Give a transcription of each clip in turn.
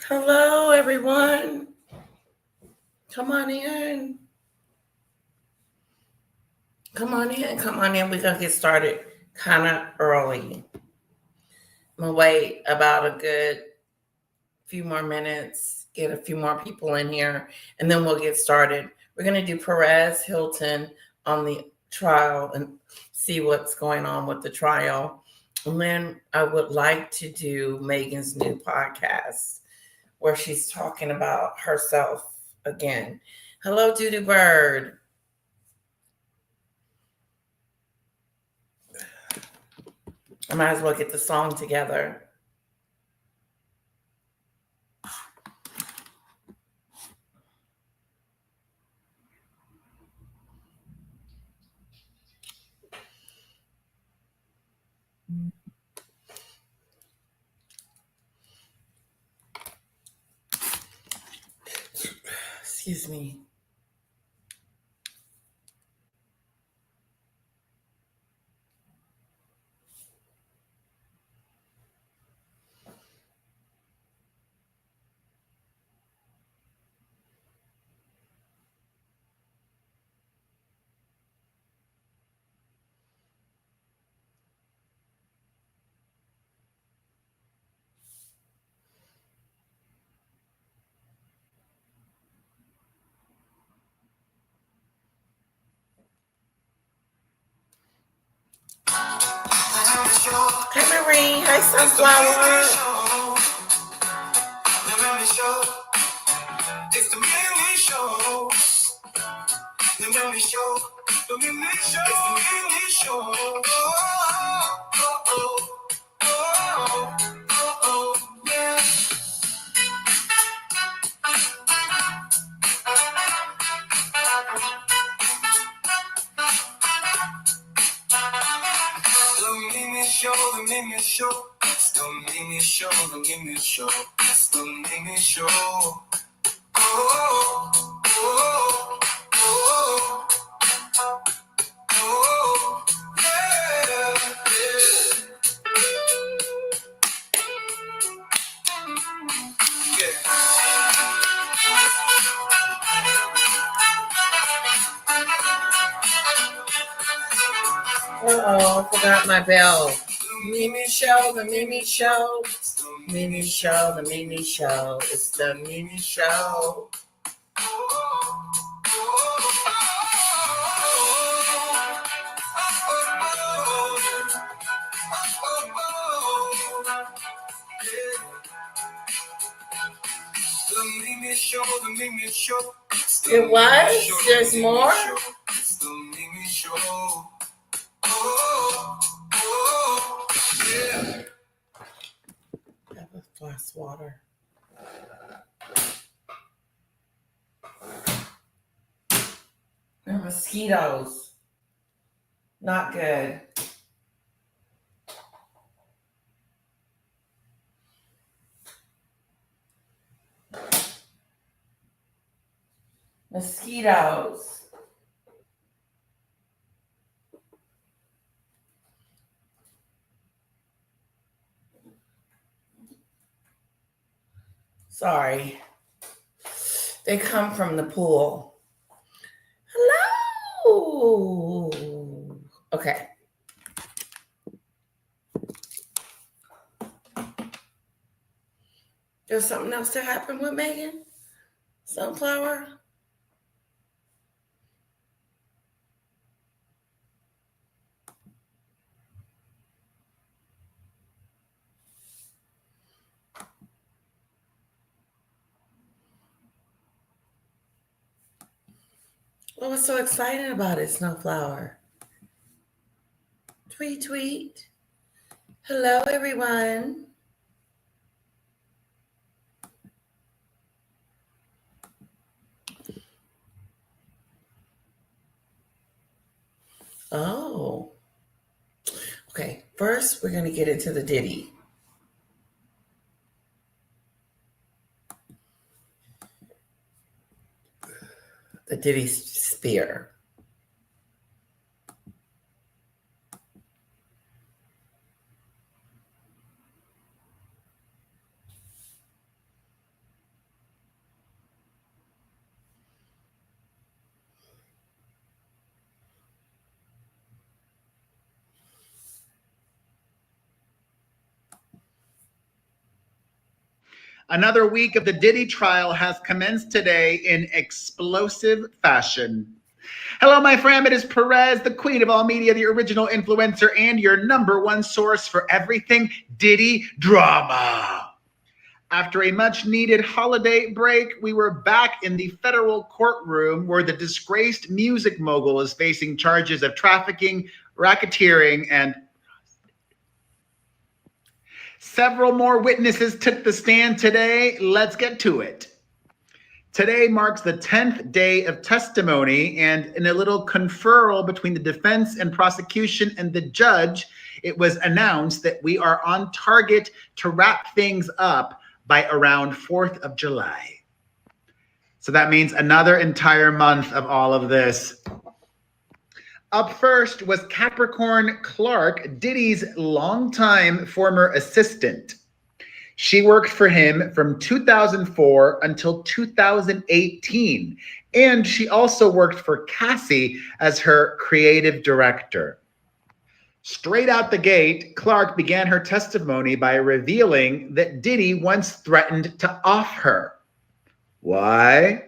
Hello, everyone. Come on in. Come on in. Come on in. We're going to get started kind of early. I'm going to wait about a good few more minutes, get a few more people in here, and then we'll get started. We're going to do Perez Hilton on the trial and see what's going on with the trial. And then I would like to do Meghan's new podcast, where she's talking about herself again. Hello, Doodoo Bird. I might as well get the song together. Excuse me. Hi, Marie. Hi, Sunflower. It's the Mimi Show. The Mimi Show. The Mimi Show. It's the Mimi Show. Yeah. The Mimi Show. The Mimi Show. It's the Mimi Show. The Mimi Show. It's the Mimi Show. Oh, oh, oh, oh, yeah, I forgot my bell. Mimi Show, the Mimi Show. Mimi Show, the Mimi Show. It's the Mimi Show. The Mimi Show, the Mimi Show. It was? There's more? It's the Mimi Show. Oh, oh, yeah. Have a glass of water. The mosquitoes. Not good. Mosquitoes. Sorry. They come from the pool. Hello. Okay. There's something else to happen with Meghan? Sunflower? What was so exciting about it, Snowflower? Tweet, tweet. Hello, everyone. Oh. Okay, first we're going to get into the Diddy. The Diddy spear. Another week of the Diddy trial has commenced today in explosive fashion. Hello, my friend. It is Perez, the queen of all media, the original influencer, and your number one source for everything Diddy drama. After a much-needed holiday break, we were back in the federal courtroom where the disgraced music mogul is facing charges of trafficking, racketeering, and several more witnesses took the stand today. Let's get to it. Today marks the 10th day of testimony, and in a little conferral between the defense and prosecution and the judge, it was announced that we are on target to wrap things up by around 4th of July. So that means another entire month of all of this. Up first was Capricorn Clark, Diddy's longtime former assistant. She worked for him from 2004 until 2018, and she also worked for Cassie as her creative director. Straight out the gate, Clark began her testimony by revealing that Diddy once threatened to off her. Why?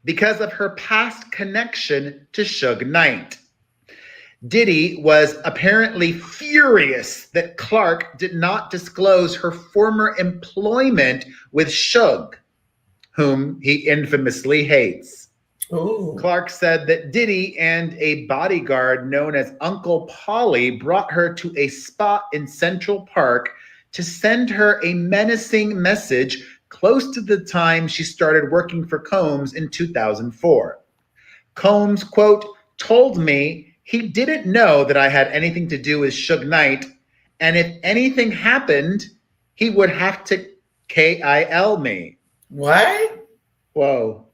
Because of her past connection to Suge Knight. Diddy was apparently furious that Clark did not disclose her former employment with Suge, whom he infamously hates. Ooh. Clark said that Diddy and a bodyguard known as Uncle Paulie brought her to a spot in Central Park to send her a menacing message close to the time she started working for Combs in 2004. Combs, quote, told me he didn't know that I had anything to do with Suge Knight, and if anything happened, he would have to KIL me. What? Whoa.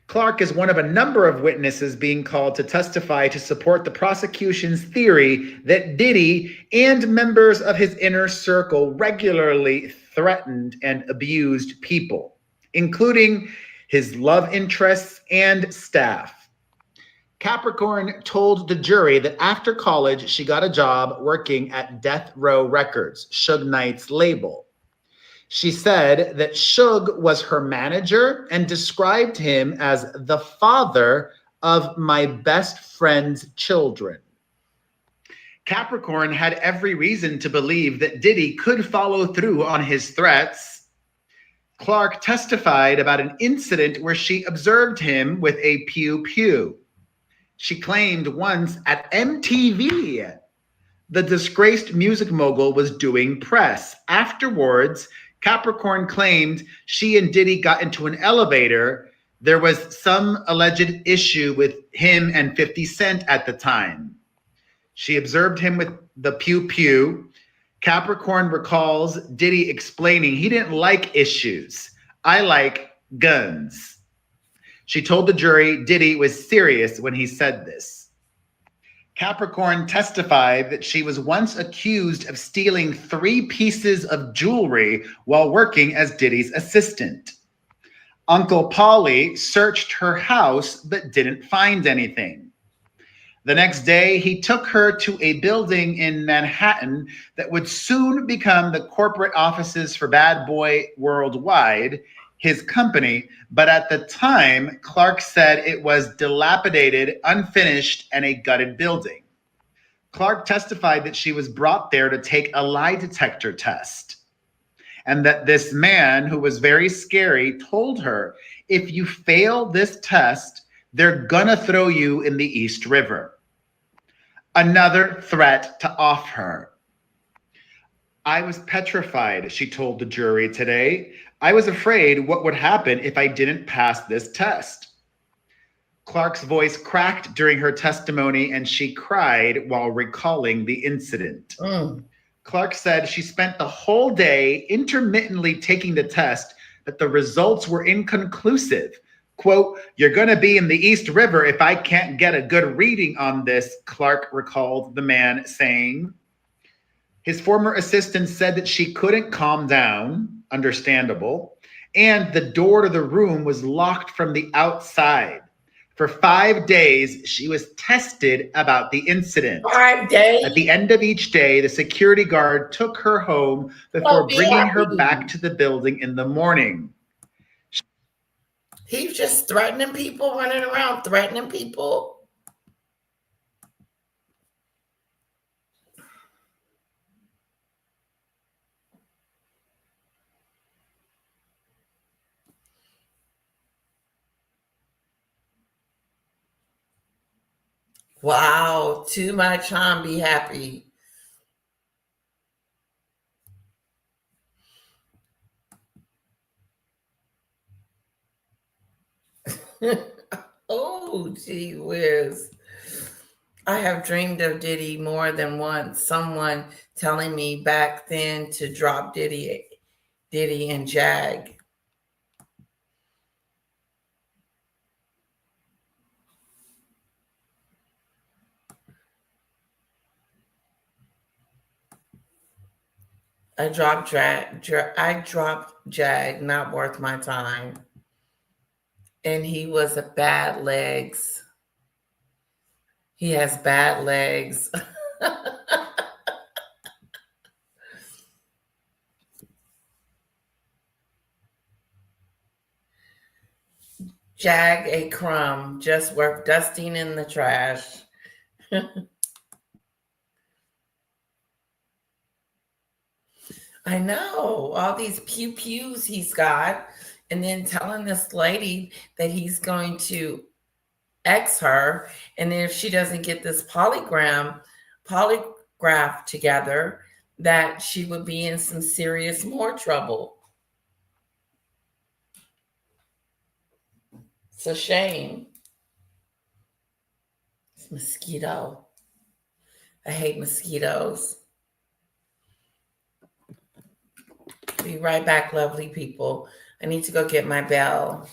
Clark is one of a number of witnesses being called to testify to support the prosecution's theory that Diddy and members of his inner circle regularly threatened and abused people, including his love interests and staff. Capricorn told the jury that after college, she got a job working at Death Row Records, Suge Knight's label. She said that Suge was her manager and described him as the father of my best friend's children. Capricorn had every reason to believe that Diddy could follow through on his threats. Clark testified about an incident where she observed him with a pew-pew. She claimed once at MTV, the disgraced music mogul was doing press. Afterwards, Capricorn claimed she and Diddy got into an elevator. There was some alleged issue with him and 50 Cent at the time. She observed him with the pew-pew. Capricorn recalls Diddy explaining he didn't like issues. I like guns. She told the jury Diddy was serious when he said this. Capricorn testified that she was once accused of stealing 3 pieces of jewelry while working as Diddy's assistant. Uncle Paulie searched her house but didn't find anything. The next day, he took her to a building in Manhattan that would soon become the corporate offices for Bad Boy Worldwide, his company, but at the time, Clark said it was dilapidated, unfinished, and a gutted building. Clark testified that she was brought there to take a lie detector test, and that this man, who was very scary, told her, if you fail this test, they're gonna throw you in the East River. Another threat to off her. I was petrified, she told the jury today. I was afraid what would happen if I didn't pass this test. Clark's voice cracked during her testimony and she cried while recalling the incident. Clark said she spent the whole day intermittently taking the test, but the results were inconclusive. Quote, you're going to be in the East River if I can't get a good reading on this, Clark recalled the man saying. His former assistant said that she couldn't calm down, understandable, and the door to the room was locked from the outside. For 5 days, she was tested about the incident. 5 days? At the end of each day, the security guard took her home before bringing her back to the building in the morning. He's just threatening people, running around threatening people. Wow, too much, huh? Be happy. Oh, gee whiz. I have dreamed of Diddy more than once. Someone telling me back then to drop Diddy and Jag. I dropped Jag, not worth my time. And he was a bad legs. He has bad legs. Jag a crumb, just worth dusting in the trash. I know, all these pews he's got, and then telling this lady that he's going to X her, and then if she doesn't get this polygraph together, that she would be in some serious more trouble. It's a shame. It's mosquito. I hate mosquitoes. Be right back, lovely people. I need to go get my bell.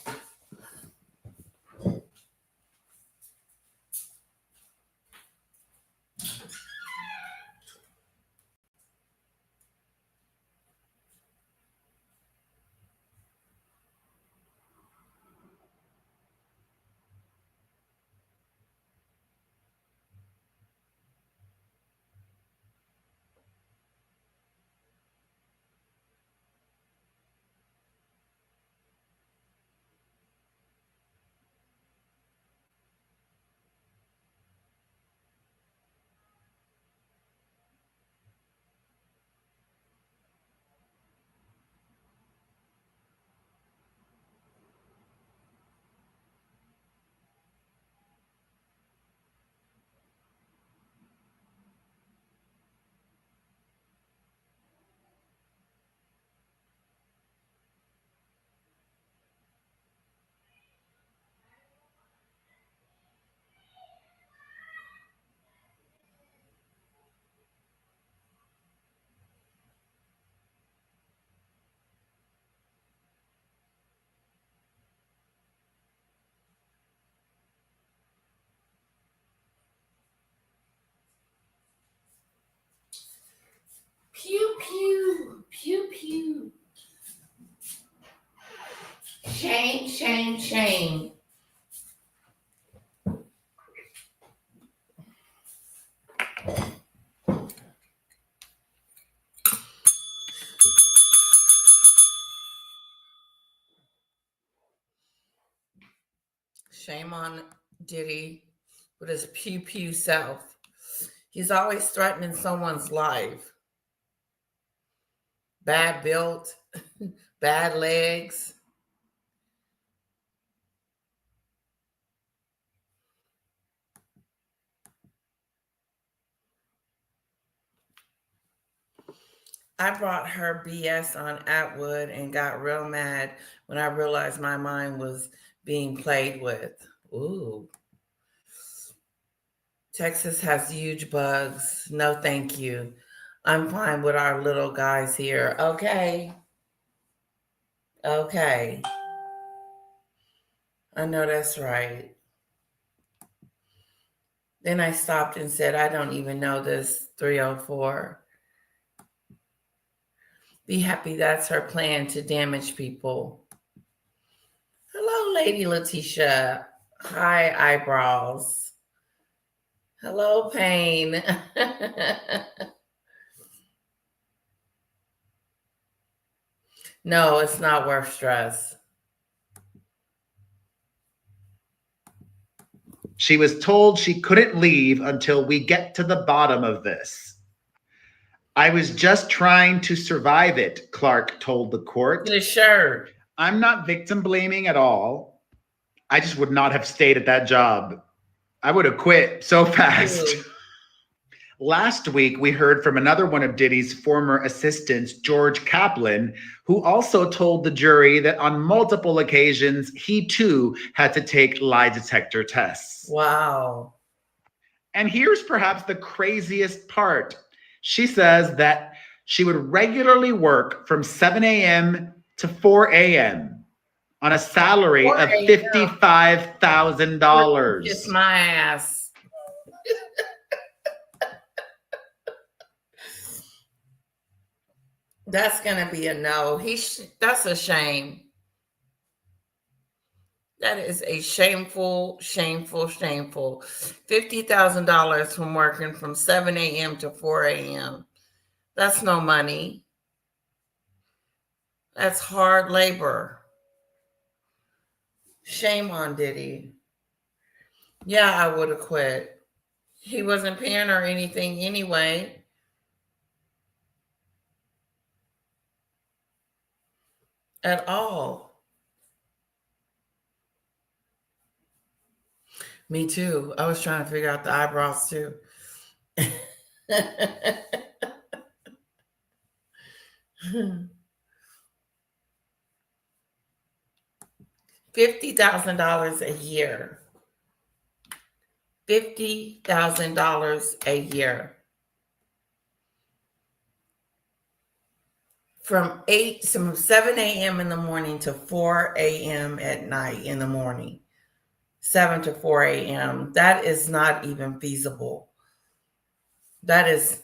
Pew, pew, pew, pew. Shame, shame, shame. Shame on Diddy with his pew pew self. He's always threatening someone's life. Bad built, bad legs. I brought her BS on Atwood and got real mad when I realized my mind was being played with. Ooh. Texas has huge bugs. No, thank you. I'm fine with our little guys here. Okay. Okay. I know that's right. Then I stopped and said, I don't even know this 304. Be happy that's her plan to damage people. Hello, Lady Letitia. Hi, eyebrows. Hello, pain. No, it's not worth stress. She was told she couldn't leave until we get to the bottom of this. I was just trying to survive it, Clark told the court. Get a shirt. I'm not victim blaming at all. I just would not have stayed at that job. I would have quit so fast. Ew. Last week, we heard from another one of Diddy's former assistants, George Kaplan, who also told the jury that on multiple occasions, he too had to take lie detector tests. Wow. And here's perhaps the craziest part. She says that she would regularly work from 7 a.m. to 4 a.m. on a salary 4 of a.m. $55,000. Kiss my ass. That's gonna be a no. That's a shame. That is a shameful, shameful, shameful. $50,000 from working from 7 a.m. to 4 a.m. That's no money. That's hard labor. Shame on Diddy. Yeah, I would have quit. He wasn't paying her anything anyway. At all. Me too. I was trying to figure out the eyebrows too. $50,000 a year. $50,000 a year. From 7 a.m. in the morning to 4 a.m. at night in the morning. 7 to 4 a.m. That is not even feasible. That's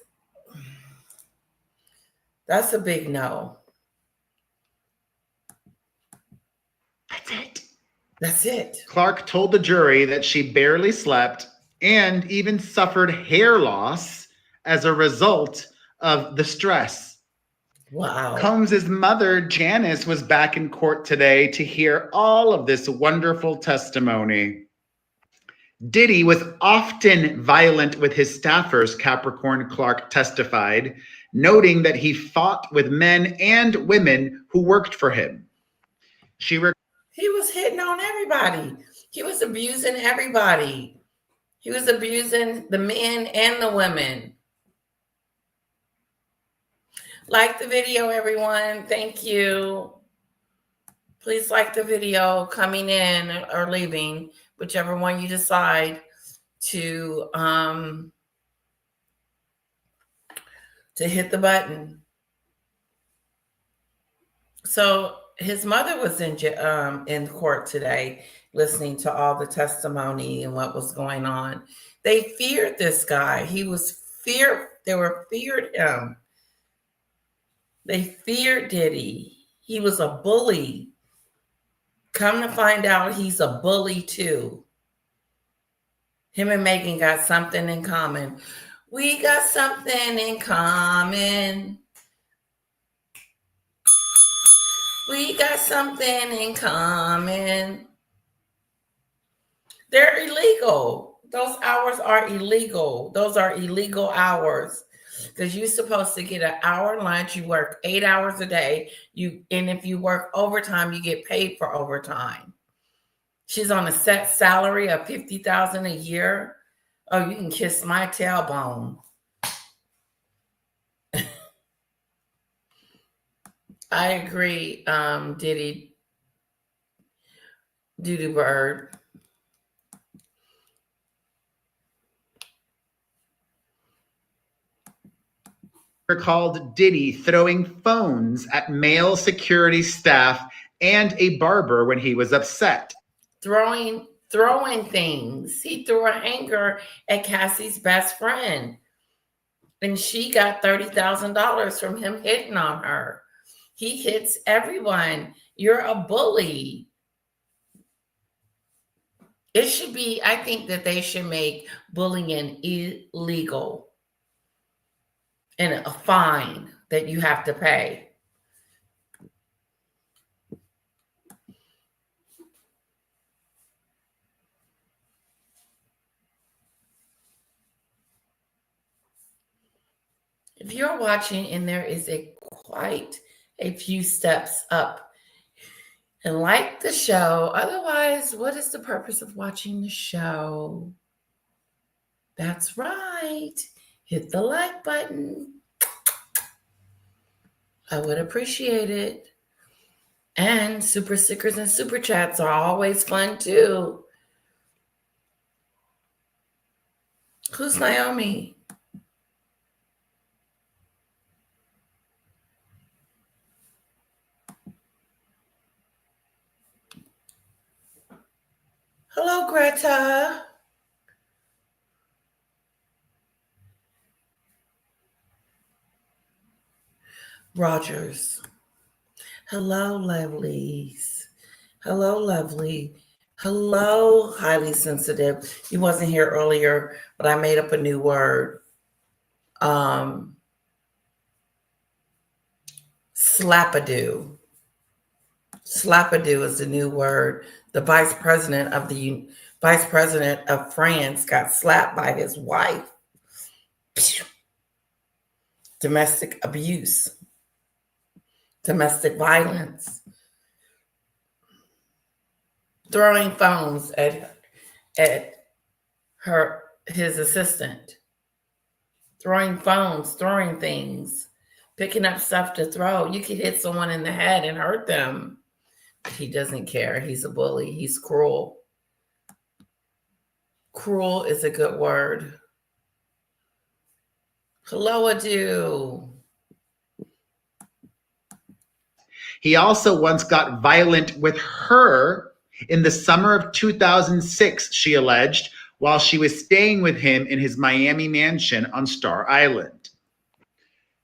a big no. That's it. That's it. Clark told the jury that she barely slept and even suffered hair loss as a result of the stress. Wow. Combs's mother, Janice, was back in court today to hear all of this wonderful testimony. Diddy was often violent with his staffers, Capricorn Clark testified, noting that he fought with men and women who worked for him. He was hitting on everybody. He was abusing everybody. He was abusing the men and the women. Like the video, everyone. Thank you. Please like the video coming in or leaving, whichever one you decide to hit the button. So his mother was in court today, listening to all the testimony and what was going on. They feared this guy. He was feared. They feared him. They feared Diddy. He was a bully. Come to find out, he's a bully too. Him and Meghan got something in common. We got something in common. We got something in common. They're illegal. Those hours are illegal. Those are illegal hours. Because you're supposed to get an hour lunch. You work 8 hours a day. And if you work overtime, you get paid for overtime. She's on a set salary of $50,000 a year. Oh, you can kiss my tailbone. I agree, Diddy Doodoo Bird. Recalled Diddy throwing phones at male security staff and a barber when he was upset. Throwing things. He threw a hanger at Cassie's best friend. And she got $30,000 from him hitting on her. He hits everyone. You're a bully. It should be, I think that they should make bullying illegal and a fine that you have to pay. If you're watching and there is quite a few steps up, and like the show, otherwise, what is the purpose of watching the show? That's right. Hit the like button. I would appreciate it. And super stickers and super chats are always fun too. Who's Naomi? Hello, Greta. Rogers. Hello, lovelies. Hello, lovely. Hello, highly sensitive. You wasn't here earlier, but I made up a new word. Slappadoo. Slappadoo is the new word. The vice president of France got slapped by his wife. Domestic abuse. Domestic violence. Throwing phones at his assistant. Throwing phones, throwing things, picking up stuff to throw. You could hit someone in the head and hurt them. But he doesn't care. He's a bully. He's cruel. Cruel is a good word. Hello, Adu. He also once got violent with her in the summer of 2006, she alleged, while she was staying with him in his Miami mansion on Star Island.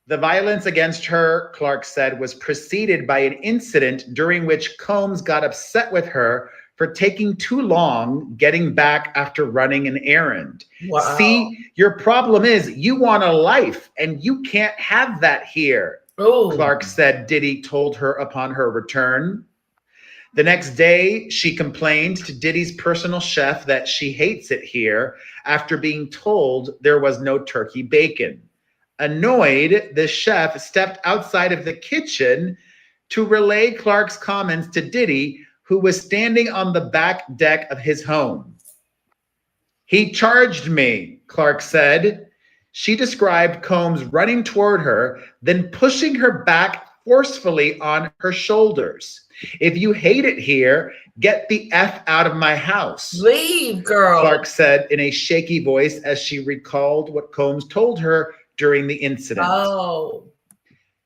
The violence against her, Clark said, was preceded by an incident during which Combs got upset with her for taking too long getting back after running an errand. Wow. See, your problem is you want a life, and you can't have that here. Ooh. Clark said Diddy told her upon her return. The next day, she complained to Diddy's personal chef that she hates it here after being told there was no turkey bacon. Annoyed, the chef stepped outside of the kitchen to relay Clark's comments to Diddy, who was standing on the back deck of his home. He charged me, Clark said. She described Combs running toward her, then pushing her back forcefully on her shoulders. If you hate it here, get the F out of my house. Leave, girl. Clark said in a shaky voice as she recalled what Combs told her during the incident. Oh.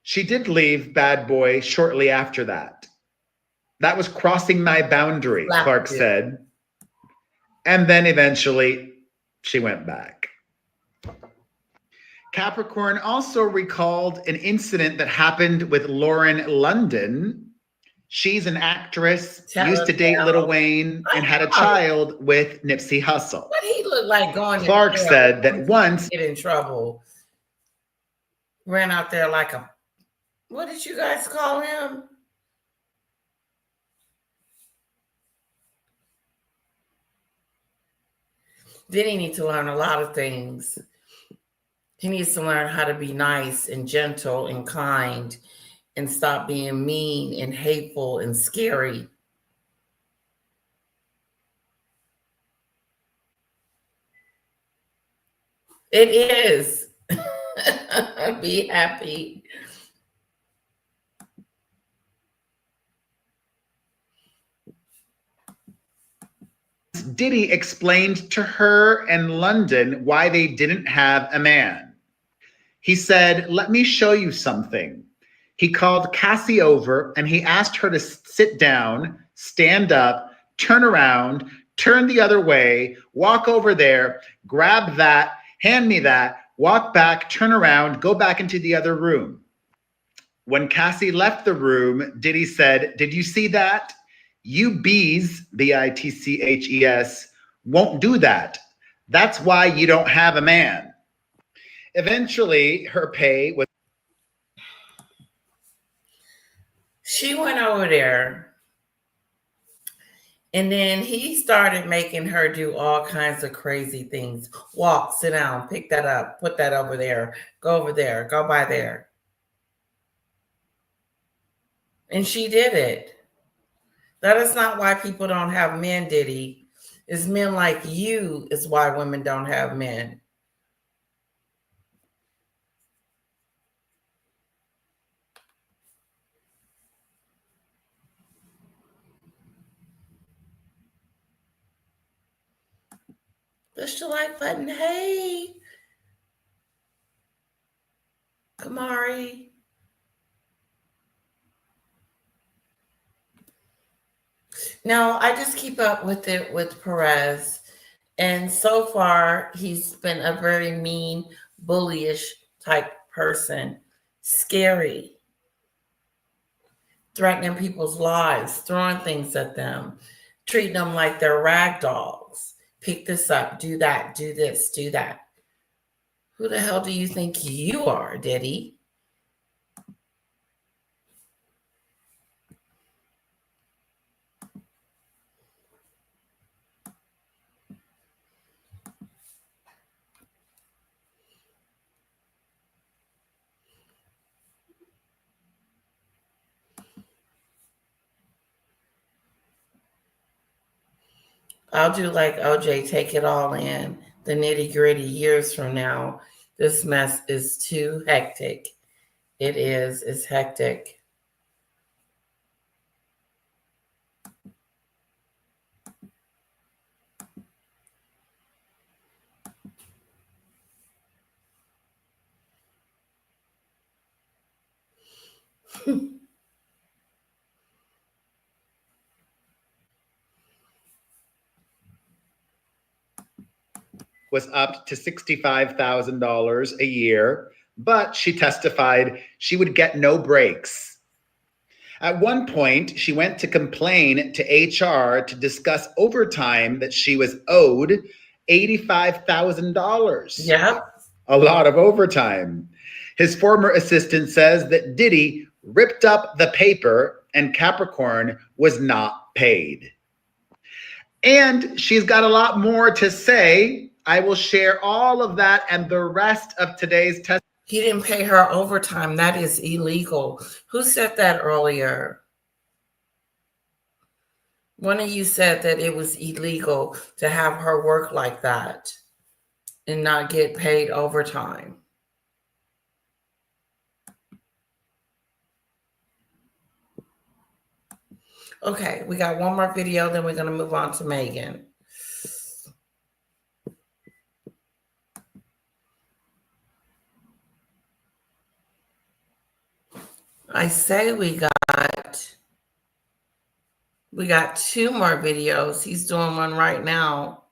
She did leave Bad Boy shortly after that. That was crossing my boundary, Clark said. And then eventually she went back. Capricorn also recalled an incident that happened with Lauren London. She's an actress, used to date Lil Wayne, and had a child with Nipsey Hussle. What he looked like going Clark to jail said that once get in trouble. Ran out there like a, what did you guys call him? Then he needs to learn a lot of things. He needs to learn how to be nice and gentle and kind and stop being mean and hateful and scary. It is. Be happy. Diddy explained to her and London why they didn't have a man. He said, "Let me show you something." He called Cassie over and he asked her to sit down, stand up, turn around, turn the other way, walk over there, grab that, hand me that, walk back, turn around, go back into the other room. When Cassie left the room, Diddy said, "Did you see that? You bees, B-I-T-C-H-E-S, won't do that. That's why you don't have a man. Eventually, her pay was. She went over there, and then he started making her do all kinds of crazy things. Walk, sit down, pick that up, put that over there, go by there. And she did it. That is not why people don't have men, Diddy. It's men like you is why women don't have men. Push the like button. Hey, Kamari. No, I just keep up with it with Perez. And so far, he's been a very mean, bullyish type person. Scary. Threatening people's lives, throwing things at them, treating them like they're rag dolls. Pick this up, do that, do this, do that. Who the hell do you think you are, Diddy? I'll do like OJ, take it all in, the nitty gritty years from now. This mess is too hectic. It is. It's hectic. Was up to $65,000 a year, but she testified she would get no breaks. At one point, she went to complain to HR to discuss overtime that she was owed $85,000. Yep. A lot of overtime. His former assistant says that Diddy ripped up the paper and Capricorn was not paid. And she's got a lot more to say. I will share all of that and the rest of today's testimony. He didn't pay her overtime. That is illegal. Who said that earlier? One of you said that it was illegal to have her work like that and not get paid overtime. Okay, we got one more video, then we're going to move on to Meghan. I say we got two more videos. He's doing one right now.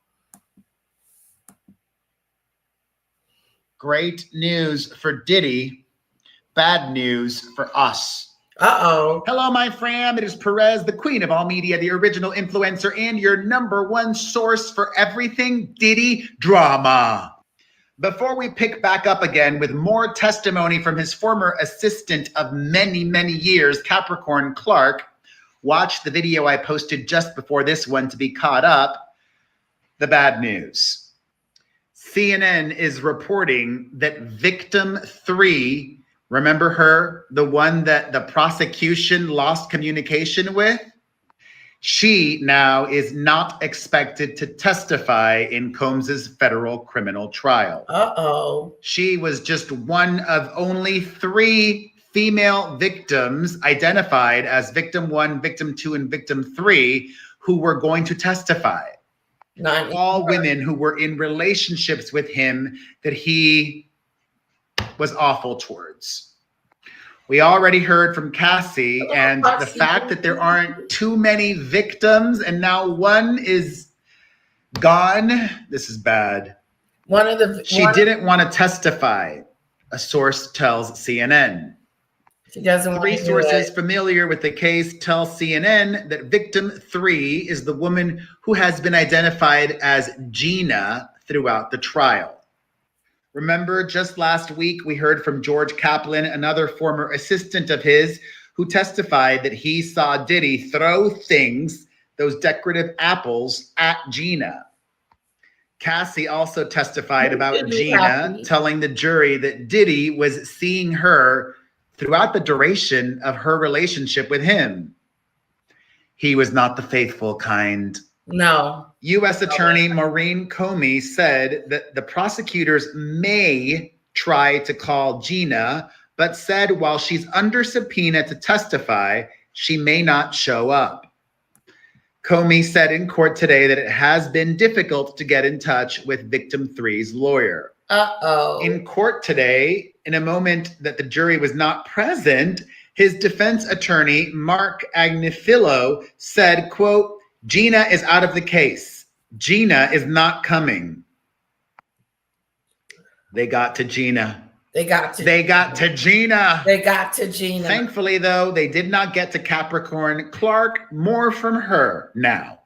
Great news for Diddy, bad news for us. Uh-oh. Hello, my fam. It is Perez, the queen of all media, the original influencer, and your number one source for everything Diddy drama. Before we pick back up again with more testimony from his former assistant of many, many years, Capricorn Clark, watch the video I posted just before this one to be caught up. The bad news. CNN is reporting that victim 3, remember her, the one that the prosecution lost communication with? She now is not expected to testify in Combs's federal criminal trial. Uh-oh. She was just one of only 3 female victims identified as victim 1, victim 2, and victim 3 who were going to testify. Not all women who were in relationships with him that he was awful towards. We already heard from Cassie, and the fact that there aren't too many victims and now one is gone, this is bad. She didn't want to testify, a source tells CNN. She doesn't want Three to do sources it. familiar with the case tell CNN that victim 3 is the woman who has been identified as Gina throughout the trial. Remember, just last week, we heard from George Kaplan, another former assistant of his, who testified that he saw Diddy throw things, those decorative apples, at Gina. Cassie also testified about Gina, telling the jury that Diddy was seeing her throughout the duration of her relationship with him. He was not the faithful kind. No. U.S. Attorney Maureen Comey said that the prosecutors may try to call Gina, but said while she's under subpoena to testify, she may not show up. Comey said in court today that it has been difficult to get in touch with victim 3's lawyer. In court today, in a moment that the jury was not present, his defense attorney, Mark Agnifilo, said, quote, Gina is out of the case. Gina is not coming. They got to Gina. They got to Gina. Thankfully, though, they did not get to Capricorn. Clark, more from her now.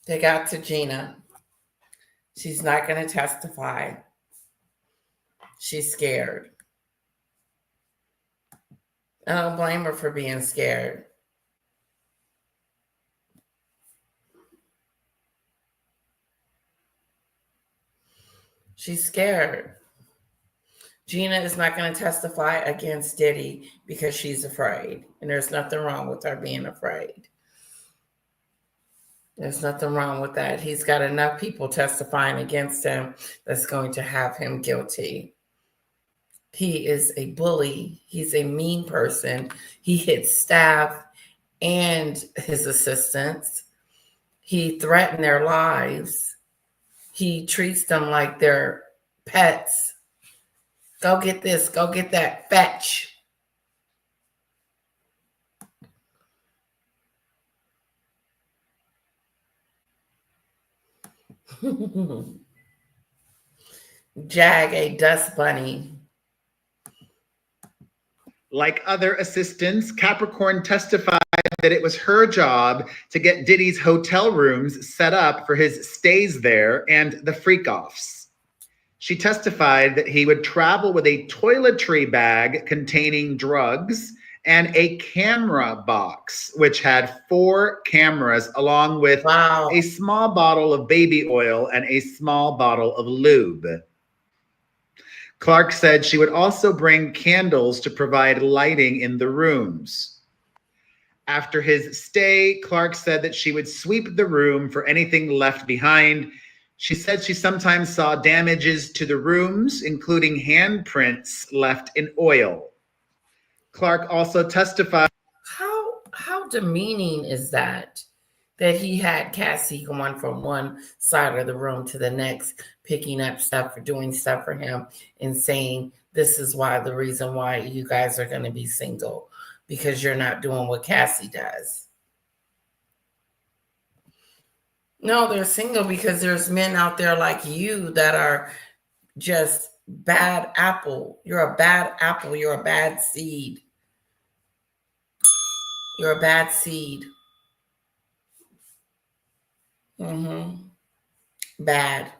They got to Gina. She's not going to testify. She's scared. I don't blame her for being scared. She's scared. Gina is not going to testify against Diddy because she's afraid. And there's nothing wrong with her being afraid. There's nothing wrong with that. He's got enough people testifying against him that's going to have him guilty. He is a bully. He's a mean person. He hits staff and his assistants. He threatened their lives. He treats them like they're pets. Go get this. Go get that. Fetch. Jag a dust bunny. Like other assistants, Capricorn testified that it was her job to get Diddy's hotel rooms set up for his stays there and the freakoffs. She testified that he would travel with a toiletry bag containing drugs and a camera box, which had 4 cameras, along with a small bottle of baby oil and a small bottle of lube. Clark said she would also bring candles to provide lighting in the rooms. After his stay, Clark said that she would sweep the room for anything left behind. She said she sometimes saw damages to the rooms, including handprints left in oil. Clark also testified. How demeaning is that? That he had Cassie going from one side of the room to the next, picking up stuff or doing stuff for him and saying, this is why the reason why you guys are going to be single, because you're not doing what Cassie does. No, they're single because there's men out there like you that are just bad apple. You're a bad apple. You're a bad seed. You're a bad seed. Bad.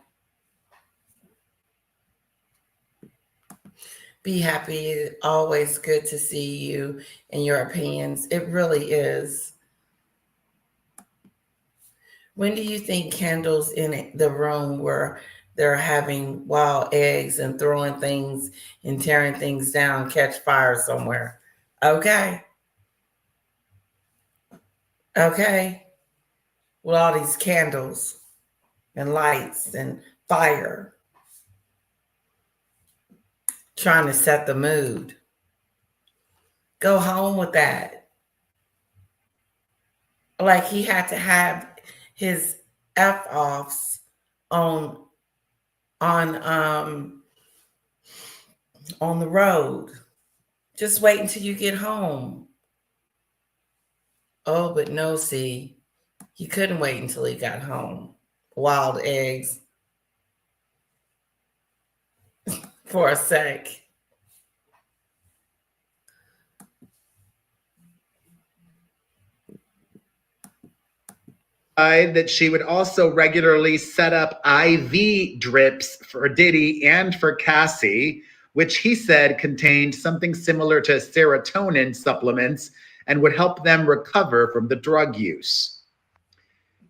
Be happy. Always good to see you and your opinions. It really is. When do you think candles in the room where they're having wild eggs and throwing things and tearing things down catch fire somewhere? Okay. With all these candles and lights and fire, trying to set the mood. Go home with that. Like he had to have his F-offs on the road. Just wait until you get home. Oh, but no, see, he couldn't wait until he got home. Wild eggs. For a sec. That she would also regularly set up IV drips for Diddy and for Cassie, which he said contained something similar to serotonin supplements and would help them recover from the drug use.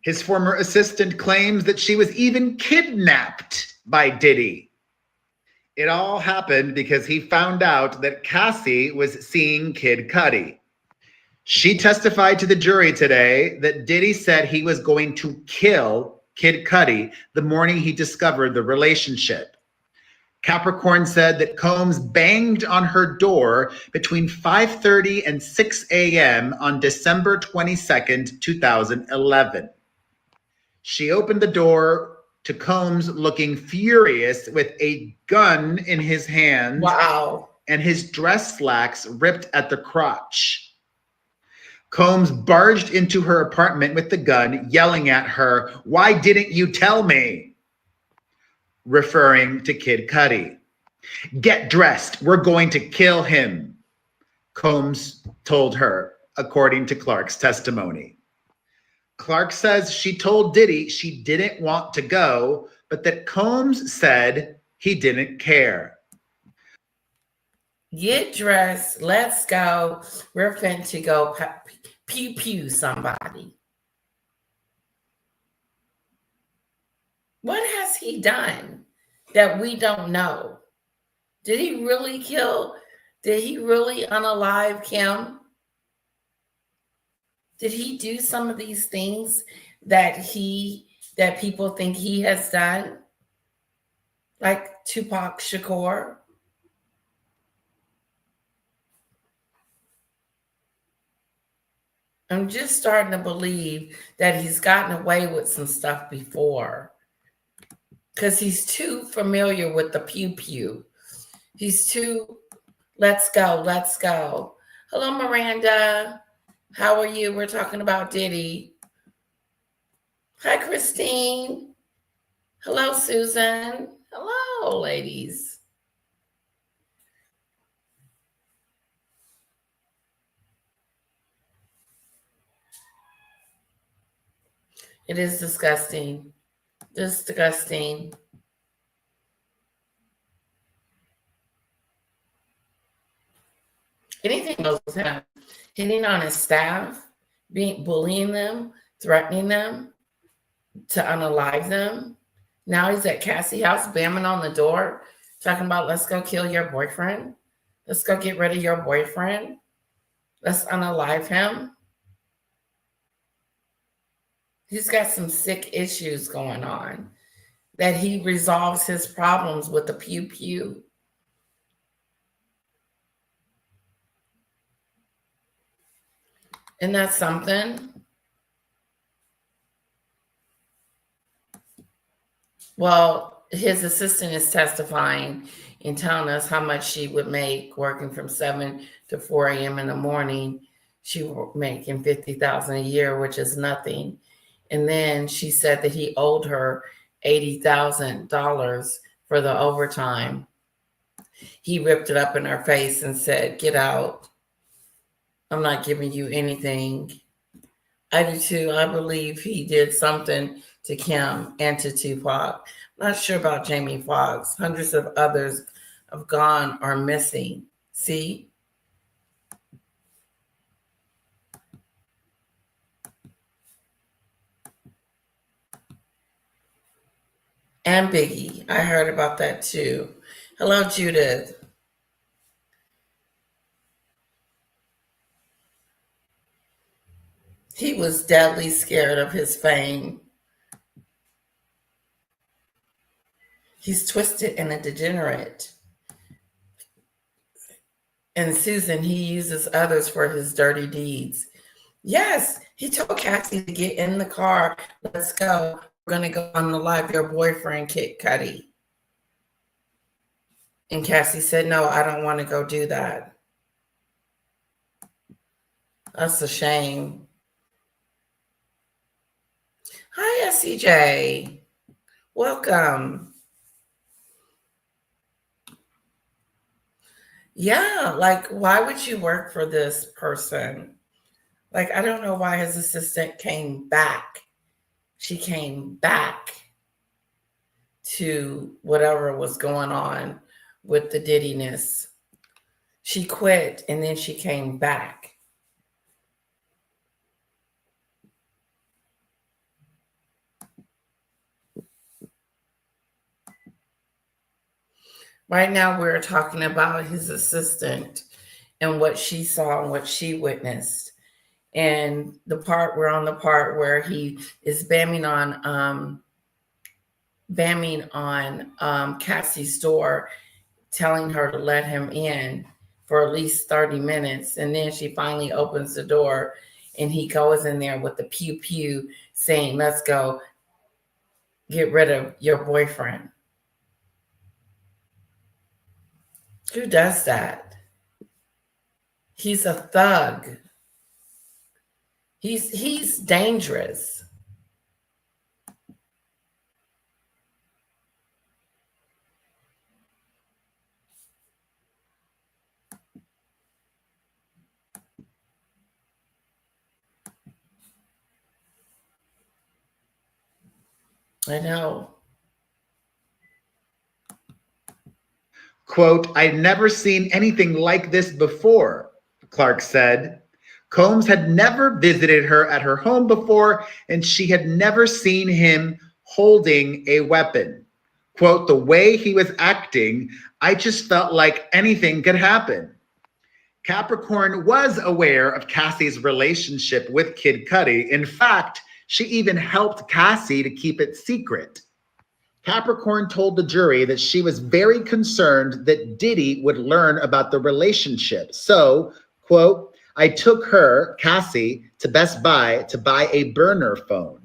His former assistant claims that she was even kidnapped by Diddy. It all happened because he found out that Cassie was seeing Kid Cudi. She testified to the jury today that Diddy said he was going to kill Kid Cudi the morning he discovered the relationship. Capricorn said that Combs banged on her door between 5:30 and 6 a.m. on December 22nd, 2011. She opened the door to Combs looking furious with a gun in his hand. Wow. And his dress slacks ripped at the crotch. Combs barged into her apartment with the gun, yelling at her, "Why didn't you tell me?" Referring to Kid Cudi. "Get dressed. We're going to kill him," Combs told her, according to Clark's testimony. Clark says she told Diddy she didn't want to go, but that Combs said he didn't care. Get dressed. Let's go. We're finna to go pew pew somebody. What has he done that we don't know? Did he really kill? Did he really unalive Kim? Did he do some of these things that people think he has done? Like Tupac Shakur? I'm just starting to believe that he's gotten away with some stuff before because he's too familiar with the pew pew. He's too, let's go, let's go. Hello, Miranda. How are you? We're talking about Diddy. Hi, Christine. Hello, Susan. Hello, ladies. It is disgusting. Disgusting. Anything goes with him. Hitting on his staff, bullying them, threatening them to unalive them. Now he's at Cassie house, bamming on the door, talking about let's go kill your boyfriend. Let's go get rid of your boyfriend. Let's unalive him. He's got some sick issues going on that he resolves his problems with the pew pew. Isn't that something? Well, his assistant is testifying and telling us how much she would make working from 7 to 4 a.m. in the morning. She was making $50,000 a year, which is nothing. And then she said that he owed her $80,000 for the overtime. He ripped it up in her face and said, "Get out. I'm not giving you anything." I do too. I believe he did something to Kim and to Tupac. Not sure about Jamie Foxx. Hundreds of others have gone or missing. See? And Biggie. I heard about that too. Hello, Judith. He was deadly scared of his fame. He's twisted and a degenerate. And Susan, he uses others for his dirty deeds. Yes, he told Cassie to get in the car. Let's go. We're going to go on the live your boyfriend, Kid Cudi. And Cassie said, "No, I don't want to go do that." That's a shame. Hi, SCJ. Welcome. Yeah, like, why would you work for this person? Like, I don't know why his assistant came back she came back to whatever was going on with the Diddiness. She quit and then she came back. Right now, we're talking about his assistant and what she saw and what she witnessed. And we're on the part where he is bamming on Cassie's door, telling her to let him in for at least 30 minutes. And then she finally opens the door and he goes in there with the pew pew saying, let's go get rid of your boyfriend. Who does that? He's a thug. He's dangerous. I know. Quote, I'd never seen anything like this before, Clark said. Combs had never visited her at her home before, and she had never seen him holding a weapon. Quote, the way he was acting, I just felt like anything could happen. Capricorn was aware of Cassie's relationship with Kid Cudi. In fact, she even helped Cassie to keep it secret. Capricorn told the jury that she was very concerned that Diddy would learn about the relationship. So, quote, I took her, Cassie, to Best Buy to buy a burner phone.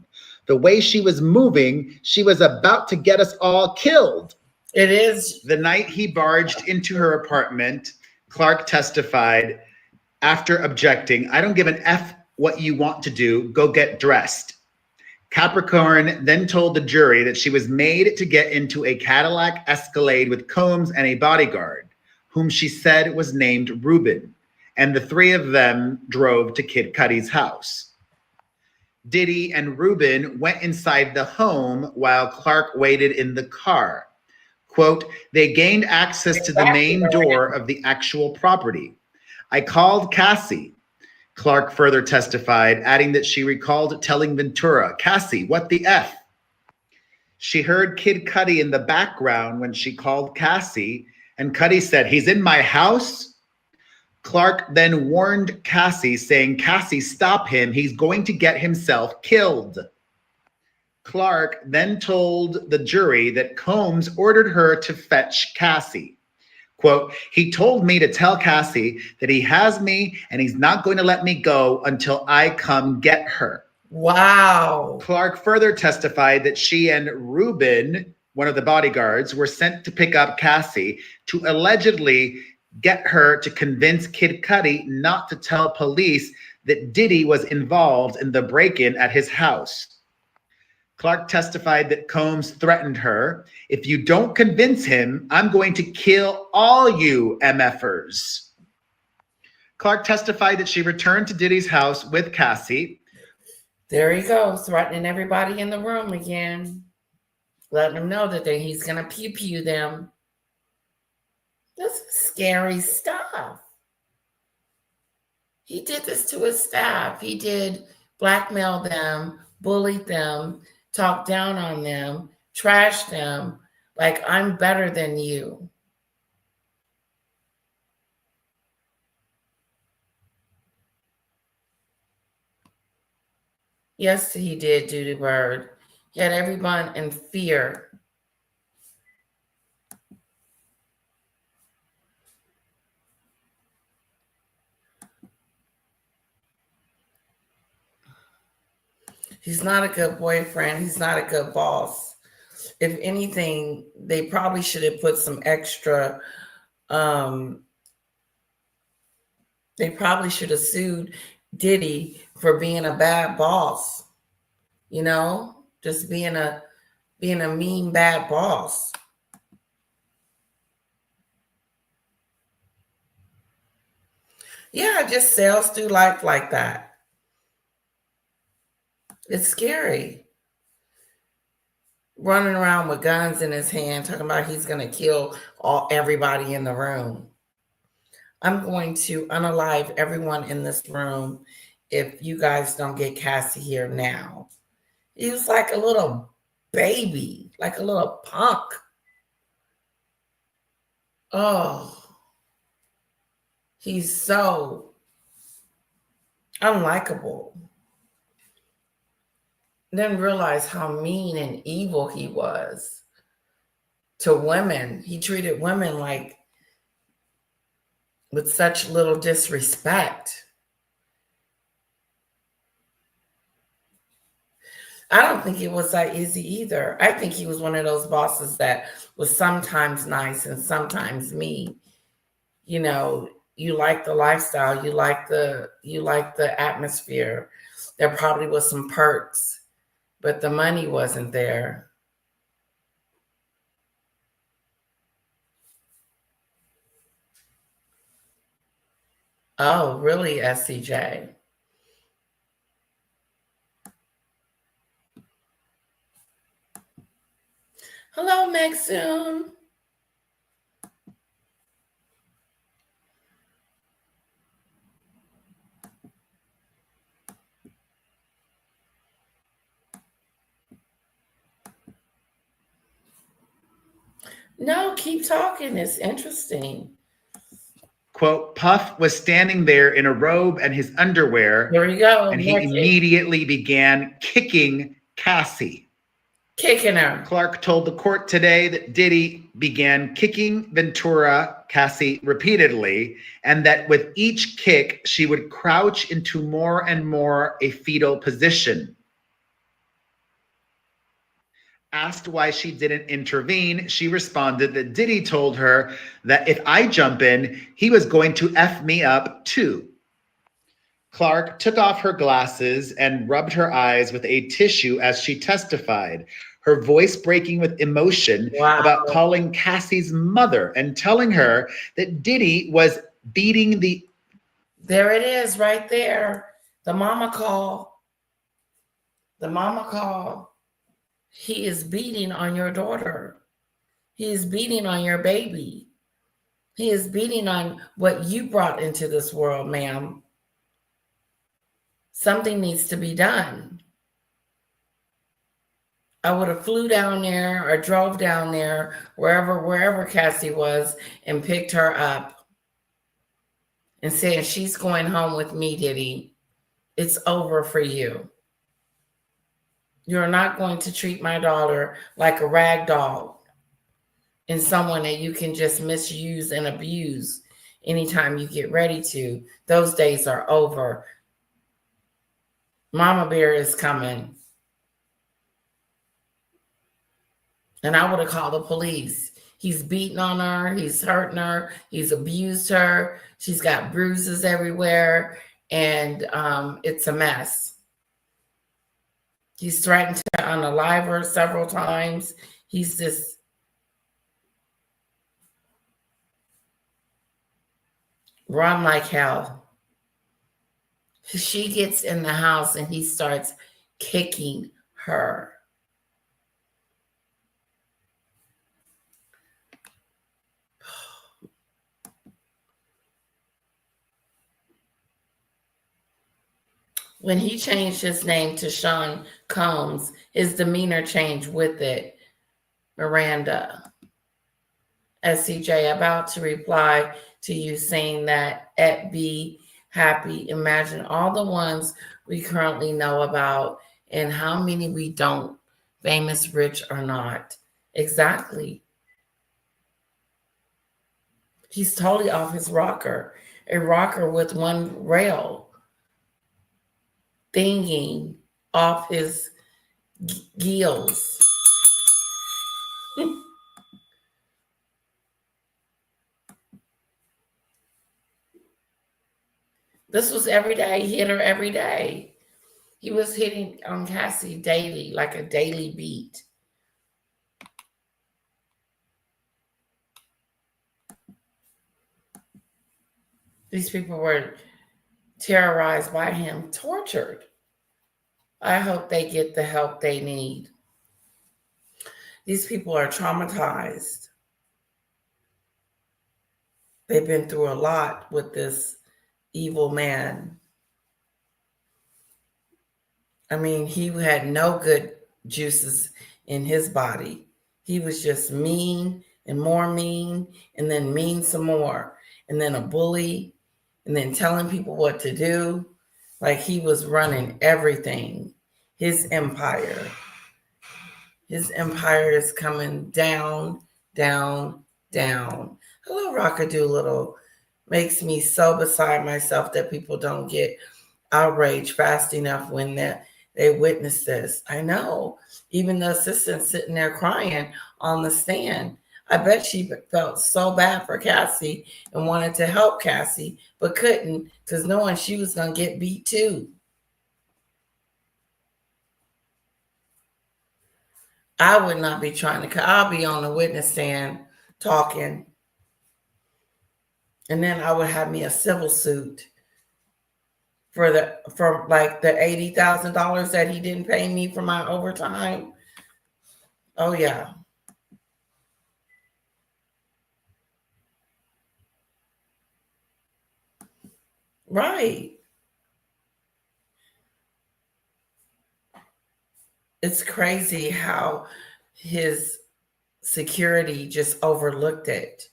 The way she was moving, she was about to get us all killed. It is. The night he barged into her apartment, Clark testified after objecting, I don't give an F what you want to do. Go get dressed. Capricorn then told the jury that she was made to get into a Cadillac Escalade with Combs and a bodyguard, whom she said was named Ruben, and the three of them drove to Kid Cudi's house. Diddy and Ruben went inside the home while Clark waited in the car. Quote, they gained access to the main door of the actual property. I called Cassie. Clark further testified, adding that she recalled telling Ventura, Cassie, what the F? She heard Kid Cudi in the background when she called Cassie, and Cudi said, he's in my house? Clark then warned Cassie, saying, Cassie, stop him. He's going to get himself killed. Clark then told the jury that Combs ordered her to fetch Cassie. Quote, he told me to tell Cassie that he has me and he's not going to let me go until I come get her. Wow. Clark further testified that she and Ruben, one of the bodyguards, were sent to pick up Cassie to allegedly get her to convince Kid Cudi not to tell police that Diddy was involved in the break-in at his house. Clark testified that Combs threatened her, if you don't convince him, I'm going to kill all you MFers. Clark testified that she returned to Diddy's house with Cassie. There he goes, threatening everybody in the room again, letting them know that he's going to pew-pew them. This is scary stuff. He did this to his staff. He did blackmail them, bullied them, talk down on them, trash them, like I'm better than you. Yes, he did, Judy Bird. He had everyone in fear. He's not a good boyfriend. He's not a good boss. If anything, they probably should have put some extra, they probably should have sued Diddy for being a bad boss. You know, just being a mean, bad boss. Yeah, just sails through life like that. It's scary. running around with guns in his hand, talking about he's going to kill everybody in the room. I'm going to unalive everyone in this room if you guys don't get Cassie here now. He was like a little baby, like a little punk. Oh, he's so unlikable. Didn't realize how mean and evil he was to women. He treated women like with such little disrespect. I don't think it was that easy either. I think he was one of those bosses that was sometimes nice and sometimes mean. You know, you like the lifestyle, you like the atmosphere. There probably was some perks, but the money wasn't there. Oh, really, SCJ? Hello, Megsoon. No, keep talking. It's interesting. Quote, Puff was standing there in a robe and his underwear. There we go. And he immediately began kicking Cassie. Kicking her. Clark told the court today that Diddy began kicking Ventura, Cassie, repeatedly, and that with each kick, she would crouch into more and more a fetal position. Asked why she didn't intervene, she responded that Diddy told her that if I jump in, he was going to F me up too. Clark took off her glasses and rubbed her eyes with a tissue as she testified, her voice breaking with emotion about calling Cassie's mother and telling her that Diddy was beating the... There it is right there. The mama call. The mama call. He is beating on your daughter. He is beating on your baby. He is beating on what you brought into this world, ma'am. Something needs to be done. I would have flew down there or drove down there, wherever Cassie was, and picked her up and said, she's going home with me, Diddy. It's over for you. You're not going to treat my daughter like a rag doll and someone that you can just misuse and abuse anytime you get ready to. Those days are over. Mama Bear is coming. And I would have called the police. He's beating on her. He's hurting her. He's abused her. She's got bruises everywhere. And it's a mess. He's threatened to unalive her several times. He's just run like hell. She gets in the house and he starts kicking her. When he changed his name to Sean Combs, his demeanor changed with it. Miranda. SCJ, about to reply to you saying that be happy. Imagine all the ones we currently know about and how many we don't, famous, rich, or not. Exactly. He's totally off his rocker. A rocker with one rail. Thinking off his gills. This was every day. He hit her every day. He was hitting on Cassie daily, like a daily beat. These people were terrorized by him, tortured. I hope they get the help they need. These people are traumatized. They've been through a lot with this evil man. I mean, he had no good juices in his body. He was just mean and more mean, and then mean some more, and then a bully, and then telling people what to do. Like he was running everything. His empire. His empire is coming down, down, down. Hello, Rockadoo. Makes me so beside myself that people don't get outraged fast enough when they witness this. I know. Even the assistant sitting there crying on the stand. I bet she felt so bad for Cassie and wanted to help Cassie, but couldn't because knowing she was going to get beat too. I would not be trying to, I'll be on the witness stand talking. And then I would have me a civil suit for like the $80,000 that he didn't pay me for my overtime. Oh yeah. Right. It's crazy how his security just overlooked it.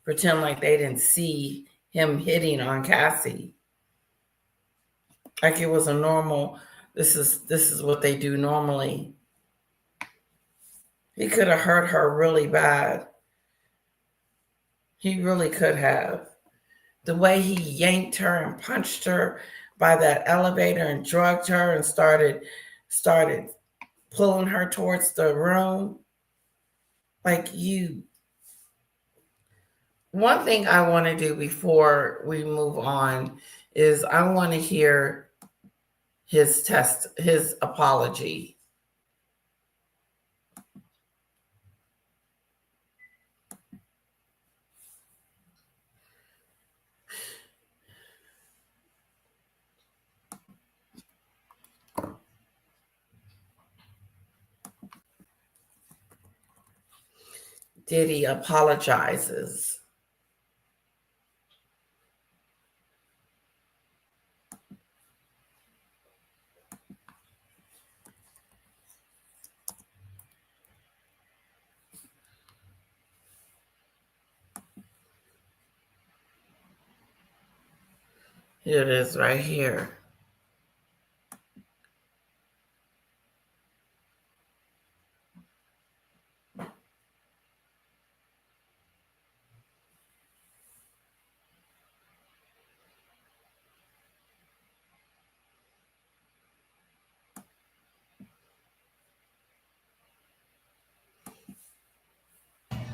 Pretend like they didn't see him hitting on Cassie. Like it was a normal, this is what they do normally. He could have hurt her really bad. He really could have. The way he yanked her and punched her by that elevator and drugged her and started pulling her towards the room. Like you. One thing I want to do before we move on is I want to hear his apology. Diddy apologizes. Here it is right here.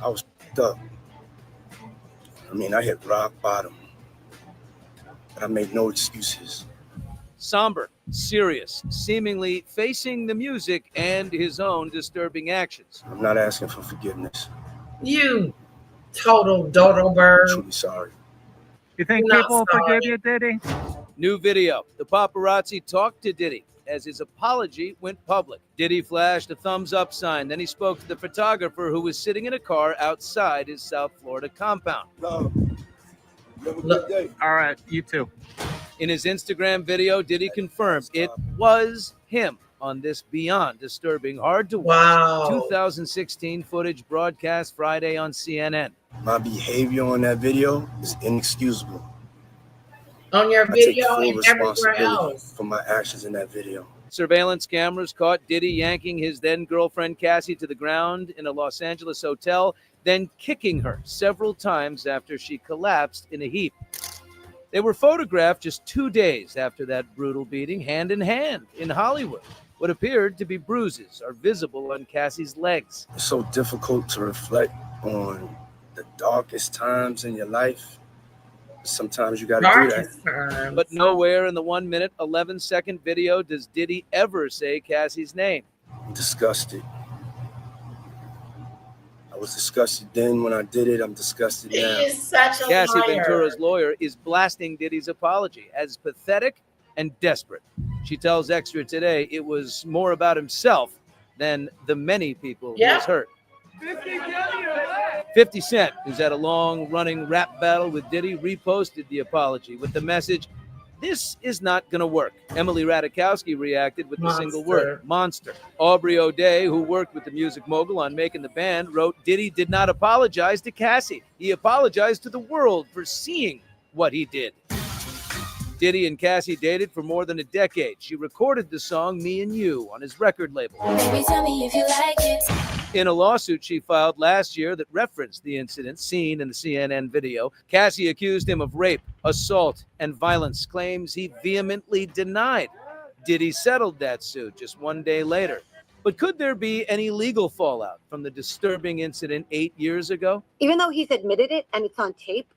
I was up. I mean, I hit rock bottom, but I made no excuses. Somber, serious, seemingly facing the music and his own disturbing actions. I'm not asking for forgiveness. You total dodo bird. I'm truly sorry. You think You're not people will sorry. forgive you, Diddy? New video. The paparazzi talked to Diddy as his apology went public. Diddy flashed a thumbs up sign. Then he spoke to the photographer who was sitting in a car outside his South Florida compound. Have a good day. All right, you too. In his Instagram video, Diddy confirmed it was him on this beyond disturbing, hard to watch Wow. 2016 footage broadcast Friday on CNN. My behavior on that video is inexcusable. On your I take video full and everywhere responsibility else. for my actions in that video. Surveillance cameras caught Diddy yanking his then-girlfriend Cassie to the ground in a Los Angeles hotel, then kicking her several times after she collapsed in a heap. They were photographed just 2 days after that brutal beating, hand in hand in Hollywood. What appeared to be bruises are visible on Cassie's legs. It's so difficult to reflect on the darkest times in your life. Sometimes you got to do that. Darkest times. But nowhere in the 1 minute, 11-second video does Diddy ever say Cassie's name. I'm disgusted. I was disgusted then when I did it. I'm disgusted He now. is such a Cassie liar. Ventura's lawyer is blasting Diddy's apology as pathetic and desperate. She tells Extra today it was more about himself than the many people he has hurt. 50 Cent, who's had a long-running rap battle with Diddy, reposted the apology with the message, "This is not going to work." Emily Ratajkowski reacted with the single word, monster. Aubrey O'Day, who worked with the music mogul on making the band, wrote, "Diddy did not apologize to Cassie. He apologized to the world for seeing what he did." Diddy and Cassie dated for more than a decade. She recorded the song Me and You on his record label. Baby, tell me if you like it. In a lawsuit she filed last year that referenced the incident seen in the CNN video, Cassie accused him of rape, assault, and violence, claims he vehemently denied. Diddy settled that suit just one day later. But could there be any legal fallout from the disturbing incident 8 years ago? Even though he's admitted it and it's on tape,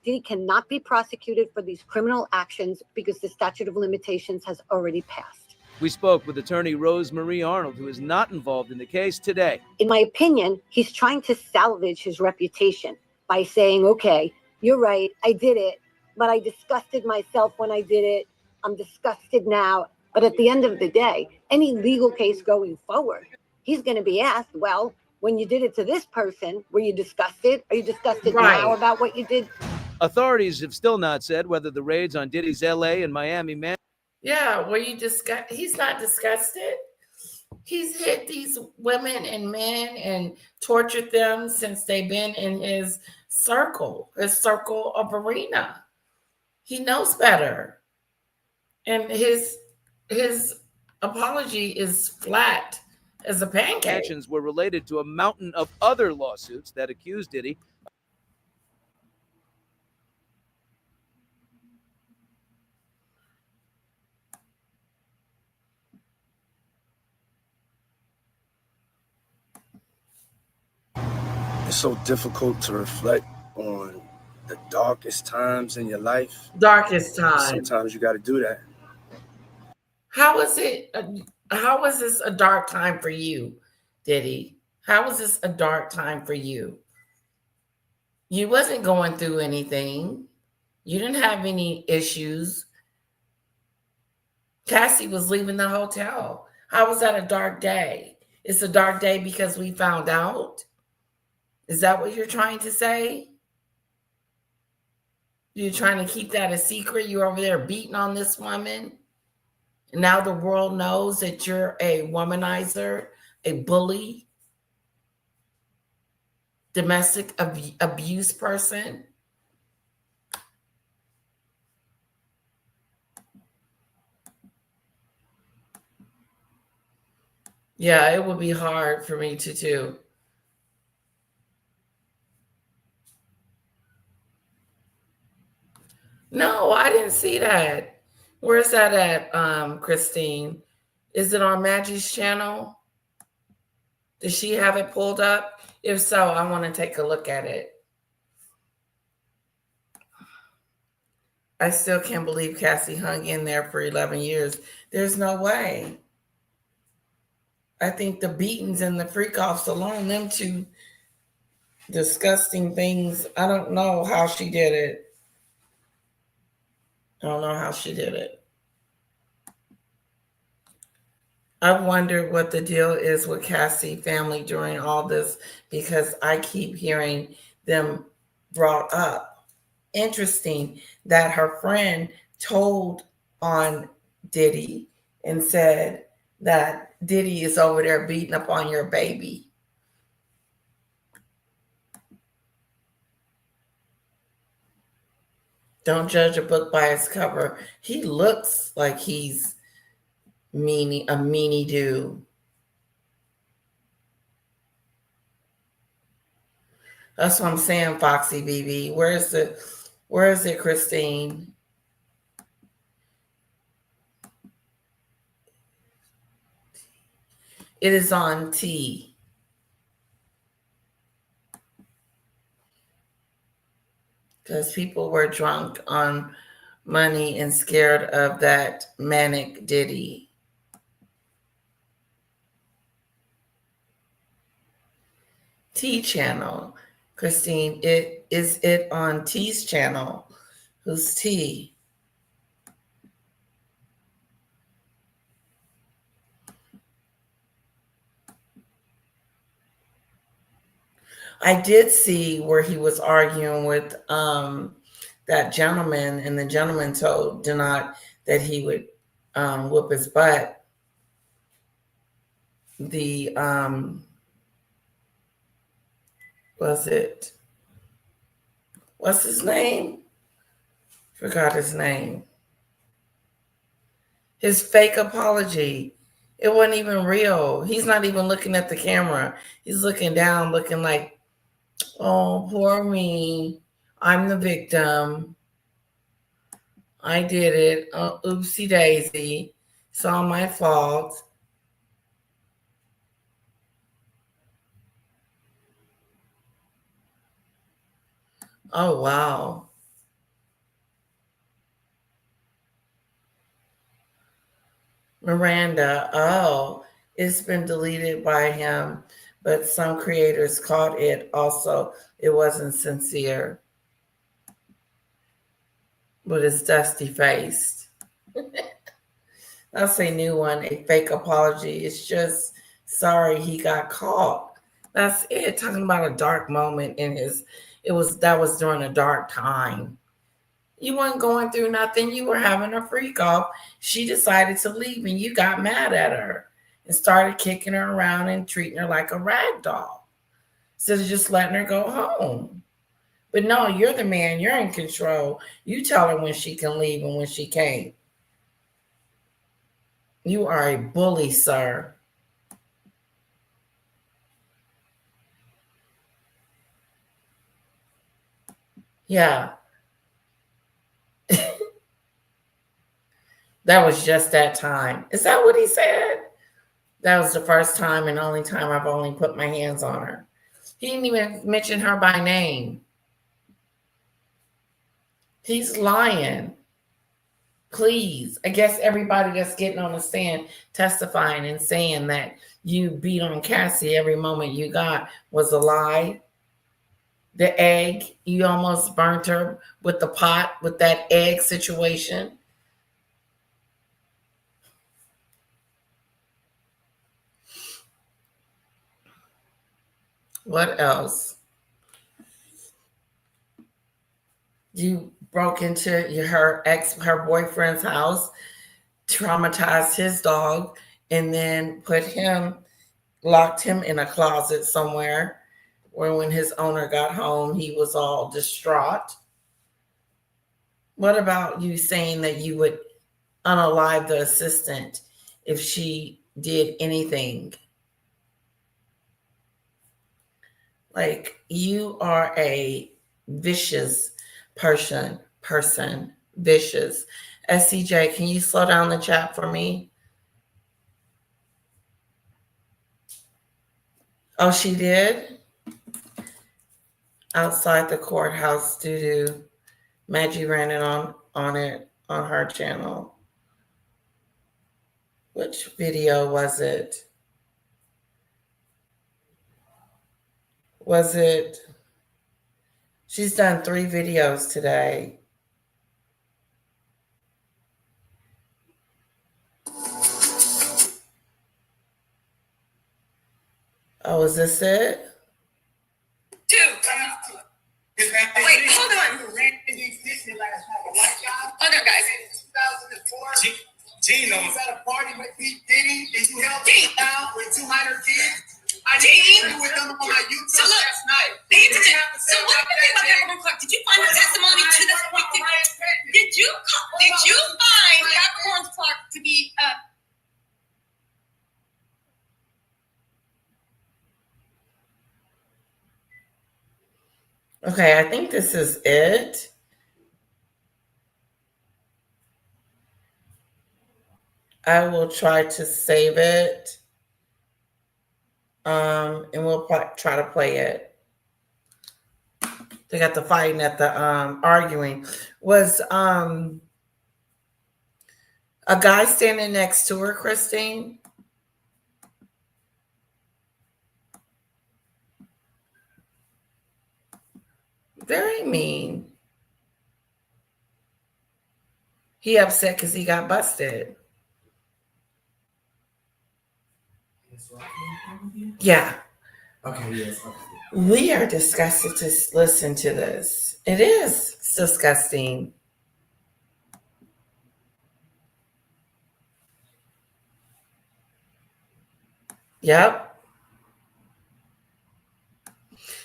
Diddy cannot be prosecuted for these criminal actions because the statute of limitations has already passed. We spoke with attorney Rose Marie Arnold, who is not involved in the case today. In my opinion, he's trying to salvage his reputation by saying, okay, you're right, I did it, but I disgusted myself when I did it. I'm disgusted now. But at the end of the day, any legal case going forward, he's going to be asked, well, when you did it to this person, were you disgusted? Are you disgusted now about what you did? Authorities have still not said whether the raids on Diddy's LA and Miami mansion. Yeah, were you disgusted? He's not disgusted. He's hit these women and men and tortured them since they've been in his circle of arena. He knows better. And his apology is flat as a pancake. Actions were related to a mountain of other lawsuits that accused Diddy. It's so difficult to reflect on the darkest times in your life. Darkest time. Sometimes you got to do that. How was it? How was this a dark time for you, Diddy? How was this a dark time for you? You wasn't going through anything. You didn't have any issues. Cassie was leaving the hotel. How was that a dark day? It's a dark day because we found out? Is that what you're trying to say? You're trying to keep that a secret? You're over there beating on this woman? And now the world knows that you're a womanizer, a bully, domestic abuse person? Yeah, it would be hard for me to do. No, I didn't see that. Where's that at, Christine? Is it on Maggie's channel? Does she have it pulled up? If so, I want to take a look at it. I still can't believe Cassie hung in there for 11 years. There's no way. I think the beatings and the freakoffs alone, them two disgusting things, I don't know how she did it. I don't know how she did it. I wonder what the deal is with Cassie family during all this, because I keep hearing them brought up. Interesting that her friend told on Diddy and said that Diddy is over there beating up on your baby. Don't judge a book by its cover. He looks like he's a meanie dude. That's what I'm saying, Foxy BB. Where is it, Christine? It is on T. Because people were drunk on money and scared of that manic Diddy. T channel. Christine, is it on T's channel? Who's T? I did see where he was arguing with that gentleman, and the gentleman denied that he would whoop his butt. The what's his name? Forgot his name. His fake apology. It wasn't even real. He's not even looking at the camera. He's looking down, looking like, oh, poor me. I'm the victim. I did it. Oh, oopsie daisy. It's all my fault. Oh, wow. Miranda, oh, it's been deleted by him, but some creators caught it also. It wasn't sincere, but it's dusty faced. That's a new one, a fake apology. It's just sorry he got caught. That's it. Talking about a dark moment in that was during a dark time. You weren't going through nothing. You were having a freak off. She decided to leave and you got mad at her and started kicking her around and treating her like a rag doll instead of just letting her go home. But no, you're the man. You're in control. You tell her when she can leave and when she can't. You are a bully, sir. Yeah. That was just that time. Is that what he said? That was the first time and only time I've only put my hands on her. He didn't even mention her by name. He's lying. Please. I guess everybody that's getting on the stand testifying and saying that you beat on Cassie every moment you got was a lie. The egg, you almost burnt her with the pot with that egg situation. What else? You broke into her boyfriend's house, traumatized his dog, and then locked him in a closet somewhere where when his owner got home, he was all distraught. What about you saying that you would unalive the assistant if she did anything? Like, you are a vicious person, vicious. SCJ, can you slow down the chat for me? Oh, she did? Outside the courthouse due to Maggie ran it on her channel. Which video was it? She's done 3 videos today. Oh, is this it? Dude, wait, hold on. Hold on, guys. 2004. Gino was at a party with Diddy, and you helped me out with 200 kids. I didn't with them on my YouTube last night. So what did you think about Capricorn Clark? Did you find the testimony to this point? Did you find Capricorn Clark to be Okay, I think this is it. I will try to save it. And we'll try to play it. They got the fighting at the arguing. Was a guy standing next to her, Christine? Very mean. He upset because he got busted. Yeah. Okay, yes. Okay. We are disgusted to listen to this. It is. It's disgusting. Yep.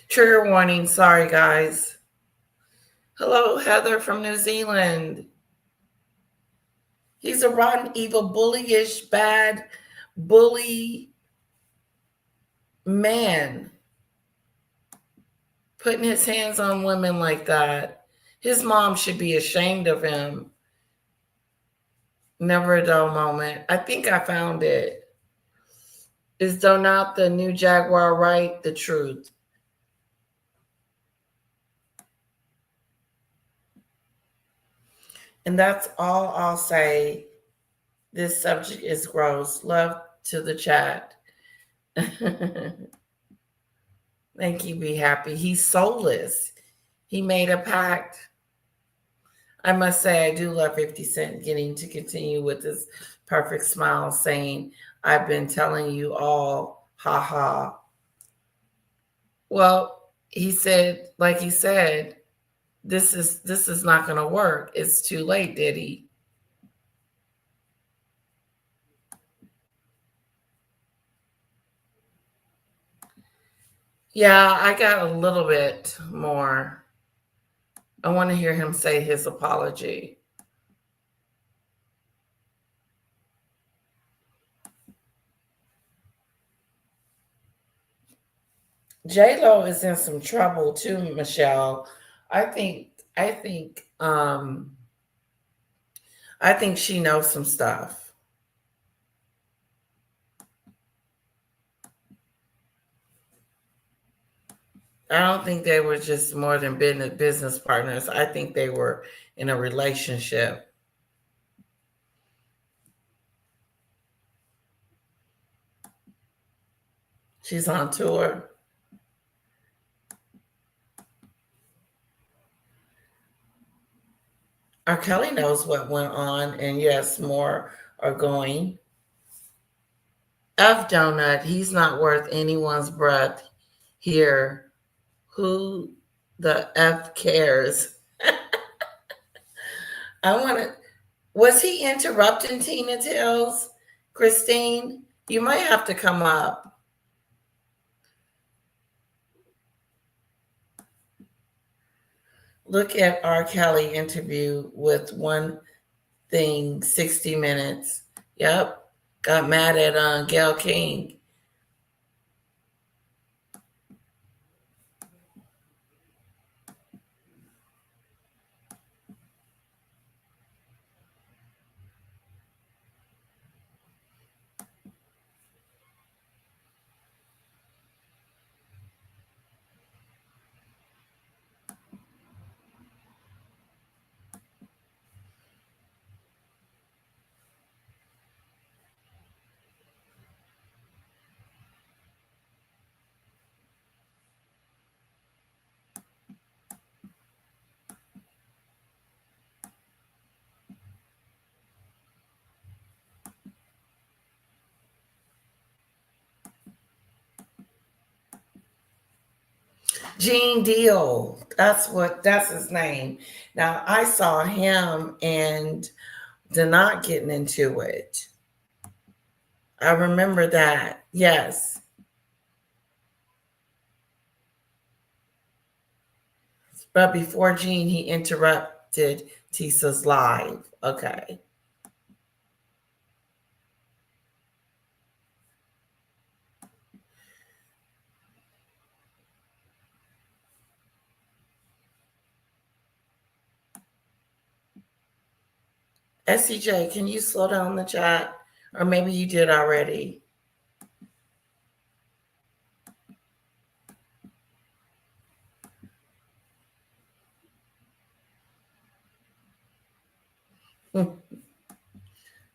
Trigger warning. Sorry, guys. Hello, Heather from New Zealand. He's a rotten, evil, bullyish, bad, bully man. Putting his hands on women like that. His mom should be ashamed of him. Never a dull moment. I think I found it. Is though not the new Jaguar right? The truth. And that's all I'll say. This subject is gross. Love to the chat. Thank you, Be Happy. He's soulless. He made a pact. I must say, I do love 50 Cent getting to continue with this perfect smile, saying, I've been telling you all, ha ha. Well, he said, like he said, this is not going to work. It's too late, Diddy. Yeah, I got a little bit more. I want to hear him say his apology. J-Lo is in some trouble too, Michelle. I think she knows some stuff. I don't think they were just more than business partners. I think they were in a relationship. She's on tour. R. Kelly knows what went on, and yes, more are going. F Donut, he's not worth anyone's breath here. Who the F cares? Was he interrupting Tina Tills? Christine, you might have to come up. Look at R. Kelly interview with One Thing, 60 Minutes. Yep. Got mad at Gayle King. Gene Deal. That's his name. Now I saw him and Denat getting into it. I remember that. Yes. But before Gene, he interrupted Tisa's live. Okay. SCJ, can you slow down the chat? Or maybe you did already.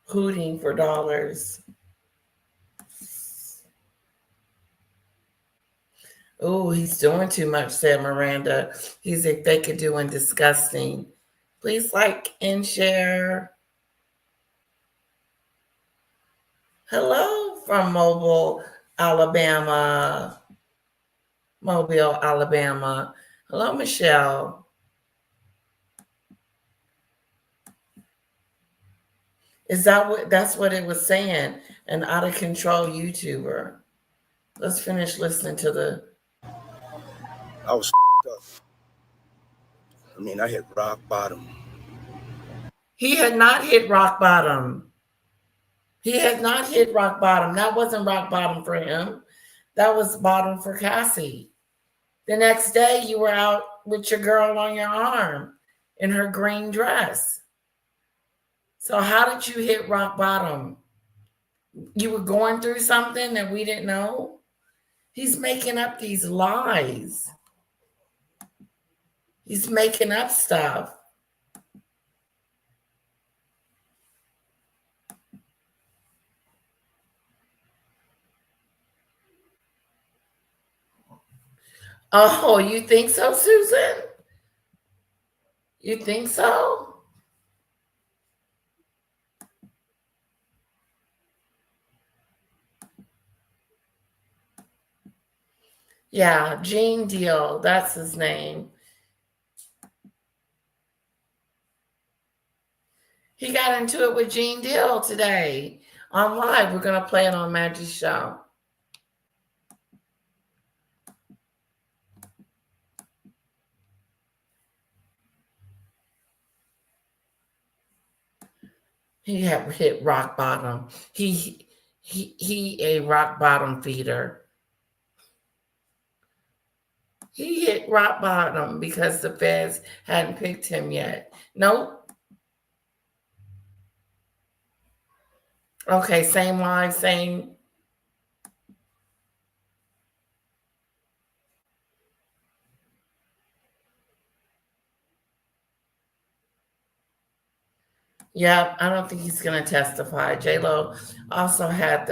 Hooting for dollars. Oh, he's doing too much, said Miranda. He's a fake it doing disgusting. Please like and share. Hello from Mobile, Alabama. Mobile, Alabama. Hello, Michelle. That's what it was saying? An out of control YouTuber. Let's finish listening to the. I was up. I mean, I hit rock bottom. He had not hit rock bottom. He had not hit rock bottom. That wasn't rock bottom for him. That was bottom for Cassie. The next day, you were out with your girl on your arm in her green dress. So how did you hit rock bottom? You were going through something that we didn't know? He's making up these lies. He's making up stuff. Oh, you think so, Susan? You think so? Yeah, Gene Deal, that's his name. He got into it with Gene Deal today on live. We're going to play it on Maggie's show. He had hit rock bottom. He a rock bottom feeder. He hit rock bottom because the feds hadn't picked him yet. Nope. Okay, same live, same. Yeah, I don't think he's going to testify. J-Lo also had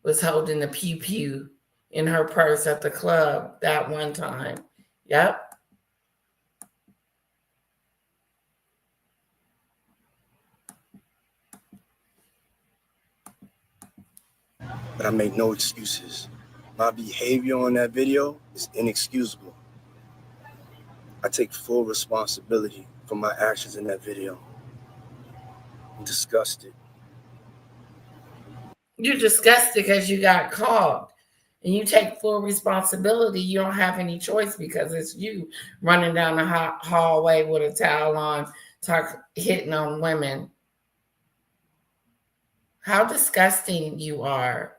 was holding the pew in her purse at the club that one time. Yep. But I made no excuses. My behavior on that video is inexcusable. I take full responsibility for my actions in that video. I'm disgusted. You're disgusted because you got caught. And you take full responsibility. You don't have any choice because it's you running down the hallway with a towel on, hitting on women. How disgusting you are.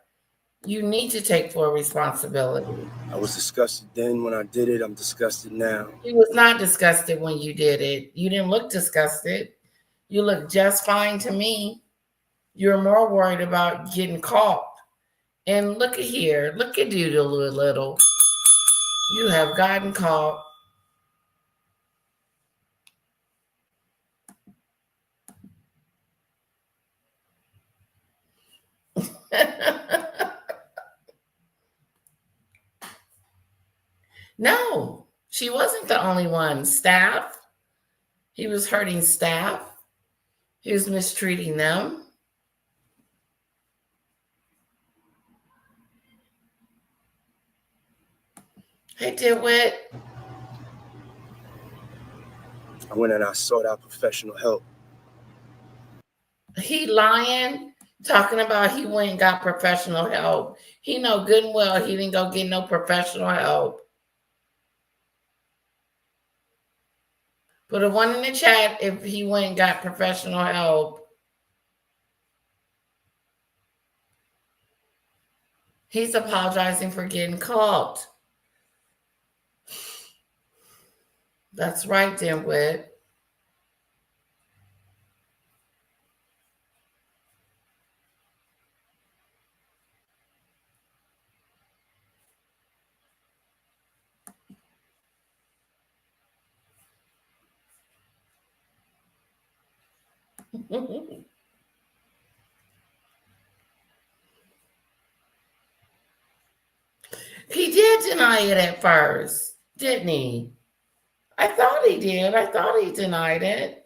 You need to take full responsibility. I was disgusted then when I did it. I'm disgusted now. You was not disgusted when you did it. You didn't look disgusted. You look just fine to me. You're more worried about getting caught. And look at here. Look at Doodle Little. You have gotten caught. No, she wasn't the only one. Staff. He was hurting staff. He was mistreating them. Hey, Didwit. I went and I sought out professional help. He lying, talking about he went and got professional help. He know good and well he didn't go get no professional help. Put a one in the chat if he went and got professional help. He's apologizing for getting caught. That's right, Dimwit. He did deny it at first, didn't he? I thought he did. I thought he denied it.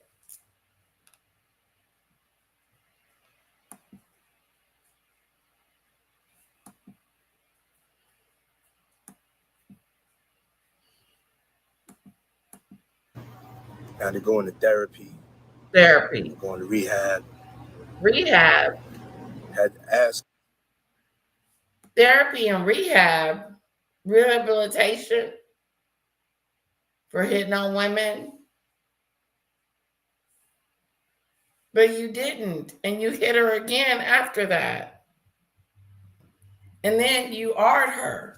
Now they're going to therapy, Therapy. going to rehab. Rehab. Had to ask. Therapy and rehab. Rehabilitation for hitting on women. But you didn't. And you hit her again after that. And then you AR'd her.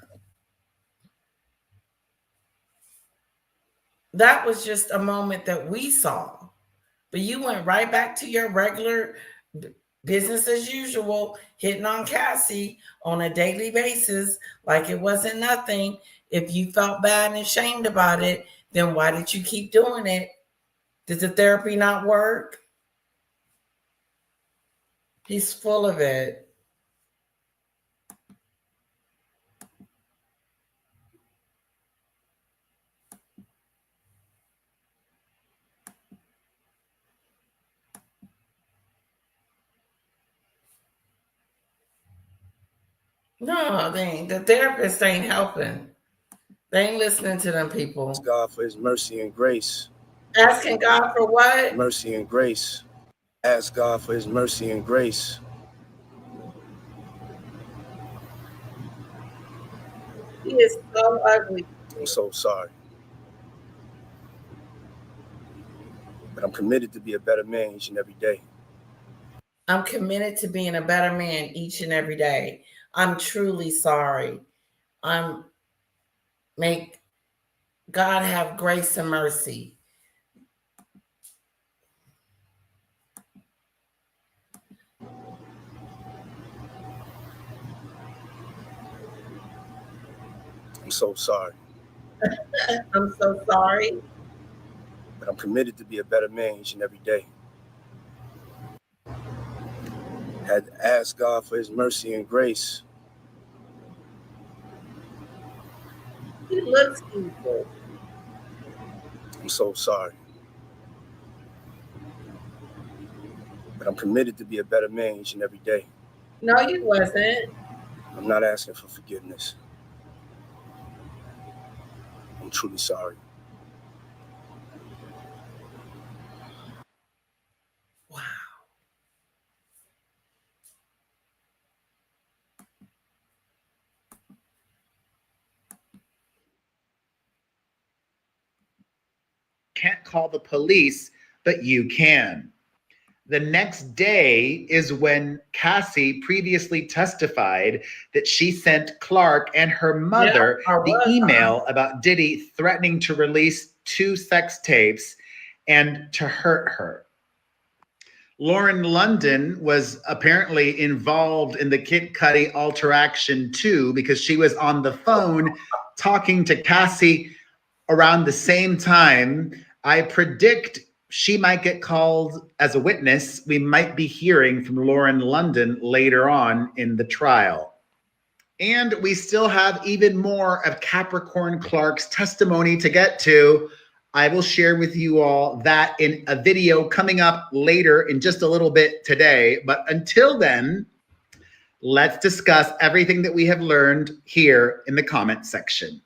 That was just a moment that we saw. But you went right back to your regular business as usual, hitting on Cassie on a daily basis like it wasn't nothing. If you felt bad and ashamed about it, then why did you keep doing it? Did the therapy not work? He's full of it. No, they ain't. The therapist ain't helping. They ain't listening to them people. Ask God for his mercy and grace. Asking God for what? Mercy and grace. Ask God for his mercy and grace. He is so ugly. I'm so sorry. But I'm committed to be a better man each and every day. I'm committed to being a better man each and every day. I'm truly sorry. Make God have grace and mercy. I'm so sorry. I'm so sorry. But I'm committed to be a better man each and every day. Had to ask God for his mercy and grace. He looks evil. I'm so sorry. But I'm committed to be a better man each and every day. No, you wasn't. I'm not asking for forgiveness. I'm truly sorry. Wow. Can't call the police, but you can. The next day is when Cassie previously testified that she sent Clark and her mother the email about Diddy threatening to release 2 sex tapes and to hurt her. Lauren London was apparently involved in the Kid Cudi alteraction too, because she was on the phone talking to Cassie around the same time. I predict she might get called as a witness. We might be hearing from Lauren London later on in the trial. And we still have even more of Capricorn Clark's testimony to get to. I will share with you all that in a video coming up later in just a little bit today. But until then, let's discuss everything that we have learned here in the comment section.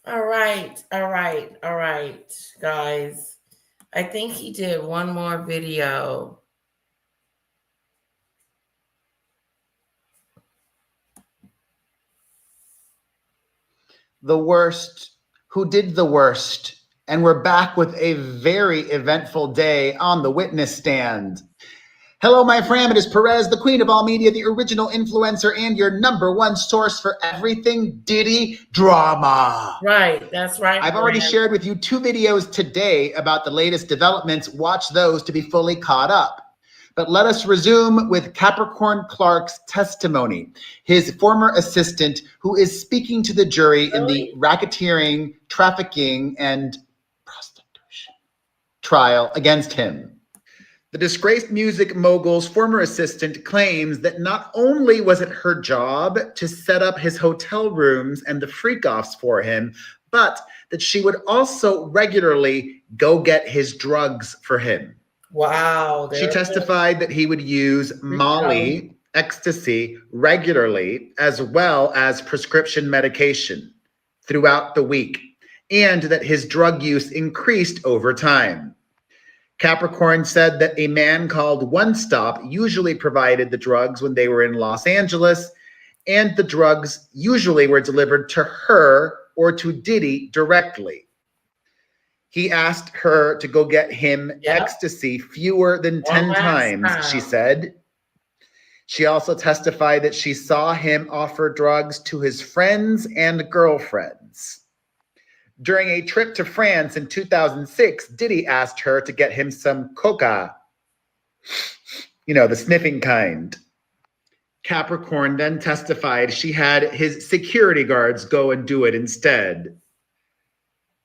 All right, guys. I think he did one more video. The worst, who did the worst. And we're back with a very eventful day on the witness stand. Hello, my fam. It is Perez, the queen of all media, the original influencer, and your #1 source for everything Diddy drama. Right, that's right. I've already shared with you 2 videos today about the latest developments. Watch those to be fully caught up. But let us resume with Capricorn Clark's testimony, his former assistant who is speaking to the jury in the racketeering, trafficking, and prostitution trial against him. The disgraced music mogul's former assistant claims that not only was it her job to set up his hotel rooms and the freakoffs for him, but that she would also regularly go get his drugs for him. Wow. She testified that he would use Molly, ecstasy, regularly, as well as prescription medication throughout the week. and that his drug use increased over time. Capricorn said that a man called One Stop usually provided the drugs when they were in Los Angeles, and the drugs usually were delivered to her or to Diddy directly. He asked her to go get him ecstasy fewer than 10 times, she said. She also testified that she saw him offer drugs to his friends and girlfriends. During a trip to France in 2006, Diddy asked her to get him some coca, the sniffing kind. Capricorn then testified she had his security guards go and do it instead.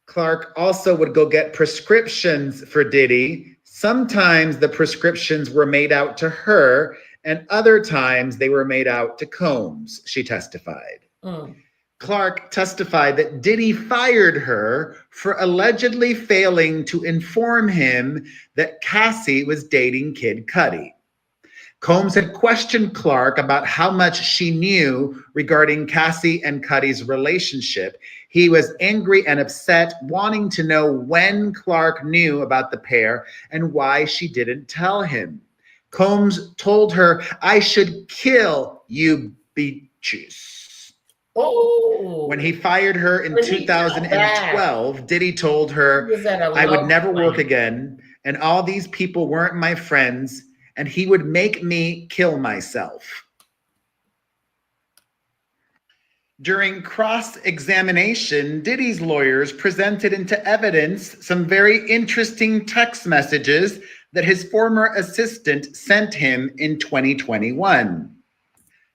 Clark also would go get prescriptions for Diddy. Sometimes the prescriptions were made out to her, and other times they were made out to Combs, she testified. Clark testified that Diddy fired her for allegedly failing to inform him that Cassie was dating Kid Cudi. Combs had questioned Clark about how much she knew regarding Cassie and Cudi's relationship. He was angry and upset, wanting to know when Clark knew about the pair and why she didn't tell him. Combs told her, "I should kill you bitches." Oh. When he fired her in 2012, Diddy told her, "I would never work again, and all these people weren't my friends, and he would make me kill myself." During cross-examination, Diddy's lawyers presented into evidence some very interesting text messages that his former assistant sent him in 2021.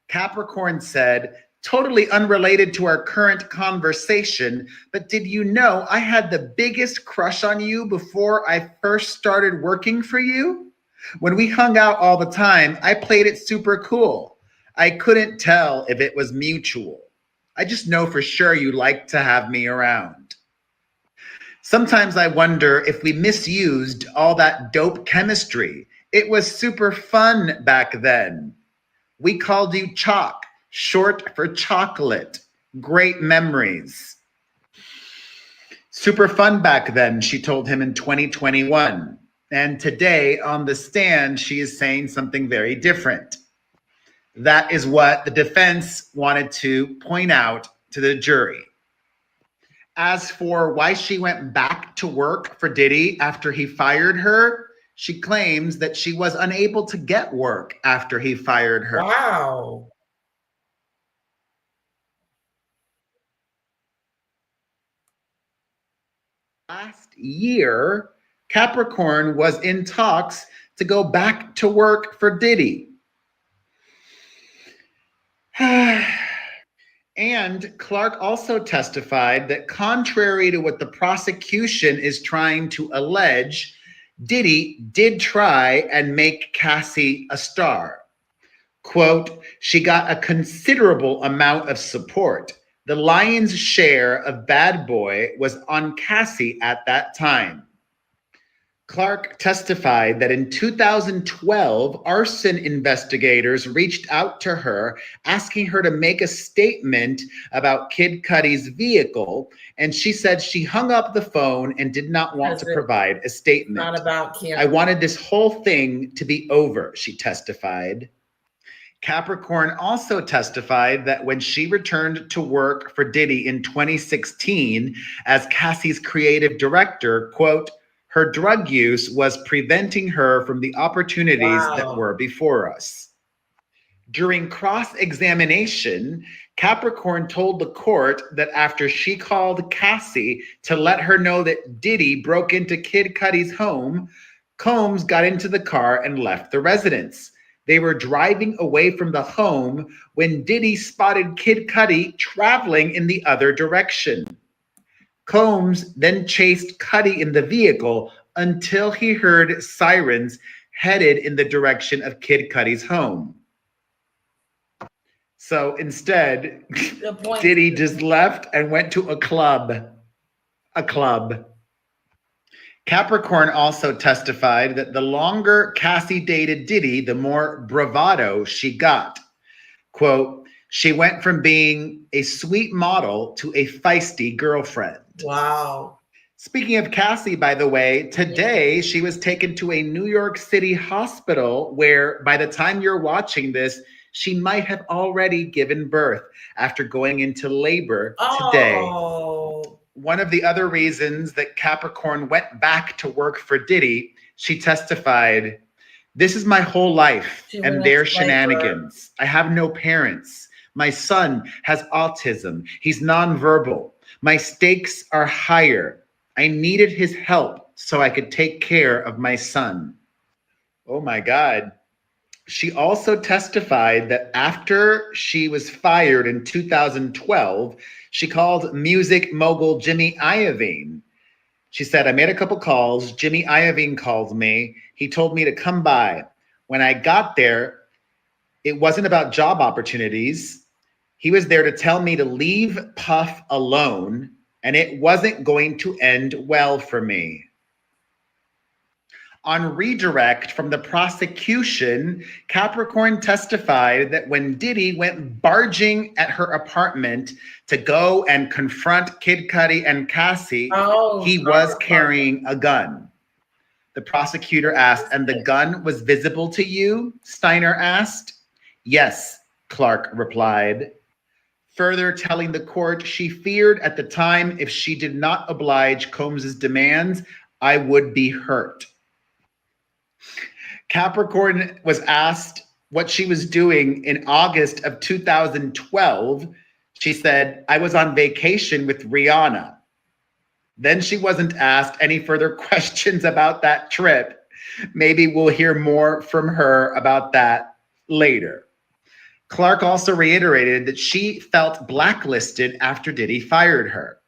Capricorn said, "Totally unrelated to our current conversation, but did you know I had the biggest crush on you before I first started working for you? When we hung out all the time, I played it super cool. I couldn't tell if it was mutual. I just know for sure you like to have me around. Sometimes I wonder if we misused all that dope chemistry. It was super fun back then. We called you Chalk, short for chocolate. Great memories. Super fun back then," she told him in 2021. And today on the stand, she is saying something very different. That is what the defense wanted to point out to the jury. As for why she went back to work for Diddy after he fired her, she claims that she was unable to get work after he fired her. Wow. Last year, Capricorn was in talks to go back to work for Diddy. And Clark also testified that contrary to what the prosecution is trying to allege, Diddy did try and make Cassie a star. Quote, "She got a considerable amount of support. The lion's share of Bad Boy was on Cassie at that time." Clark testified that in 2012, arson investigators reached out to her asking her to make a statement about Kid Cudi's vehicle, and she said she hung up the phone and did not want to provide a statement. Not about Kim. "I wanted this whole thing to be over," she testified. Capricorn also testified that when she returned to work for Diddy in 2016 as Cassie's creative director, quote, "Her drug use was preventing her from the opportunities that were before us." During cross-examination, Capricorn told the court that after she called Cassie to let her know that Diddy broke into Kid Cudi's home, Combs got into the car and left the residence. They were driving away from the home when Diddy spotted Kid Cudi traveling in the other direction. Combs then chased Cudi in the vehicle until he heard sirens headed in the direction of Kid Cudi's home. So instead, Diddy just left and went to a club. Capricorn also testified that the longer Cassie dated Diddy, the more bravado she got. Quote, She went from being a sweet model to a feisty girlfriend. Wow. Speaking of Cassie, by the way, today she was taken to a New York City hospital where by the time you're watching this, she might have already given birth after going into labor today. Oh. One of the other reasons that Capricorn went back to work for Diddy, she testified, "This is my whole life She and went their into labor. shenanigans. I have no parents. My son has autism. He's nonverbal. My stakes are higher. I needed his help so I could take care of my son." Oh my God. She also testified that after she was fired in 2012, she called music mogul Jimmy Iovine. She said, "I made a couple calls. Jimmy Iovine called me. He told me to come by. When I got there, it wasn't about job opportunities. He was there to tell me to leave Puff alone, and it wasn't going to end well for me." On redirect from the prosecution, Capricorn testified that when Diddy went barging at her apartment to go and confront Kid Cudi and Cassie, he was carrying a gun. The prosecutor asked, "And the gun was visible to you?" Steiner asked. "Yes," Clark replied, further telling the court she feared at the time if she did not oblige Combs's demands, "I would be hurt." Capricorn was asked what she was doing in August of 2012. She said, "I was on vacation with Rihanna." Then she wasn't asked any further questions about that trip. Maybe we'll hear more from her about that later. Clark also reiterated that she felt blacklisted after Diddy fired her.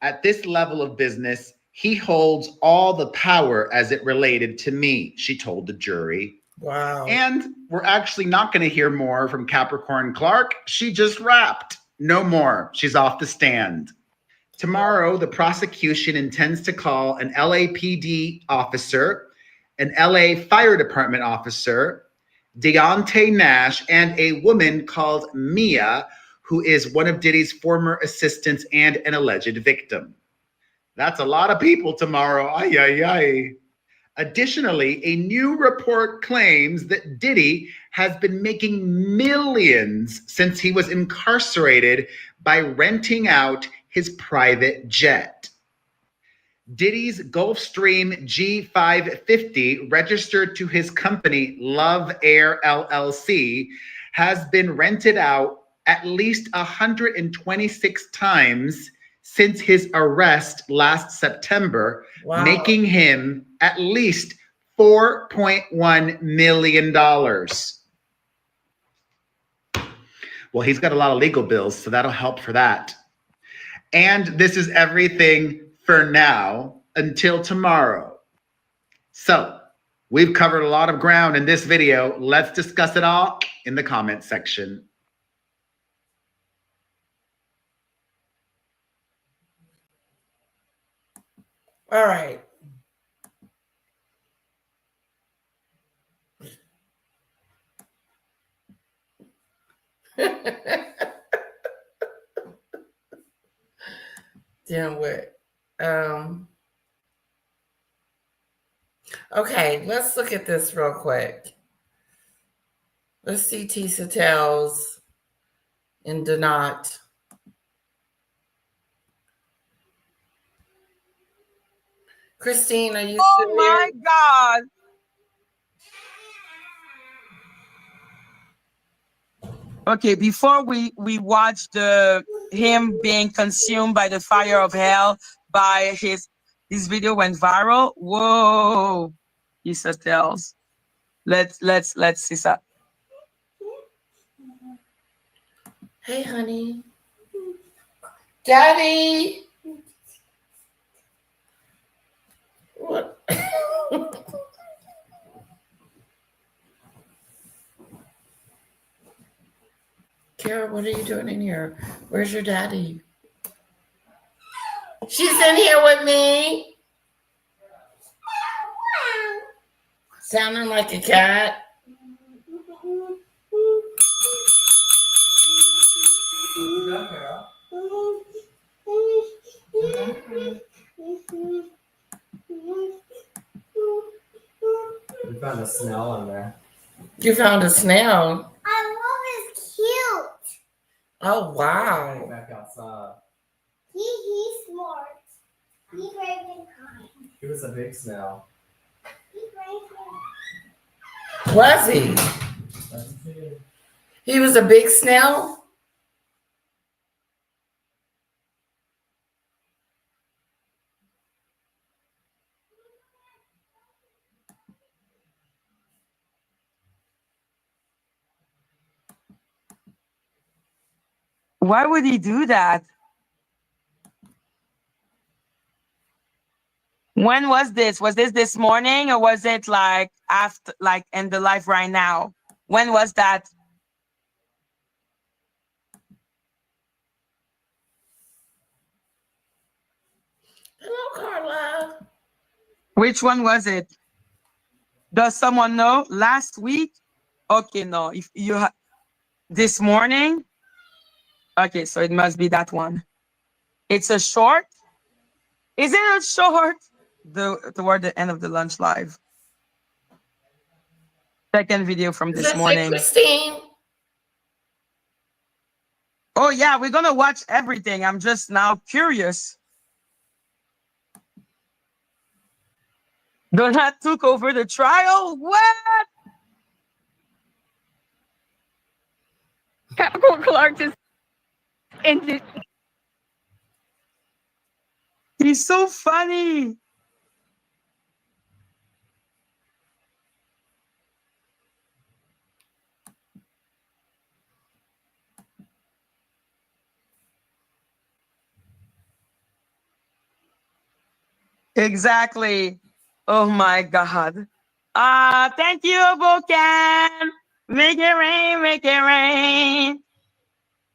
"At this level of business, he holds all the power as it related to me," she told the jury. Wow. And we're actually not going to hear more from Capricorn Clark. She just rapped. No more. She's off the stand. Tomorrow, the prosecution intends to call an LAPD officer, an LA Fire Department officer, Deontay Nash, and a woman called Mia, who is one of Diddy's former assistants and an alleged victim. That's a lot of people tomorrow. Ay, ay, ay. Additionally, a new report claims that Diddy has been making millions since he was incarcerated by renting out his private jet. Diddy's Gulfstream G550, registered to his company Love Air LLC, has been rented out at least 126 times since his arrest last September, Wow. making him at least $4.1 million. Well, he's got a lot of legal bills, so that'll help for that. And this is everything for now until tomorrow. So we've covered a lot of ground in this video. Let's discuss it all in the comment section. All right. Damn what? Okay, let's look at this real quick. Let's see Tisa Tells and Donat. Christine, are you Oh still my there? God. Okay, before we watch him being consumed by the fire of hell by his video went viral. Whoa, Issa Tells. Let's see that. Hey, honey. Daddy. What? Kara, what are you doing in here? Where's your daddy? She's in here with me. Sounding like a cat. We found a snail on there. You found a snail. I love his cute. Oh wow. Back outside. He's smart. He's brave and kind. He was a big snail. He's brave and Was he? That's it. He was a big snail? Why would he do that? When was this? Was this morning, or was it like after, like in the life right now? When was that? Hello, Carla. Which one was it? Does someone know? Last week? Okay, no. If you this morning? Okay, so it must be that one. It's a short. Is it a short? Toward the end of the lunch live. Second video from Is this that morning. Christine? Oh yeah, we're gonna watch everything. I'm just now curious. Donat took over the trial. What? Capricorn Clark just ended. He's so funny. Exactly. Oh my God. Thank you, Bocan. Make it rain, make it rain.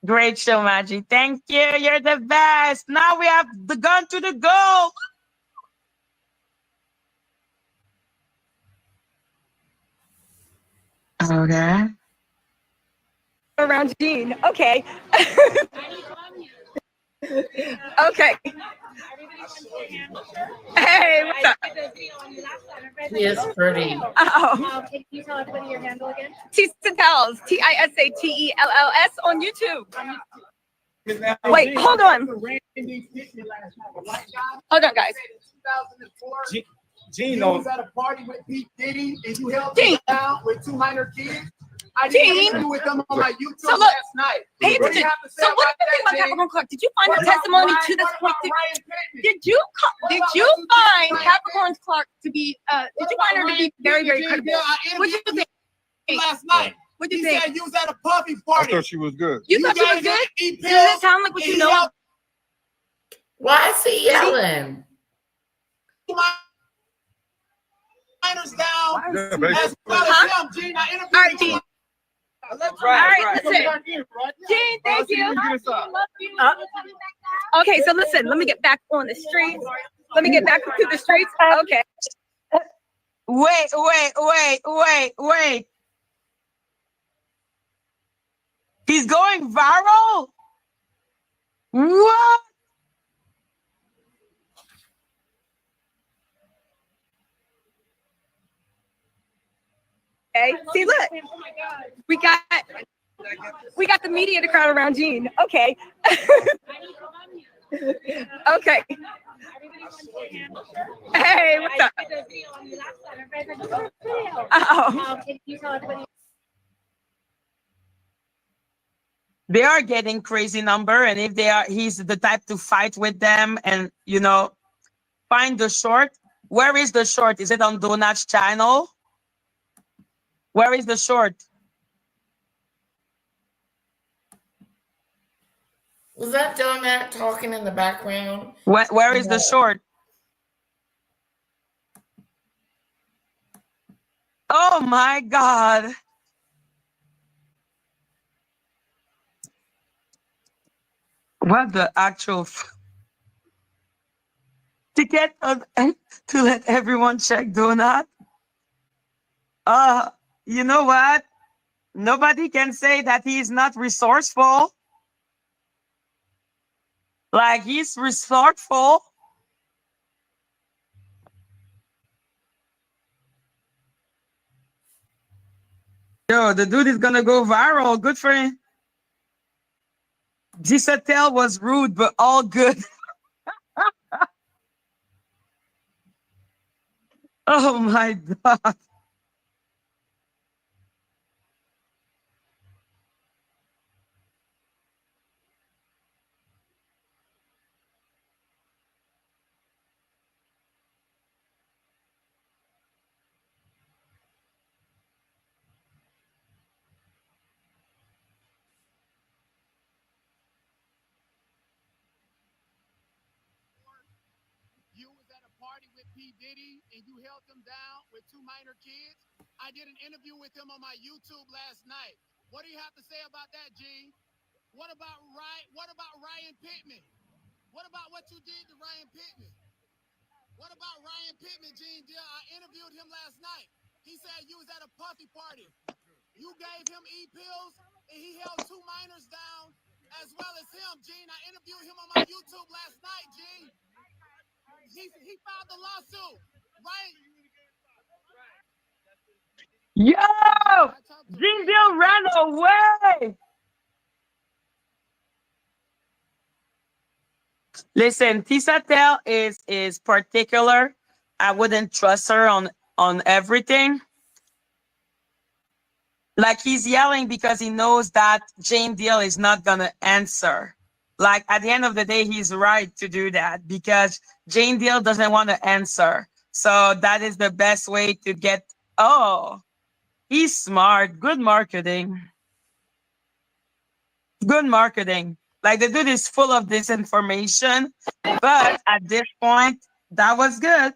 Great show, Maggie. Thank you. You're the best. Now we have the gun to the goal. Okay. Around Jean. Okay. Okay. Hey, what's up? He is pretty. Oh. Can you tell everybody your handle again? Tisatels. TISATELLS on YouTube. Wait, hold on. Hold on, guys. Gene was at a party with Pete Diddy and you held Gene. him down with 2 minor kids. I did Gene. an interview with them on my YouTube So look, last night. Pay What do you attention. have to say So what do you think that, about Gene? Capricorn Clark? Did you find What her about testimony Ryan- to this what point? about Ryan Pittman? Did you What did about you what you find think, Capricorn Clark to be did you find her to be very, very credible? Yeah, I What did you interviewed think? last night. What did He you think? said you was at a puppy I party. thought she was good. You thought she was guys good? eat Does it pills sound like what and you he know? helped Why is he yelling? minors down. Yeah, As basically. well Huh? as him, Gene. I interviewed All right, him. Gene. All Right, right, listen. Gene, thank you. Okay, so listen, let me get back on the streets. Let me get back to the streets. Okay. Wait. He's going viral? What? Okay. See, look. We got the media to crowd around Gene. Okay. Okay. Hey, what's up? Oh. Can you tell everybody They are getting crazy number, and if they are, he's the type to fight with them and, you know, find the short. Where is the short? Is it on Donat's channel? Where is the short? Was that Donut talking in the background? Where is the short? Oh my God. What the actual to get to let everyone check Donut? You know what? Nobody can say that he's not resourceful. Like, he's resourceful. Yo, the dude is gonna go viral. Good for him. Gisatel was rude, but all good. Oh my God. You was at a party with P. Diddy and you held him down with 2 minor kids. I did an interview with him on my YouTube last night. What do you have to say about that, G? What about Ryan Pittman? What about what you did to Ryan Pittman? What about Ryan Pittman, Gene Deal? I interviewed him last night. He said you was at a puffy party. You gave him E-pills and he held 2 minors down as well as him, Gene. I interviewed him on my YouTube last night, Gene. He filed the lawsuit, right? Yo! Gene Deal ran away. Listen, Tisatel is particular. I wouldn't trust her on everything. Like, he's yelling because he knows that Jane Deal is not gonna answer. Like, at the end of the day, he's right to do that because Jane Deal doesn't want to answer. So that is the best way to get. Oh, he's smart. Good marketing. Good marketing. Like, the dude is full of disinformation, but at this point, that was good.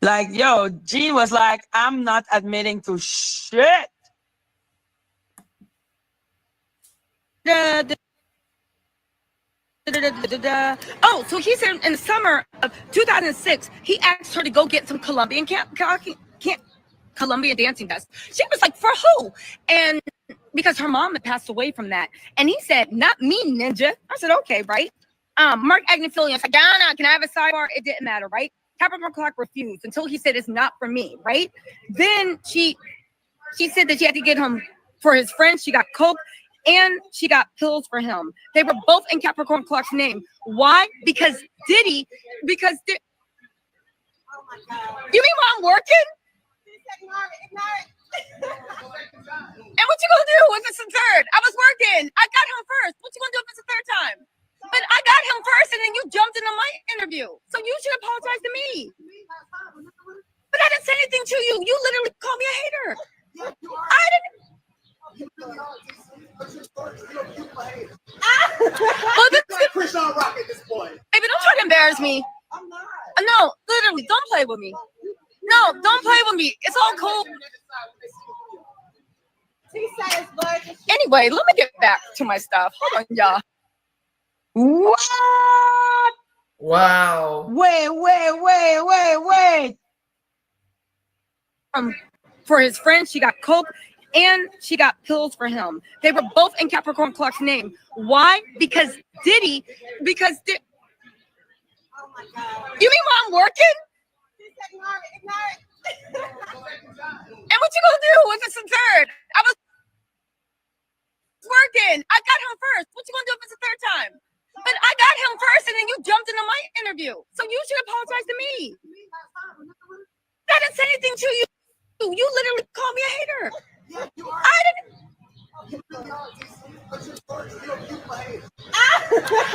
Like, yo, Gene was like, I'm not admitting to shit. Oh, so he said in the summer of 2006, he asked her to go get some Colombian Colombian dancing dust. She was like, for who? And because her mom had passed away from that. And he said, not me, ninja. I said, okay, right? Mark Agnifilian said, Donna, can I have a sidebar? It didn't matter, right? Capricorn Clock refused until he said it's not for me, right? Then she said that she had to get him for his friends. She got Coke and she got pills for him. They were both in Capricorn Clock's name. Why? Because Diddy, oh my God. You mean while I'm working? And what you gonna do if it's the third? I was working. I got him first. What you gonna do if it's the third time? But I got him first, and then you jumped into my interview. So you should apologize to me. But I didn't say anything to you. You literally called me a hater. I didn't. Well, this is Chris on Rock at this point. Baby, don't try to embarrass me. I'm not. No, literally, don't play with me. No, don't play with me. It's all cool. Anyway, let me get back to my stuff. Hold on, y'all. What? Wow. Wait. For his friends, she got Coke and she got pills for him. They were both in Capricorn Clock's name. Why? Because Diddy, oh my God. You mean while I'm working? And what you gonna do if it's the third? I was working. I got him first. What you gonna do if it's the third time? But I got him first, and then you jumped into my interview. So you should apologize to me. I didn't say anything to you. You literally called me a hater. I didn't.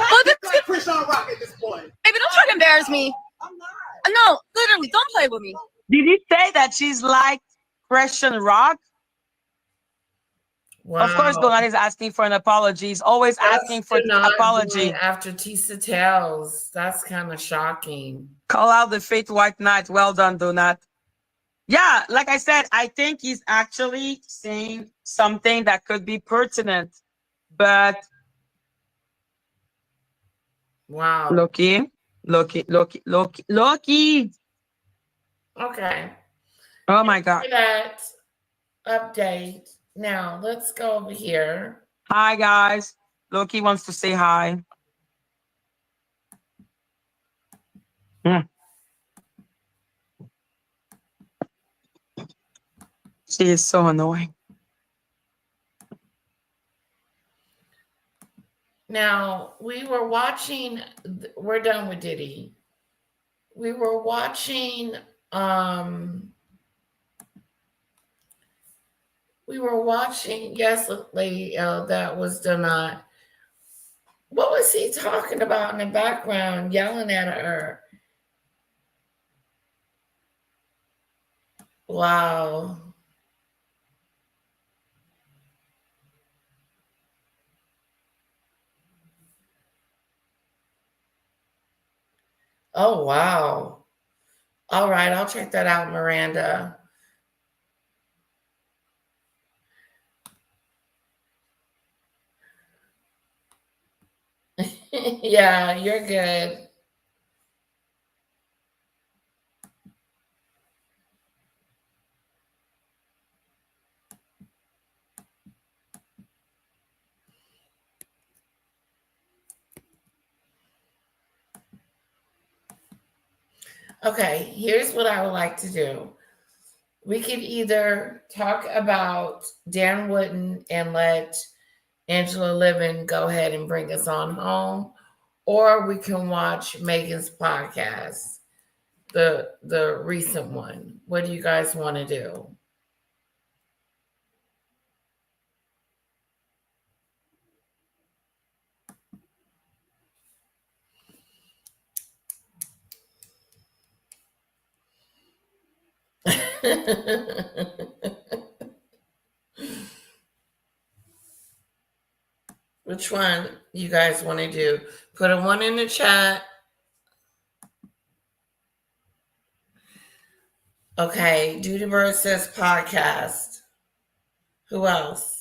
Well, this is Chris on Rock at this point. Baby, don't try to embarrass me. I'm not. No, literally, don't play with me. Did he say that she's like Christian Rock? Wow. Of course, Donald is asking for an apology. He's always asking for an apology. After Tisa tells, that's kind of shocking. Call out the Faith White Knight. Well done, Donut. Yeah, like I said, I think he's actually saying something that could be pertinent, but wow. Loki. Okay. Oh my God. For that update. Now let's go over here. Hi guys. Loki wants to say hi. She is so annoying. Now, we were watching, we're done with Diddy. We were watching, yes, Lady L, that was Donat. What was he talking about in the background, yelling at her? Wow. Oh, wow. All right, I'll check that out, Miranda. Yeah, you're good. Okay, here's what I would like to do. We could either talk about Dan Wooden and let Angela Livin go ahead and bring us on home, or we can watch Megan's podcast, the recent one. What do you guys want to do? Which one you guys want to do? Put a 1 in the chat. Okay, Duty Bird says podcast. Who else?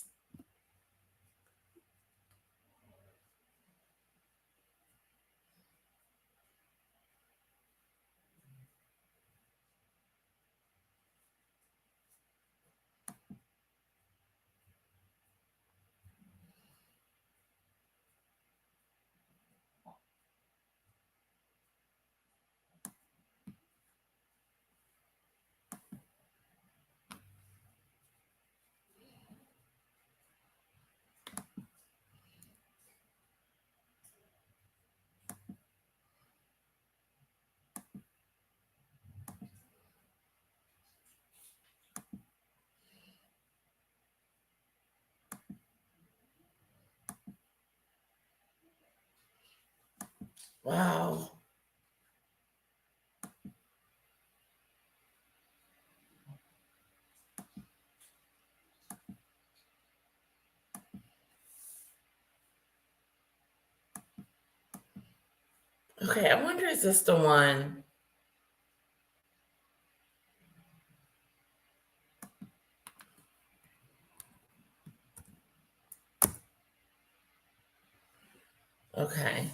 Wow. Okay, I wonder, is this the one? Okay.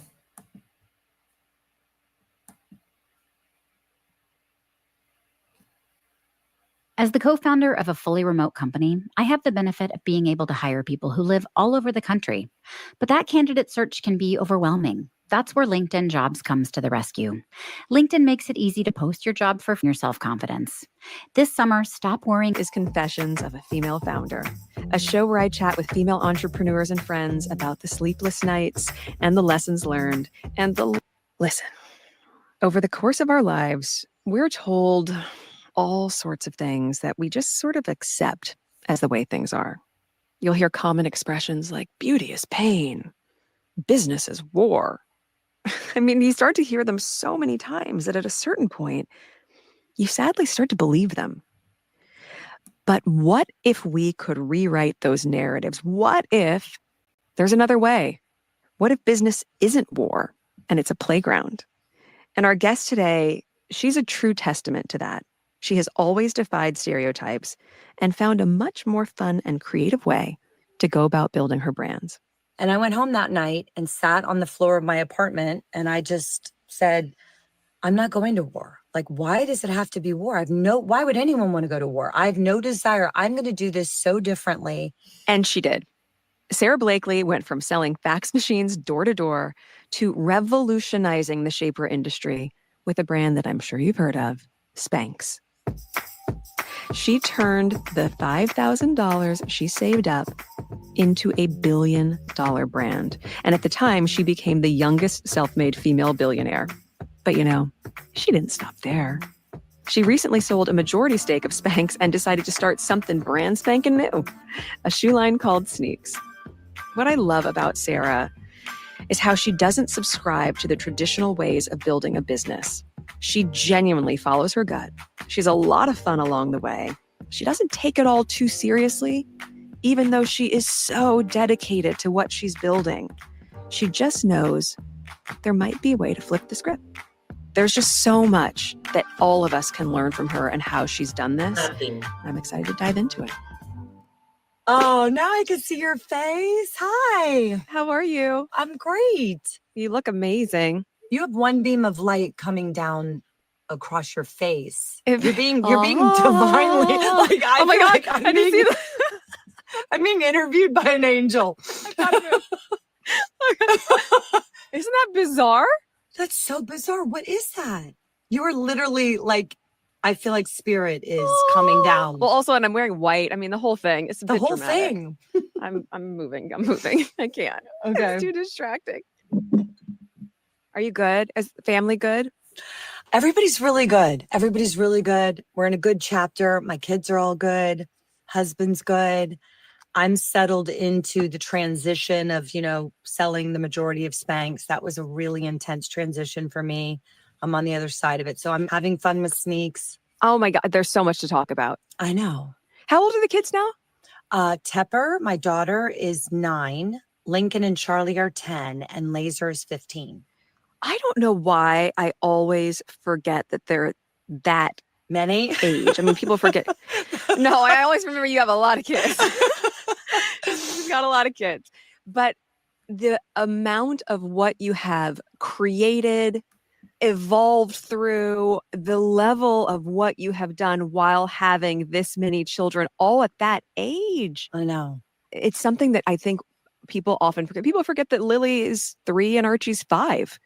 As the co-founder of a fully remote company, I have the benefit of being able to hire people who live all over the country. But that candidate search can be overwhelming. That's where LinkedIn Jobs comes to the rescue. LinkedIn makes it easy to post your job for your self-confidence. This summer, stop worrying. Is Confessions of a Female Founder, a show where I chat with female entrepreneurs and friends about the sleepless nights and the lessons learned and the... Listen, over the course of our lives, we're told all sorts of things that we just sort of accept as the way things are. You'll hear common expressions like beauty is pain, business is war. I mean, you start to hear them so many times that at a certain point, you sadly start to believe them. But what if we could rewrite those narratives? What if there's another way? What if business isn't war and it's a playground? And our guest today, she's a true testament to that. She has always defied stereotypes and found a much more fun and creative way to go about building her brands. And I went home that night and sat on the floor of my apartment and I just said, I'm not going to war. Like, why does it have to be war? Why would anyone want to go to war? I have no desire. I'm going to do this so differently. And she did. Sarah Blakely went from selling fax machines door to door to revolutionizing the shaper industry with a brand that I'm sure you've heard of, Spanx. She turned the $5,000 she saved up into a $1 billion brand. And at the time, she became the youngest self-made female billionaire. But she didn't stop there. She recently sold a majority stake of Spanx and decided to start something brand spanking new, a shoe line called Sneaks. What I love about Sarah is how she doesn't subscribe to the traditional ways of building a business. She genuinely follows her gut. She's a lot of fun along the way. She doesn't take it all too seriously, even though she is so dedicated to what she's building. She just knows there might be a way to flip the script. There's just so much that all of us can learn from her and how she's done this. I'm excited to dive into it. Oh, now I can see your face. Hi. How are you? I'm great. You look amazing. You have one beam of light coming down across your face. You're being divinely like. Oh my God! Like I didn't see that. I'm being interviewed by an angel. Isn't that bizarre? That's so bizarre. What is that? You are literally like, I feel like spirit is coming down. Well, also, and I'm wearing white. I mean, the whole thing. It's a the bit whole dramatic. thing. I'm moving. I can't. Okay. It's too distracting. Are you good? Is the family good? Everybody's really good. Everybody's really good. We're in a good chapter. My kids are all good. Husband's good. I'm settled into the transition of, selling the majority of Spanx. That was a really intense transition for me. I'm on the other side of it. So I'm having fun with Sneaks. Oh my God. There's so much to talk about. I know. How old are the kids now? Tepper, my daughter, is 9. Lincoln and Charlie are 10. And Laser is 15. I don't know why I always forget that they're that many age. I mean, people forget. No, I always remember you have a lot of kids. You've got a lot of kids. But the amount of what you have created, evolved through, the level of what you have done while having this many children, all at that age. I know. It's something that I think people often forget. People forget that Lily is 3 and Archie's 5.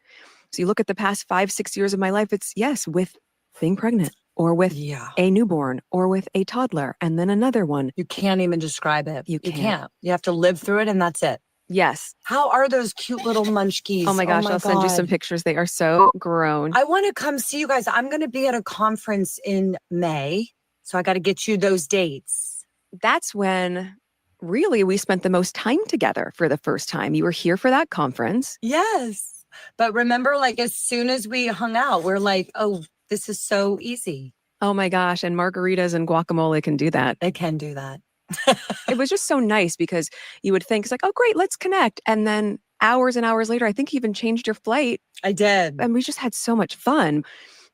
So you look at the past 5-6 years of my life, it's with being pregnant or with a newborn or with a toddler and then another one. You can't even describe it. You can't. You have to live through it and that's it. Yes. How are those cute little munchkies? Oh my gosh, I'll send you some pictures. They are so grown. I want to come see you guys. I'm going to be at a conference in May. So I got to get you those dates. That's when really we spent the most time together for the first time. You were here for that conference. Yes. But remember, as soon as we hung out, we're like, oh, this is so easy. Oh my gosh. And margaritas and guacamole can do that. They can do that. It was just so nice because you would think it's like, oh, great, let's connect. And then hours and hours later, I think you even changed your flight. I did. And we just had so much fun.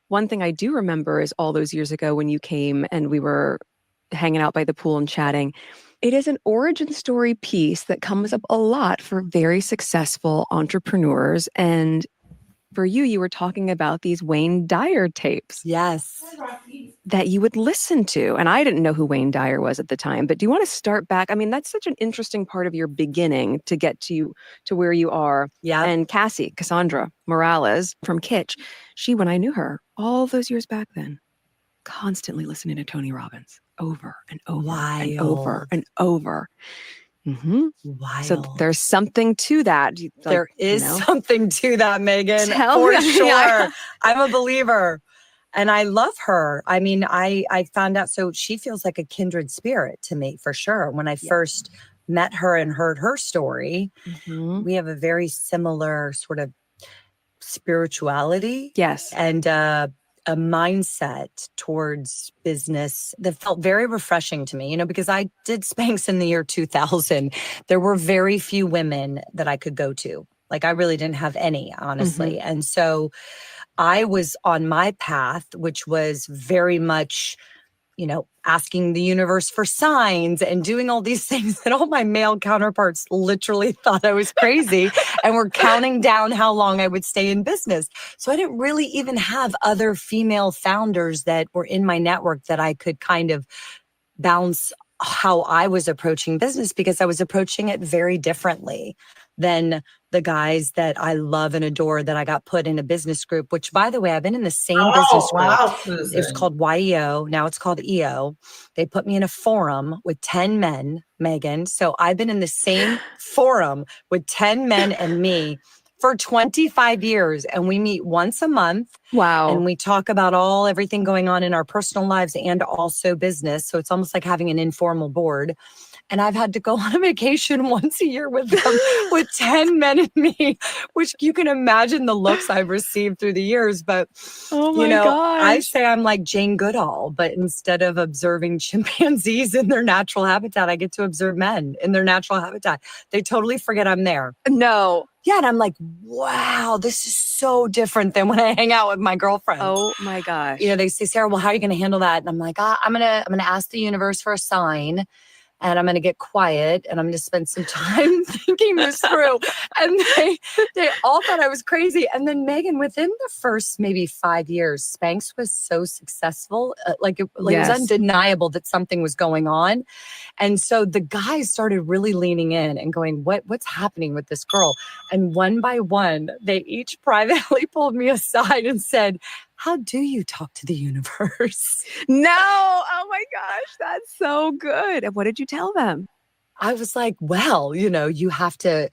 One thing I do remember is all those years ago when you came and we were hanging out by the pool and chatting. It is an origin story piece that comes up a lot for very successful entrepreneurs. And for you, you were talking about these Wayne Dyer tapes. Yes. That you would listen to. And I didn't know who Wayne Dyer was at the time. But do you want to start back? I mean, that's such an interesting part of your beginning to get to where you are. Yeah. And Cassie, Cassandra Morales from Kitsch, when I knew her all those years back then, constantly listening to Tony Robbins over and over and over and over. Mm-hmm. Wild. So there's something to that. There is something to that, Megan. Tell for me. sure. I'm a believer. And I love her. I mean, I found out, so she feels like a kindred spirit to me, for sure. When I first met her and heard her story, we have a very similar sort of spirituality. Yes. And a mindset towards business that felt very refreshing to me, because I did Spanx in the year 2000. There were very few women that I could go to. I really didn't have any, honestly. Mm-hmm. And so I was on my path, which was very much, asking the universe for signs and doing all these things that all my male counterparts literally thought I was crazy and were counting down how long I would stay in business. So I didn't really even have other female founders that were in my network that I could kind of bounce how I was approaching business, because I was approaching it very differently. than the guys that I love and adore that I got put in a business group, which, by the way, I've been in the same business group. Wow, It was Susan. called YEO. Now it's called EO. They put me in a forum with 10 men, Megan. So I've been in the same forum with 10 men and me for 25 years. And we meet once a month. Wow. And we talk about everything going on in our personal lives and also business. So it's almost like having an informal board. And I've had to go on a vacation once a year with them, with 10 men and me, which you can imagine the looks I've received through the years. But, Oh you my know, I gosh. say I'm like Jane Goodall, but instead of observing chimpanzees in their natural habitat, I get to observe men in their natural habitat. They totally forget I'm there. No. Yeah, and I'm like, wow, this is so different than when I hang out with my girlfriends. Oh my gosh. You know, they say, Sarah, well, how are you going to handle that? And I'm like, I'm gonna ask the universe for a sign. And I'm going to get quiet and I'm going to spend some time thinking this through. And they all thought I was crazy. And then Meghan, within the first maybe 5 years, Spanx was so successful. It was undeniable that something was going on. And so the guys started really leaning in and going, what's happening with this girl? And one by one, they each privately pulled me aside and said, how do you talk to the universe? No. Oh my gosh. That's so good. And what did you tell them? I was like, well, you know, you have to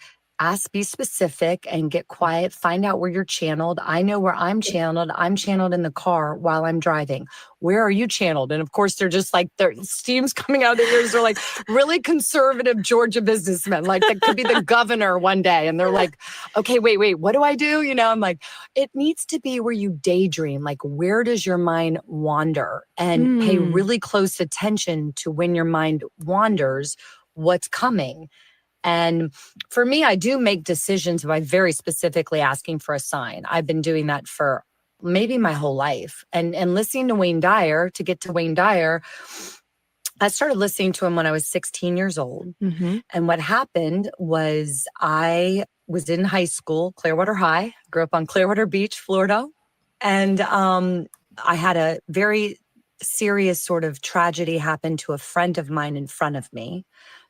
be specific and get quiet, find out where you're channeled. I know where I'm channeled. I'm channeled in the car while I'm driving. Where are you channeled? And of course, they're just like, their steam's coming out of their ears. They're like really conservative Georgia businessmen. Like that could be the governor one day. And they're like, okay, wait, what do I do? You know, I'm like, it needs to be where you daydream. Like, where does your mind wander? And pay really close attention to when your mind wanders, what's coming. And for me, I do make decisions by very specifically asking for a sign. I've been doing that for maybe my whole life. And listening to Wayne Dyer, to get to Wayne Dyer, I started listening to him when I was 16 years old. Mm-hmm. And what happened was I was in high school, Clearwater High, grew up on Clearwater Beach, Florida. And I had a very serious sort of tragedy happen to a friend of mine in front of me.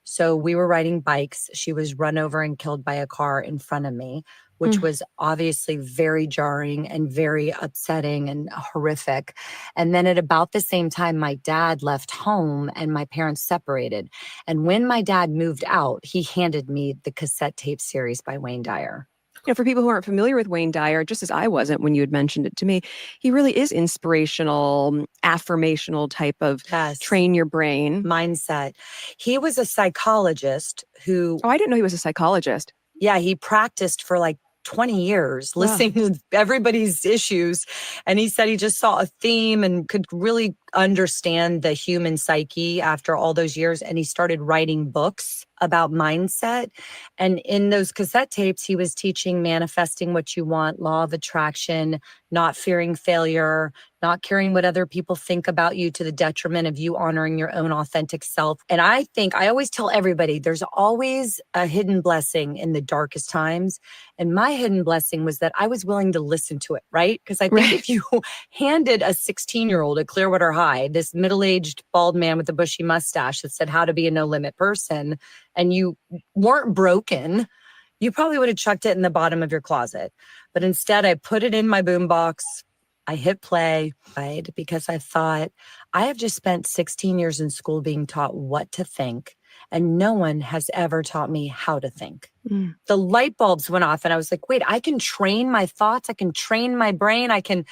So we were riding bikes. She was run over and killed by a car in front of me, which was obviously very jarring and very upsetting and horrific. And then at about the same time, my dad left home and my parents separated. And when my dad moved out, he handed me the cassette tape series by Wayne Dyer. You know, for people who aren't familiar with Wayne Dyer, just as I wasn't when you had mentioned it to me, he really is inspirational, affirmational type of train your brain. Mindset. He was a psychologist who... Oh, I didn't know he was a psychologist. Yeah, he practiced for like 20 years listening to everybody's issues. And he said he just saw a theme and could really understand the human psyche after all those years. And he started writing books about mindset. And in those cassette tapes, he was teaching manifesting what you want, law of attraction, not fearing failure, not caring what other people think about you to the detriment of you honoring your own authentic self. And I always tell everybody, there's always a hidden blessing in the darkest times. And my hidden blessing was that I was willing to listen to it, right? Because I think if you handed a 16-year-old at Clearwater High, this middle-aged bald man with a bushy mustache that said how to be a no-limit person, and you weren't broken, you probably would have chucked it in the bottom of your closet. But instead, I put it in my boombox. I hit play, right? Because I thought, I have just spent 16 years in school being taught what to think, and no one has ever taught me how to think. The light bulbs went off and I was like, wait, I can train my thoughts. I can train my brain. I can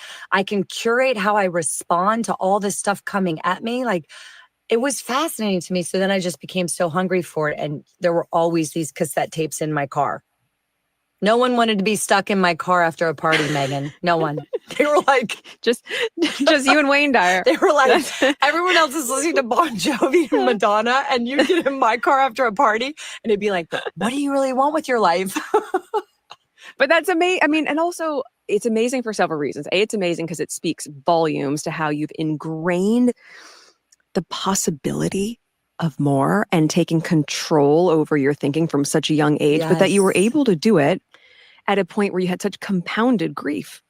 curate how I respond to all this stuff coming at me. Like, it was fascinating to me. So then I just became so hungry for it. And there were always these cassette tapes in my car. No one wanted to be stuck in my car after a party, Meghan. No one. They were like... just you and Wayne Dyer. They were like, everyone else is listening to Bon Jovi and Madonna, and you get in my car after a party, and it'd be like, what do you really want with your life? But that's amazing. I mean, and also, it's amazing for several reasons. A, it's amazing because it speaks volumes to how you've ingrained the possibility of more and taking control over your thinking from such a young age, but that you were able to do it at a point where you had such compounded grief.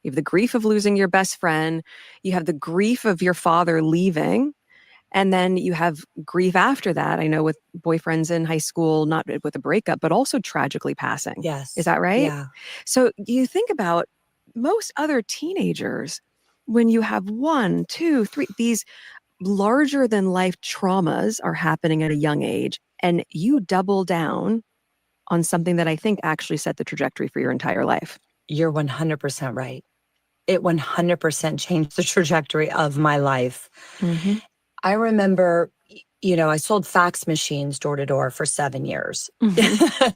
You have the grief of losing your best friend. You have the grief of your father leaving. And then you have grief after that. I know with boyfriends in high school, not with a breakup, but also tragically passing. Yes. Is that right? Yeah. So you think about most other teenagers, when you have 1, 2, 3, these larger than life traumas are happening at a young age, and you double down on something that I think actually set the trajectory for your entire life. You're 100% right. It 100% changed the trajectory of my life. Mm-hmm. I remember, I sold fax machines door to door for 7 years. Mm-hmm.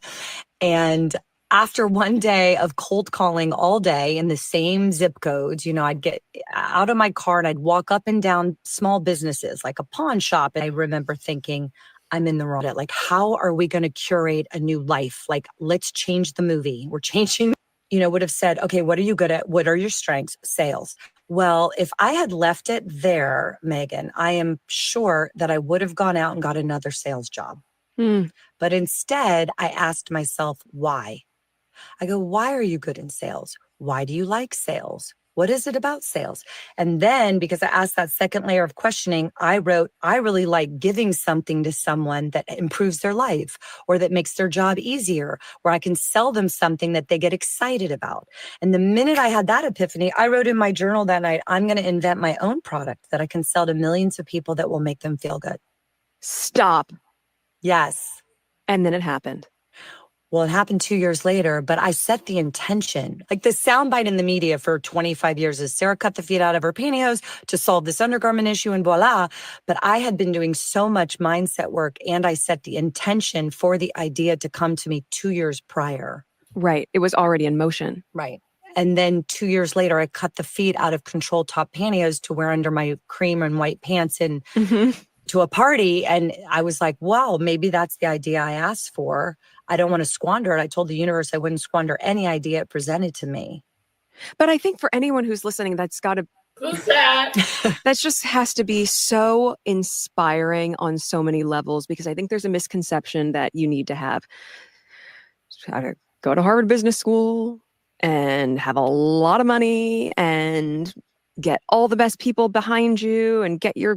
And after one day of cold calling all day in the same zip codes, I'd get out of my car and I'd walk up and down small businesses like a pawn shop. And I remember thinking, I'm in the wrong. Like, how are we going to curate a new life? Like, let's change the movie. We're changing, would have said, okay, what are you good at? What are your strengths? Sales. Well, if I had left it there, Meghan, I am sure that I would have gone out and got another sales job. But instead, I asked myself, why? I go, why are you good in sales? Why do you like sales? What is it about sales? And then, because I asked that second layer of questioning, I wrote, I really like giving something to someone that improves their life or that makes their job easier, where I can sell them something that they get excited about. And the minute I had that epiphany, I wrote in my journal that night, I'm going to invent my own product that I can sell to millions of people that will make them feel good. Stop. Yes. And then it happened. Well, it happened 2 years later, but I set the intention. Like the soundbite in the media for 25 years is Sarah cut the feet out of her pantyhose to solve this undergarment issue and voila. But I had been doing so much mindset work and I set the intention for the idea to come to me 2 years prior. Right. It was already in motion. Right. And then 2 years later, I cut the feet out of control top pantyhose to wear under my cream and white pants and to a party. And I was like, wow, maybe that's the idea I asked for. I don't want to squander it. I told the universe I wouldn't squander any idea it presented to me. But I think for anyone who's listening, that's got to, Who's that? that just has to be so inspiring on so many levels, because I think there's a misconception that you need to have to go to Harvard Business School and have a lot of money and get all the best people behind you and get your,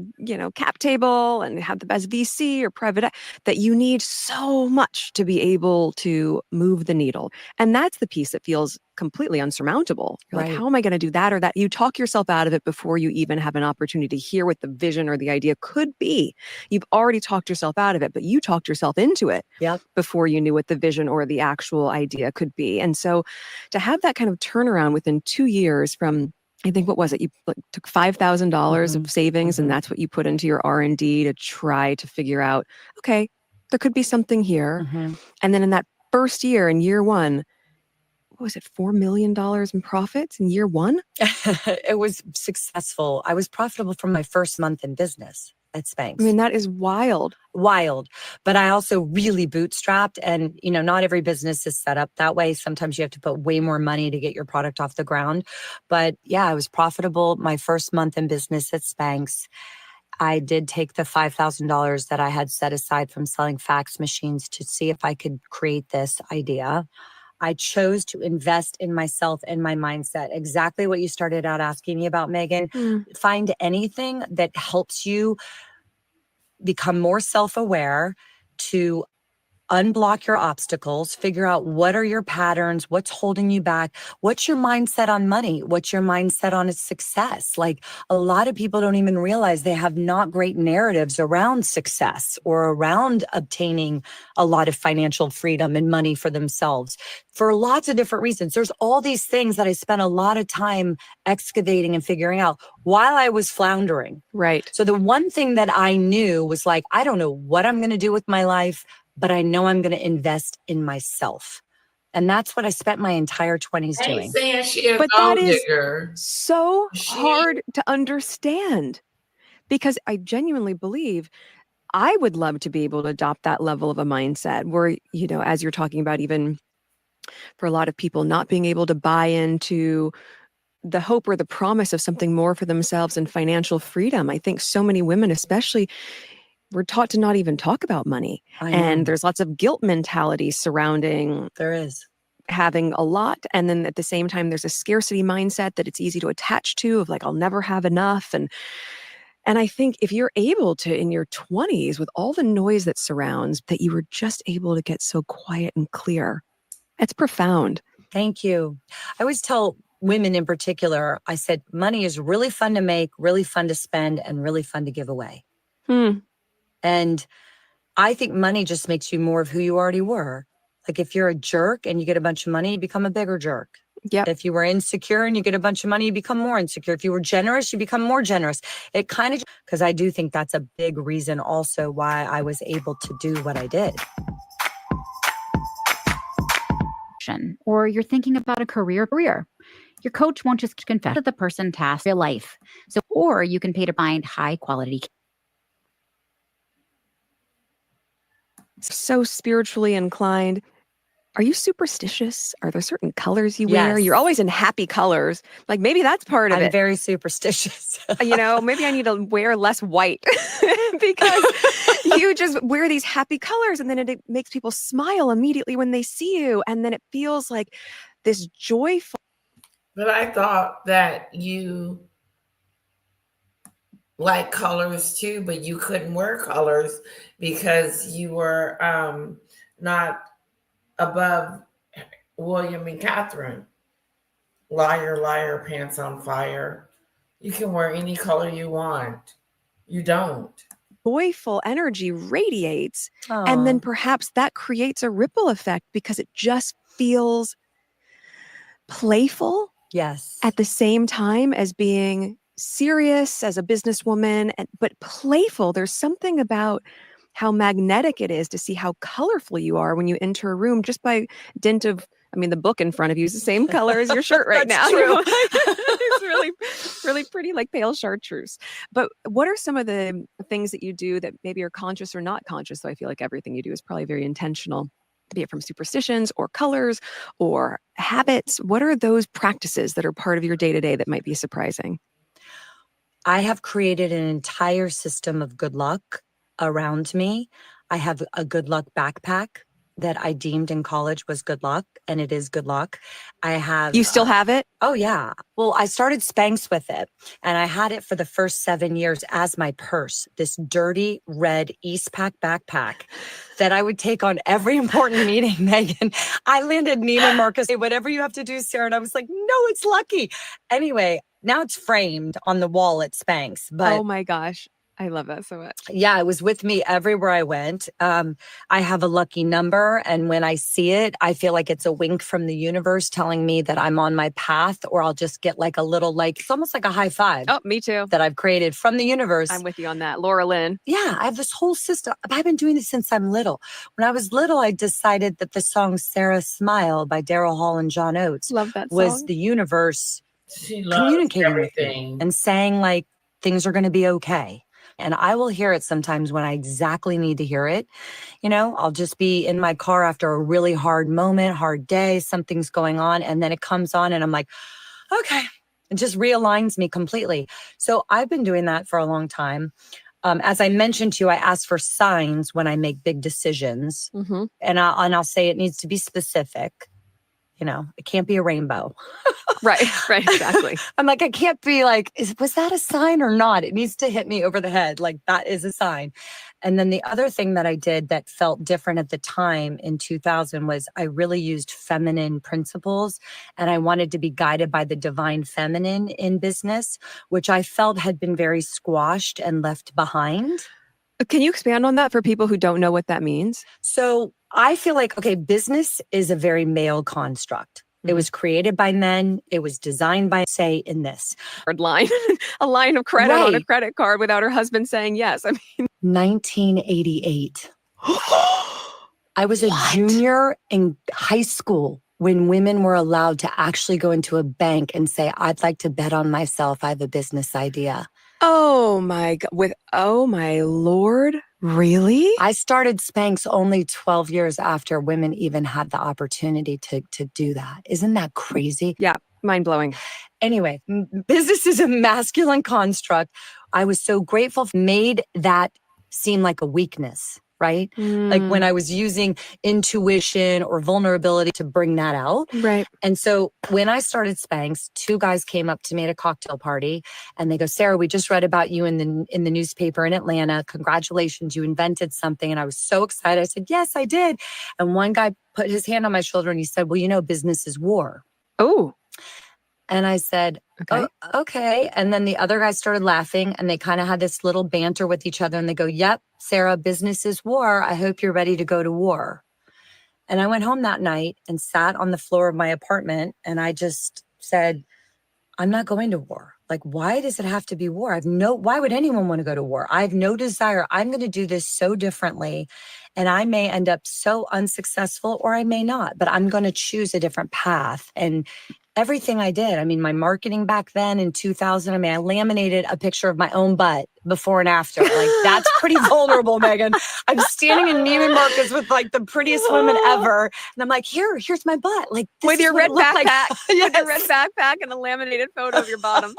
cap table and have the best VC or private, that you need so much to be able to move the needle. And that's the piece that feels completely unsurmountable. You're like, how am I going to do that or that? You talk yourself out of it before you even have an opportunity to hear what the vision or the idea could be. You've already talked yourself out of it, but you talked yourself into it before you knew what the vision or the actual idea could be. And so to have that kind of turnaround within 2 years from, I think, what was it? You took $5,000 of savings and that's what you put into your R&D to try to figure out, okay, there could be something here. And then in that first year, in year one, what was it, $4 million in profits in year one? It was successful. I was profitable from my first month in business at Spanx. I mean, that is wild. Wild. But I also really bootstrapped, and, not every business is set up that way. Sometimes you have to put way more money to get your product off the ground. But yeah, I was profitable my first month in business at Spanx. I did take the $5,000 that I had set aside from selling fax machines to see if I could create this idea. I chose to invest in myself and my mindset. Exactly what you started out asking me about, Meghan. Find anything that helps you become more self-aware, to unblock your obstacles, figure out what are your patterns, what's holding you back, what's your mindset on money, what's your mindset on success. Like, a lot of people don't even realize they have not great narratives around success or around obtaining a lot of financial freedom and money for themselves for lots of different reasons. There's all these things that I spent a lot of time excavating and figuring out while I was floundering. Right. So the one thing that I knew was like, I don't know what I'm going to do with my life, but I know I'm going to invest in myself. And that's what I spent my entire 20s doing. Saying she a but gold that is digger. so hard to understand, because I genuinely believe I would love to be able to adopt that level of a mindset where, as you're talking about, even for a lot of people not being able to buy into the hope or the promise of something more for themselves and financial freedom. I think so many women, especially, we're taught to not even talk about money. And there's lots of guilt mentality surrounding having a lot. And then at the same time, there's a scarcity mindset that it's easy to attach to, of like, I'll never have enough. And And I think if you're able to, in your 20s, with all the noise that surrounds, that you were just able to get so quiet and clear, that's profound. Thank you. I always tell women in particular, I said, money is really fun to make, really fun to spend, and really fun to give away. And I think money just makes you more of who you already were. Like if you're a jerk and you get a bunch of money, you become a bigger jerk. Yep. If you were insecure and you get a bunch of money, you become more insecure. If you were generous, you become more generous. It kind of, because I do think that's a big reason also why I was able to do what I did. Or you're thinking about a career. Your coach won't just confess to the person task your life. So, or you can pay to find high quality. So spiritually inclined. Are you superstitious? Are there certain colors you wear? Yes. You're always in happy colors. Like maybe that's part of I'm it. very superstitious. You know, maybe I need to wear less white because you just wear these happy colors and then it makes people smile immediately when they see you. And then it feels like this joyful. But I thought that you like colors too, but you couldn't wear colors because you were not above William and Catherine. Liar, liar, pants on fire. You can wear any color you want. You don't. Joyful energy radiates. Aww. And then perhaps that creates a ripple effect because it just feels playful. Yes. At the same time as being serious as a businesswoman, but playful. There's something about how magnetic it is to see how colorful you are when you enter a room just by dint of, I mean, the book in front of you is the same color as your shirt right now. True. It's really, really pretty, like pale chartreuse. But what are some of the things that you do that maybe are conscious or not conscious? So I feel like everything you do is probably very intentional, be it from superstitions or colors or habits. What are those practices that are part of your day-to-day that might be surprising? I have created an entire system of good luck around me. I have a good luck backpack that I deemed in college was good luck, and it is good luck. I have. You still have it? Oh, yeah. Well, I started Spanx with it, and I had it for the first 7 years as my purse, this dirty red Eastpak backpack that I would take on every important meeting, Meghan. I landed Neiman Marcus, hey, whatever you have to do, Sarah. And I was like, no, it's lucky. Anyway, now it's framed on the wall at Spanx. But oh my gosh. I love that so much. Yeah, it was with me everywhere I went. I have a lucky number, and when I see it, I feel like it's a wink from the universe telling me that I'm on my path, or I'll just get like a little, like, it's almost like a high five. Oh, me too. That I've created from the universe. I'm with you on that. Laura Lynn. Yeah, I have this whole system. I've been doing this since I'm little. When I was little, I decided that the song Sarah Smile by Daryl Hall and John Oates Love that song. was the universe communicating everything with me and saying like, things are going to be okay. And I will hear it sometimes when I exactly need to hear it. You know, I'll just be in my car after a really hard moment, hard day, something's going on, and then it comes on and I'm like, okay, it just realigns me completely. So I've been doing that for a long time. As I mentioned to you, I ask for signs when I make big decisions. Mm-hmm. And I'll say it needs to be specific. You know, it can't be a rainbow. Right, exactly. I'm like, I can't be like, was that a sign or not? It needs to hit me over the head. Like, that is a sign. And then the other thing that I did that felt different at the time in 2000 was I really used feminine principles, and I wanted to be guided by the divine feminine in business, which I felt had been very squashed and left behind. Can you expand on that for people who don't know what that means? So I feel like, okay, business is a very male construct. It was created by men. It was designed by, say, in this. Line, a line of credit on a credit card without her husband saying yes. I mean, 1988. I was a junior in high school when women were allowed to actually go into a bank and say, I'd like to bet on myself. I have a business idea. Oh my God. Oh my Lord. Really? I started Spanx only 12 years after women even had the opportunity to do that. Isn't that crazy? Yeah. Mind blowing. Anyway, business is a masculine construct. I was so grateful, made that seem like a weakness. right? Like when I was using intuition or vulnerability to bring that out. Right. And so when I started Spanx, 2 guys came up to me at a cocktail party and they go, Sarah, we just read about you in the newspaper in Atlanta. Congratulations, you invented something. And I was so excited. I said, yes, I did. And one guy put his hand on my shoulder and he said, well, you know, business is war. Oh. And I said, okay. Oh, okay. And then the other guys started laughing and they kind of had this little banter with each other and they go, yep, Sarah, business is war. I hope you're ready to go to war. And I went home that night and sat on the floor of my apartment and I just said, I'm not going to war. Like, why does it have to be war? Why would anyone want to go to war? I have no desire. I'm going to do this so differently. And I may end up so unsuccessful or I may not, but I'm going to choose a different path. And everything I did, I mean, my marketing back then in 2000, I mean, I laminated a picture of my own butt before and after. Like, that's pretty vulnerable, Meghan. I'm standing in Neiman Marcus with like the prettiest women ever. And I'm like, here's my butt. Like, this With is your what red it looked backpack. like. With your red backpack and a laminated photo of your bottom.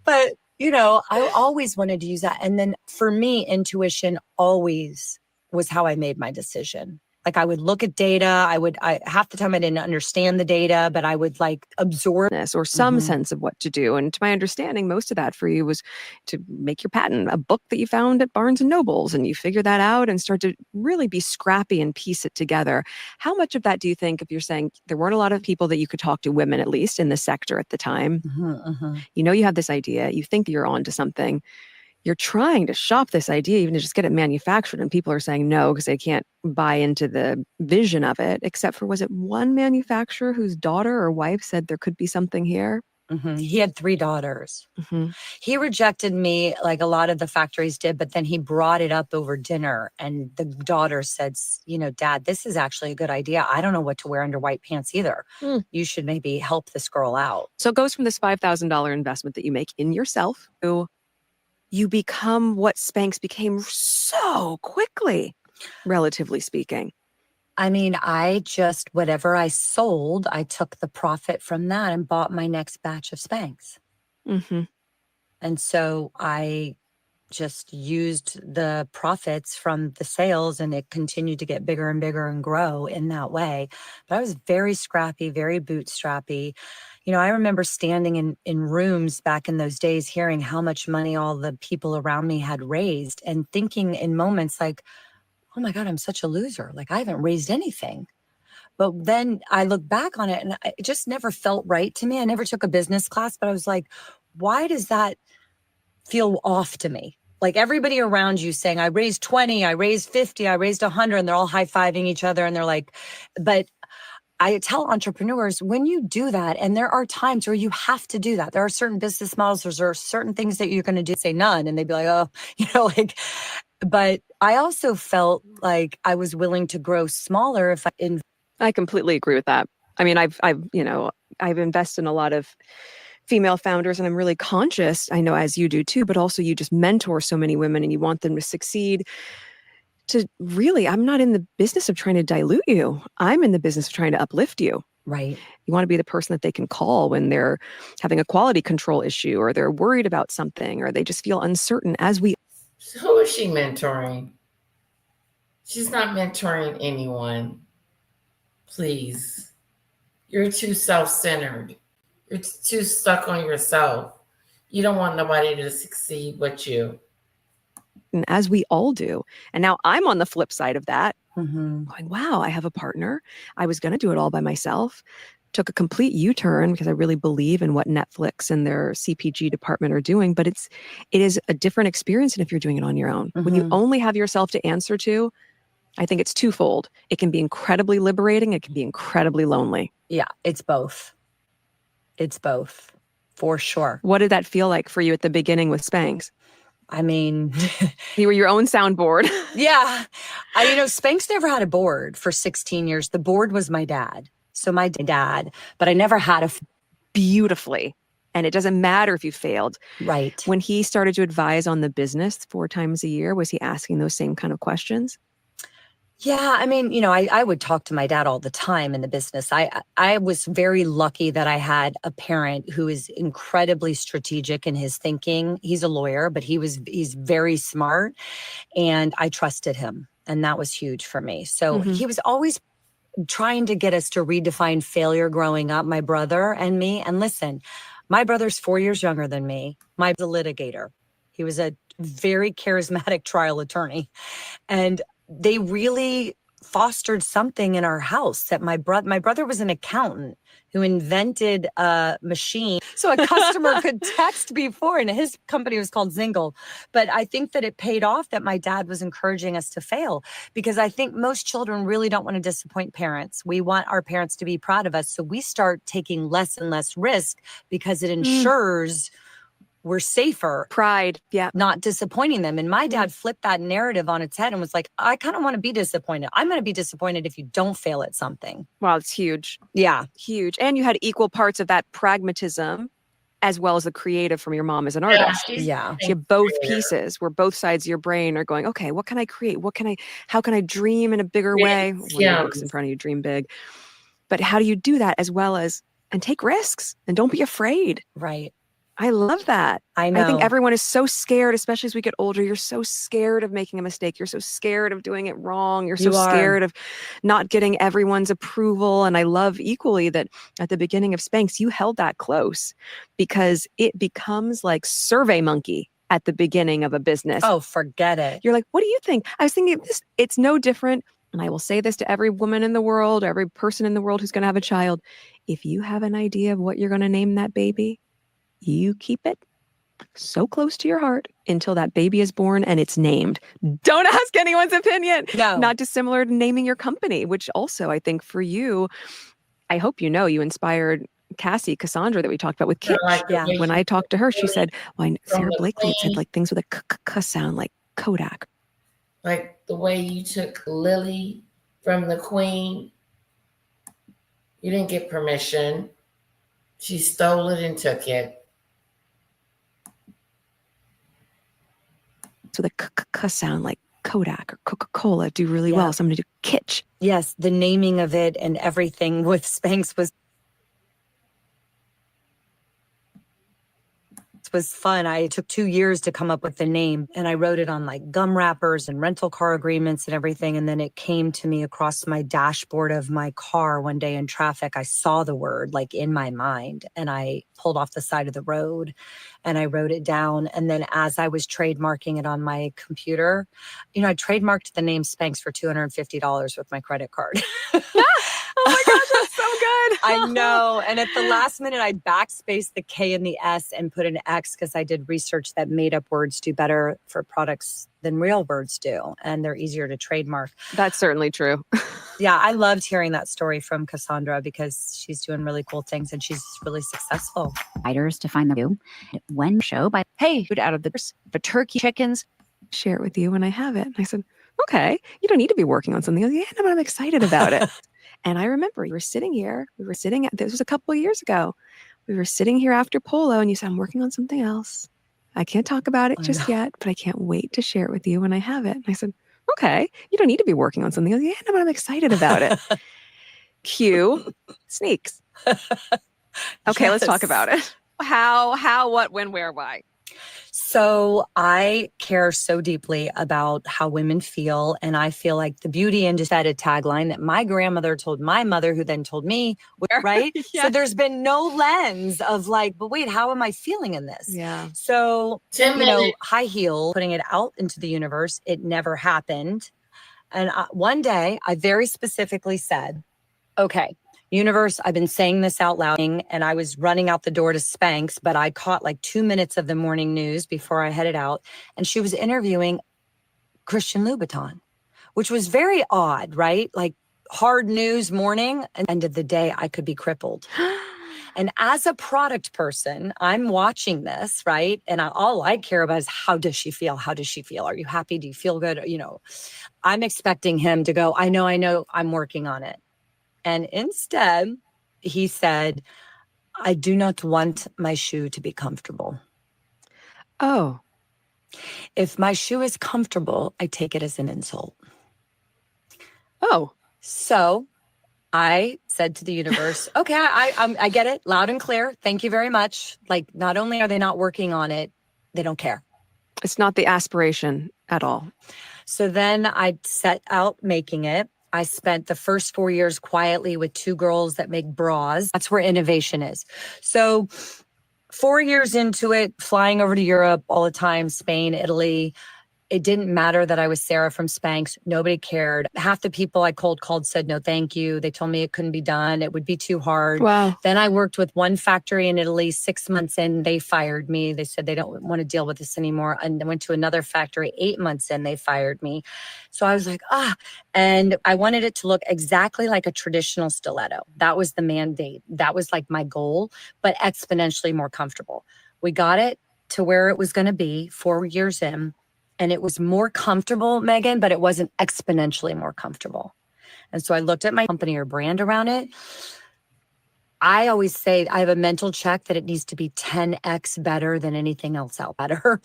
But, you know, I always wanted to use that. And then for me, intuition always was how I made my decision. Like I would look at data. I half the time I didn't understand the data, but I would like absorb this or some sense of what to do. And to my understanding, most of that for you was to make your patent, a book that you found at Barnes and Nobles, and you figure that out and start to really be scrappy and piece it together. How much of that do you think, if you're saying there weren't a lot of people that you could talk to, women at least in the sector at the time, you know, you have this idea, you think you're onto something. You're trying to shop this idea, even to just get it manufactured. And people are saying no, because they can't buy into the vision of it, except for, was it one manufacturer whose daughter or wife said there could be something here? He had 3 daughters. He rejected me like a lot of the factories did, but then he brought it up over dinner. And the daughter said, you know, Dad, this is actually a good idea. I don't know what to wear under white pants either. You should maybe help this girl out. So it goes from this $5,000 investment that you make in yourself to you become what Spanx became so quickly, relatively speaking. I mean, whatever I sold, I took the profit from that and bought my next batch of Spanx. And so I just used the profits from the sales and it continued to get bigger and bigger and grow in that way. But I was very scrappy, very bootstrappy. You know, I remember standing in rooms back in those days, hearing how much money all the people around me had raised and thinking in moments like, oh my God, I'm such a loser. Like I haven't raised anything. But then I look back on it and it just never felt right to me. I never took a business class, but I was like, why does that feel off to me? Like everybody around you saying, I raised 20, I raised 50, I raised 100, and they're all high-fiving each other. And they're like, but I tell entrepreneurs, when you do that, and there are times where you have to do that. There are certain business models, there are certain things that you're going to do, say none. And they'd be like, oh, you know, like, but I also felt like I was willing to grow smaller if I completely agree with that. I mean, I've invested in a lot of female founders and I'm really conscious, I know as you do too, but also you just mentor so many women and you want them to succeed. I'm not in the business of trying to dilute you. I'm in the business of trying to uplift you. Right. You want to be the person that they can call when they're having a quality control issue or they're worried about something or they just feel uncertain Who is she mentoring? She's not mentoring anyone. Please. You're too self-centered. You're too stuck on yourself. You don't want nobody to succeed but you. And as we all do. And now I'm on the flip side of that. Going, wow, I have a partner. I was going to do it all by myself. Took a complete U-turn because I really believe in what Netflix and their CPG department are doing. But it is a different experience than if you're doing it on your own. When you only have yourself to answer to, I think it's twofold. It can be incredibly liberating. It can be incredibly lonely. Yeah, it's both. It's both, for sure. What did that feel like for you at the beginning with Spanx? I mean, you were your own soundboard. Yeah. Spanx never had a board for 16 years. The board was my dad. So my dad, but I never had beautifully. And it doesn't matter if you failed. Right. When he started to advise on the business 4 times a year, was he asking those same kind of questions? Yeah, I mean, I would talk to my dad all the time in the business. I was very lucky that I had a parent who is incredibly strategic in his thinking. He's a lawyer, but he's very smart, and I trusted him, and that was huge for me. So he was always trying to get us to redefine failure growing up, my brother and me. And listen, my brother's 4 years younger than me. My brother's a litigator. He was a very charismatic trial attorney. And they really fostered something in our house that my brother was an accountant who invented a machine so a customer could text before, and his company was called Zingle. But I think that it paid off that my dad was encouraging us to fail, because I think most children really don't want to disappoint parents. We want our parents to be proud of us. So we start taking less and less risk because it ensures we're safer. Pride, yeah. Not disappointing them. And my dad flipped that narrative on its head and was like, I kind of want to be disappointed. I'm going to be disappointed if you don't fail at something. Wow, it's huge. Yeah. Huge. And you had equal parts of that pragmatism as well as the creative from your mom as an artist. Yeah. So you have both pieces where both sides of your brain are going, okay, what can I create? How can I dream in a bigger way? When your book's in front of you, dream big. But how do you do that as well as, and take risks and don't be afraid. Right. I love that. I know. I think everyone is so scared, especially as we get older. You're so scared of making a mistake. You're so scared of doing it wrong. You're so scared of not getting everyone's approval. And I love equally that at the beginning of Spanx, you held that close, because it becomes like Survey Monkey at the beginning of a business. Oh, forget it. You're like, what do you think? I was thinking this, it's no different. And I will say this to every woman in the world, every person in the world who's going to have a child. If you have an idea of what you're going to name that baby, you keep it so close to your heart until that baby is born and it's named. Don't ask anyone's opinion. No. Not dissimilar to naming your company, which also I think for you, I hope you know, you inspired Cassandra that we talked about with Kitsch. Yeah. When I talked to her, she said, well, Sarah Blakely, it said like things with a k sound like Kodak. Like the way you took Lily from the Queen. You didn't get permission. She stole it and took it. So the k sound like Kodak or Coca-Cola do really well. So I'm going to do Kitsch. Yes, the naming of it and everything with Spanx was fun. It took 2 years to come up with the name, and I wrote it on like gum wrappers and rental car agreements and everything. And then it came to me across my dashboard of my car one day in traffic. I saw the word like in my mind, and I pulled off the side of the road and I wrote it down. And then as I was trademarking it on my computer, I trademarked the name Spanx for $250 with my credit card. Oh my gosh, that's so good. I know. And at the last minute, I backspaced the K and the S and put an X because I did research that made up words do better for products than real words do. And they're easier to trademark. That's certainly true. Yeah, I loved hearing that story from Cassandra because she's doing really cool things and she's really successful. Fighters to find the when show by Hey, out of the turkey chickens, share it with you when I have it. And I said, okay, you don't need to be working on something else. Yeah, no, but I'm excited about it. And I remember we were sitting, this was a couple of years ago. We were sitting here after Polo and you said, I'm working on something else. I can't talk about it just yet, but I can't wait to share it with you when I have it. And I said, okay, you don't need to be working on something else. Yeah, no, but I'm excited about it. Cue sneaks. Okay, let's talk about it. How, what, when, where, why? So I care so deeply about how women feel. And I feel like the beauty industry had a tagline that my grandmother told my mother, who then told me, right? Yes. So there's been no lens of like, but wait, how am I feeling in this? Yeah. So, high heel, putting it out into the universe, it never happened. And one day I very specifically said, okay, universe, I've been saying this out loud, and I was running out the door to Spanx, but I caught like 2 minutes of the morning news before I headed out. And she was interviewing Christian Louboutin, which was very odd, right? Like hard news morning, and end of the day, I could be crippled. And as a product person, I'm watching this, right? And all I care about is how does she feel? How does she feel? Are you happy? Do you feel good? I'm expecting him to go, I know, I'm working on it. And instead, he said, I do not want my shoe to be comfortable. Oh. If my shoe is comfortable, I take it as an insult. Oh. So I said to the universe, okay, I get it loud and clear. Thank you very much. Like, not only are they not working on it, they don't care. It's not the aspiration at all. So then I set out making it. I spent the first 4 years quietly with 2 girls that make bras. That's where innovation is. So 4 years into it, flying over to Europe all the time, Spain, Italy. It didn't matter that I was Sarah from Spanx. Nobody cared. Half the people I cold called said, no, thank you. They told me it couldn't be done. It would be too hard. Wow. Then I worked with one factory in Italy. 6 months in, they fired me. They said they don't want to deal with this anymore. And I went to another factory 8 months in, they fired me. So I was like, and I wanted it to look exactly like a traditional stiletto. That was the mandate. That was like my goal, but exponentially more comfortable. We got it to where it was going to be 4 years in. And it was more comfortable, Meghan, but it wasn't exponentially more comfortable. And so I looked at my company or brand around it. I always say I have a mental check that it needs to be 10x better than anything else out there.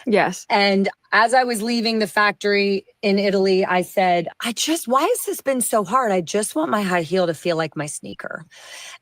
Yes. And as I was leaving the factory in Italy, I said, why has this been so hard? I just want my high heel to feel like my sneaker.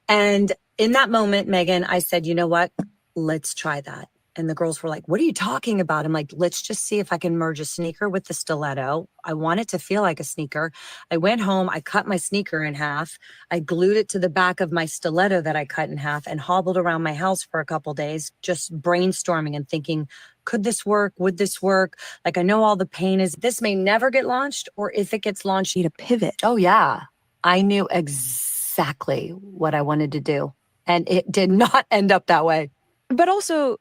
And in that moment, Meghan, I said, you know what? Let's try that. And the girls were like, what are you talking about? I'm like, let's just see if I can merge a sneaker with the stiletto. I want it to feel like a sneaker. I went home, I cut my sneaker in half. I glued it to the back of my stiletto that I cut in half and hobbled around my house for a couple days, just brainstorming and thinking, could this work? Would this work? Like, I know all the pain is, this may never get launched, or if it gets launched, you need a pivot. Oh yeah. I knew exactly what I wanted to do. And it did not end up that way. But also,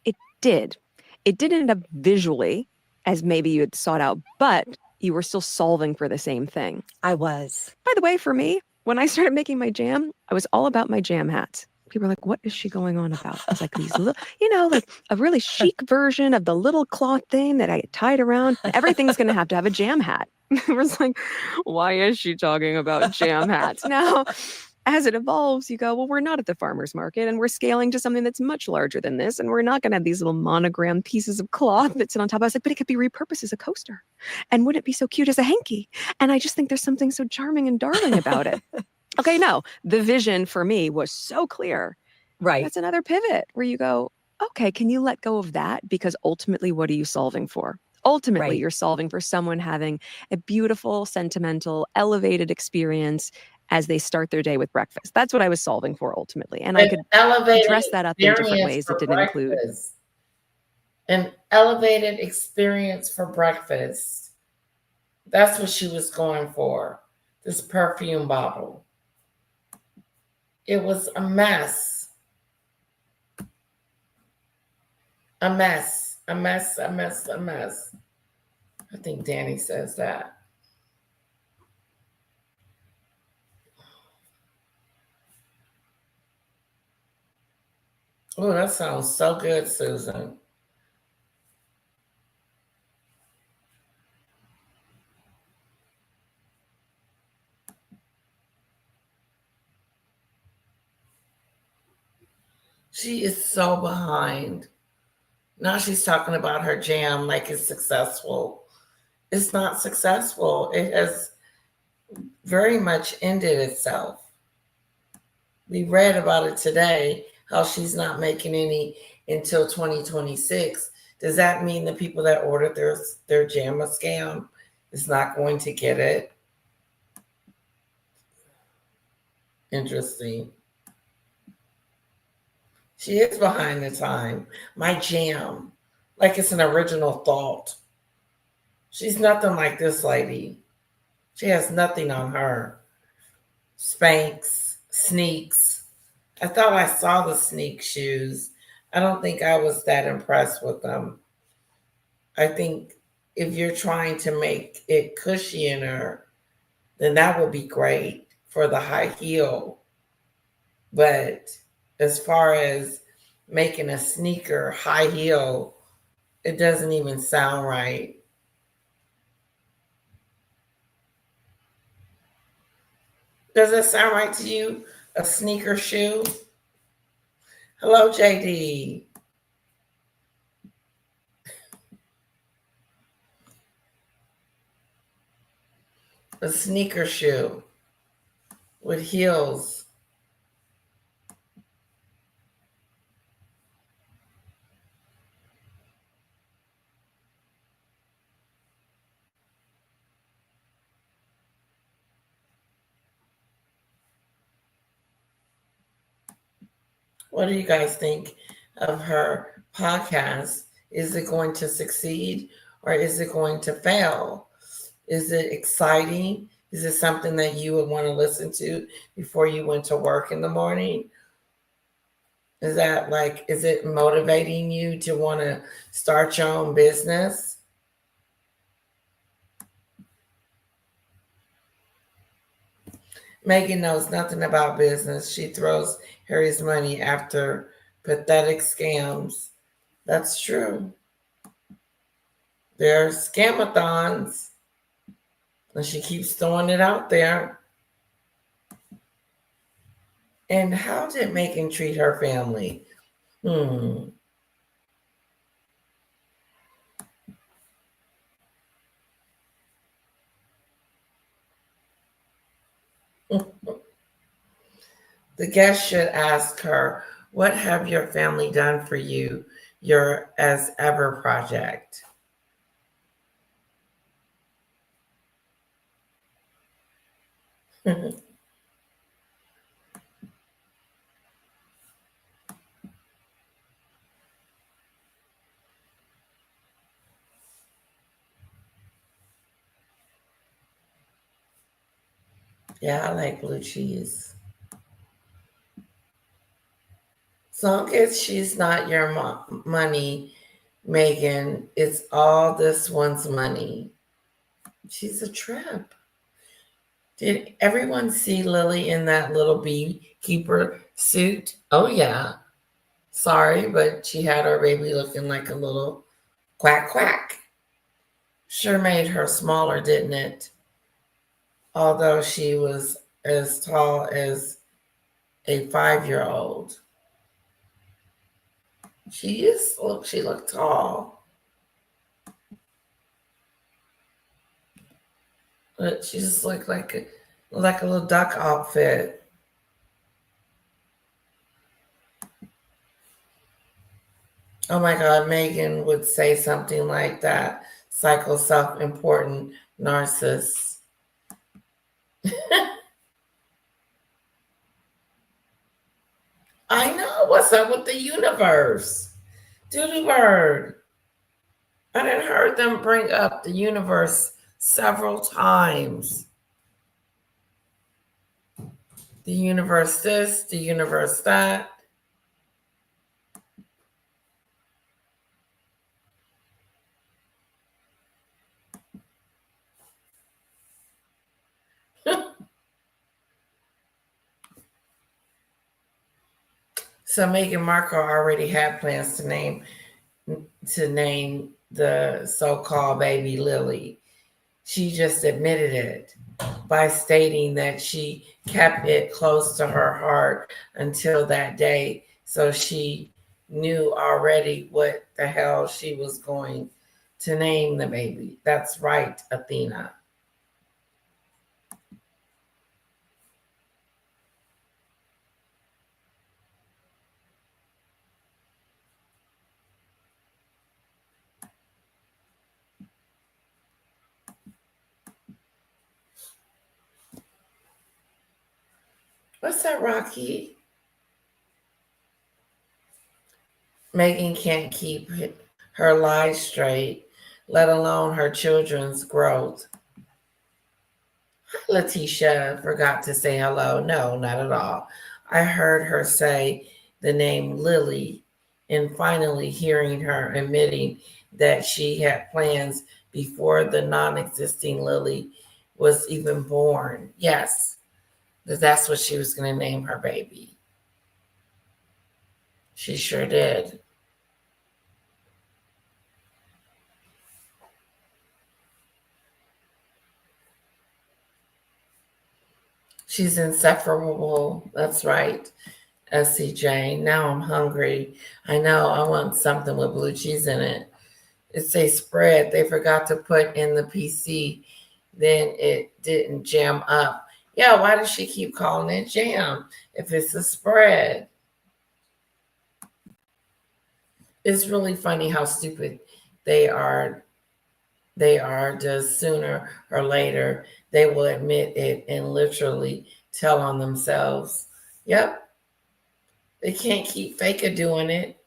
it did. It did end up visually as maybe you had sought out, but you were still solving for the same thing. I was. By the way, for me, when I started making my jam, I was all about my jam hats. People were like, what is she going on about? I was like, these little, like a really chic version of the little cloth thing that I tied around. Everything's going to have a jam hat. It was like, why is she talking about jam hats? Now, as it evolves, you go, well, we're not at the farmer's market and we're scaling to something that's much larger than this. And we're not going to have these little monogram pieces of cloth that sit on top. I was like, but it could be repurposed as a coaster. And wouldn't it be so cute as a hanky? And I just think there's something so charming and darling about it. Okay, no, the vision for me was so clear. Right. That's another pivot where you go, okay, can you let go of that? Because ultimately, what are you solving for? Ultimately, you're solving for someone having a beautiful, sentimental, elevated experience as they start their day with breakfast. That's what I was solving for ultimately. And I could dress that up in different ways that didn't include. An elevated experience for breakfast. That's what she was going for. This perfume bottle. It was a mess. A mess. A mess. A mess. A mess. I think Danny says that. Oh, that sounds so good, Susan. She is so behind. Now she's talking about her jam like it's successful. It's not successful. It has very much ended itself. We read about it today, how she's not making any until 2026. Does that mean the people that ordered their jam a scam is not going to get it? Interesting. She is behind the time. My jam, like it's an original thought. She's nothing like this lady. She has nothing on her. Spanx, sneaks. I thought I saw the sneak shoes. I don't think I was that impressed with them. I think if you're trying to make it cushier, then that would be great for the high heel. But as far as making a sneaker high heel, it doesn't even sound right. Does it sound right to you? A sneaker shoe? Hello, JD. A sneaker shoe with heels. What do you guys think of her podcast? Is it going to succeed or is it going to fail? Is it exciting? Is it something that you would want to listen to before you went to work in the morning? Is it motivating you to want to start your own business? Meghan knows nothing about business. She throws Harry's money after pathetic scams. That's true. There are scamathons, and she keeps throwing it out there. And how did Meghan treat her family? The guest should ask her, what have your family done for you, your As Ever project? Yeah, I like blue cheese. As long as she's not your money, Meghan, it's all this one's money. She's a trip. Did everyone see Lily in that little beekeeper suit? Oh, yeah. Sorry, but she had her baby looking like a little quack quack. Sure made her smaller, didn't it? Although she was as tall as a 5-year-old. She looked tall. But she just looked like a little duck outfit. Oh my God, Meghan would say something like that. Psycho self-important narcissist. I know. What's up with the universe? Doody Bird. I done heard them bring up the universe several times. The universe this, the universe that. So Meghan Markle already had plans to name the so-called baby Lily. She just admitted it by stating that she kept it close to her heart until that day. So she knew already what the hell she was going to name the baby. That's right, Athena. What's that, Rocky? Meghan can't keep her lies straight, let alone her children's growth. Letitia forgot to say hello. No, not at all. I heard her say the name Lily, and finally hearing her admitting that she had plans before the non-existing Lily was even born. Yes, that's what she was going to name her baby. She sure did. She's insufferable. That's right, S.C. Jane. Now I'm hungry. I know. I want something with blue cheese in it. It's a spread they forgot to put in the PC then it didn't jam up. Yeah, why does she keep calling it jam if it's a spread? It's really funny how stupid they are. They are. Just sooner or later they will admit it and literally tell on themselves. Yep, they can't keep faking doing it.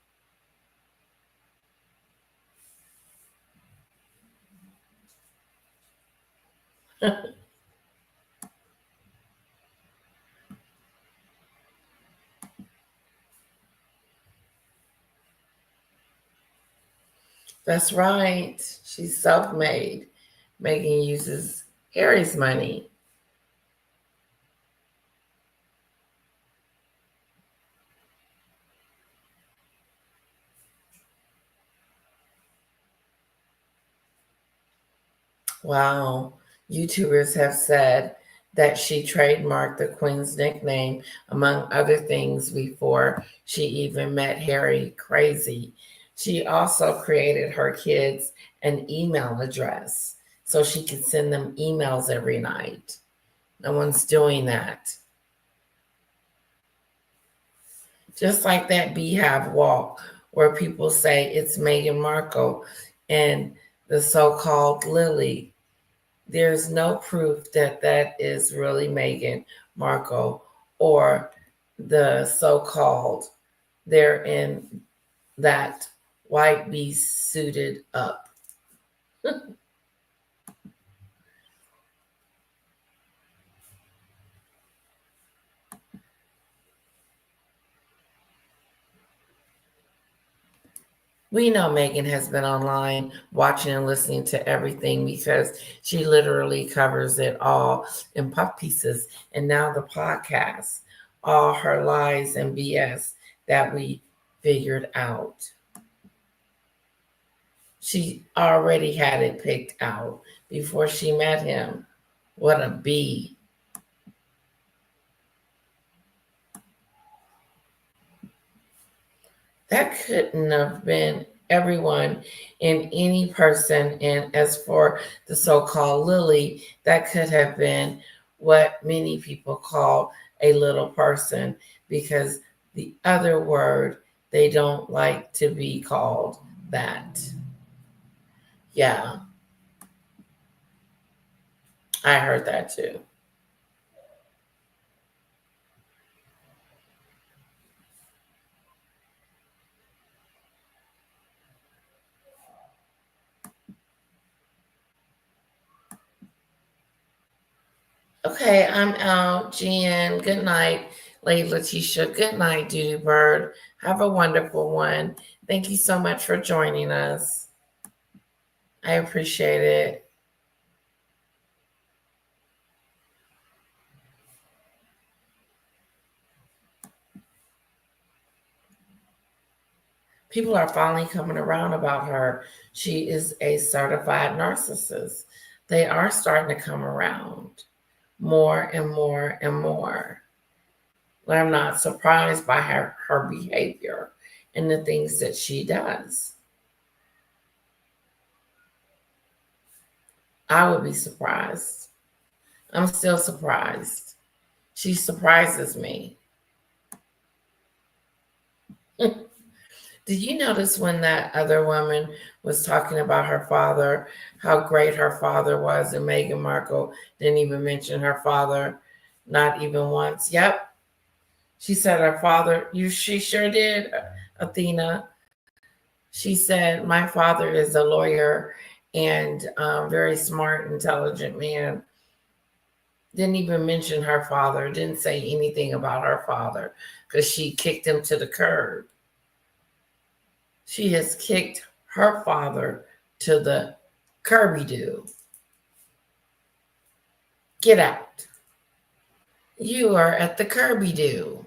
That's right. She's self-made. Meghan uses Harry's money. Wow. YouTubers have said that she trademarked the Queen's nickname, among other things, before she even met Harry. Crazy. She also created her kids an email address so she could send them emails every night. No one's doing that. Just like that Beehive walk where people say it's Meghan Markle and the so-called Lily. There's no proof that that is really Meghan Markle or the so-called. They're in that white beast suited up. We know Meghan has been online watching and listening to everything because she literally covers it all in puff pieces. And now the podcast, all her lies and BS that we figured out. She already had it picked out before she met him. What a bee. That couldn't have been everyone in any person. And as for the so-called Lily, that could have been what many people call a little person, because the other word, they don't like to be called that. Yeah, I heard that too. Okay, I'm out. Jen, good night. Lady Letitia, good night, Duty Bird. Have a wonderful one. Thank you so much for joining us. I appreciate it. People are finally coming around about her. She is a certified narcissist. They are starting to come around more and more and more. But I'm not surprised by her behavior and the things that she does. I would be surprised. I'm still surprised. She surprises me. Did you notice when that other woman was talking about her father, how great her father was, and Meghan Markle didn't even mention her father, not even once? Yep. She said her father, she sure did, Athena. She said, my father is a lawyer and very smart, intelligent man. Didn't even mention her father, didn't say anything about her father because she kicked him to the curb. She has kicked her father to the Kirby-doo. Get out. You are at the Kirby-doo.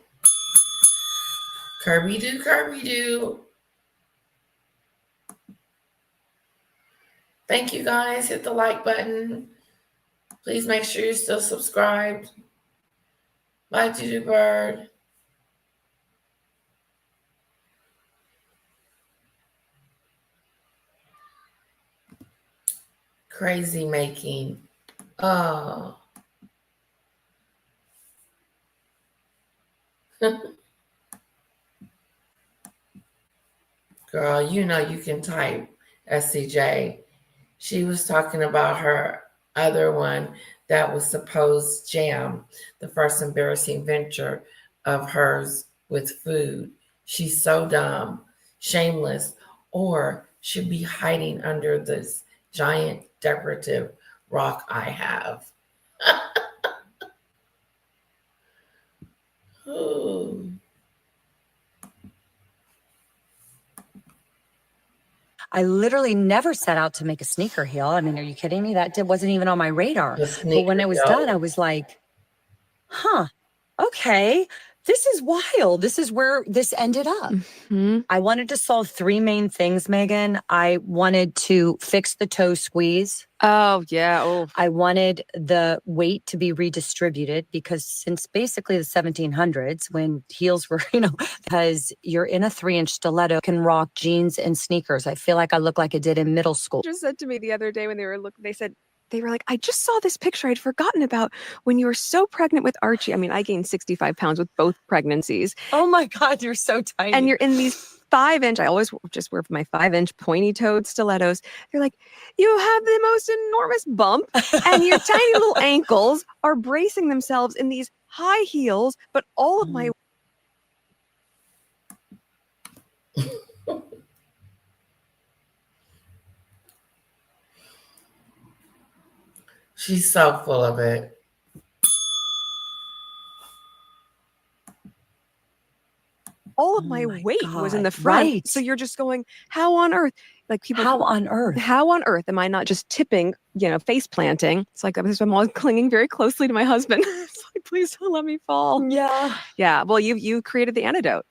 Kirby-doo, Kirby-doo. Thank you guys. Hit the like button. Please make sure you're still subscribed. Bye, Judy Bird. Crazy making. Oh. Girl, you know you can type SCJ. She was talking about her other one that was supposed jam, the first embarrassing venture of hers with food. She's so dumb, shameless, or should be hiding under this giant decorative rock I have. Ooh. I literally never set out to make a sneaker heel. I mean, are you kidding me? That wasn't even on my radar. But when it was done, I was like, huh, okay, this is wild. This is where this ended up. I wanted to solve three main things, Megan. I wanted to fix the toe squeeze. Oh, yeah. Oh, I wanted the weight to be redistributed because since basically the 1700s, when heels were, because you're in a 3-inch stiletto, can rock jeans and sneakers. I feel like I look like I did in middle school. Just said to me the other day when they were like, I just saw this picture I'd forgotten about when you were so pregnant with Archie. I mean, I gained 65 pounds with both pregnancies. Oh my God, you're so tiny. And you're in these 5-inch, I always just wear my 5-inch pointy-toed stilettos. They're like, you have the most enormous bump and your tiny little ankles are bracing themselves in these high heels, but all of my She's so full of it. all of my weight was in the front. right. So you're just going, how on earth? Like people, How on earth? How on earth am I not just tipping, face planting? It's like I'm always clinging very closely to my husband. It's like, please don't let me fall. Yeah. Yeah. Well, you created the antidote.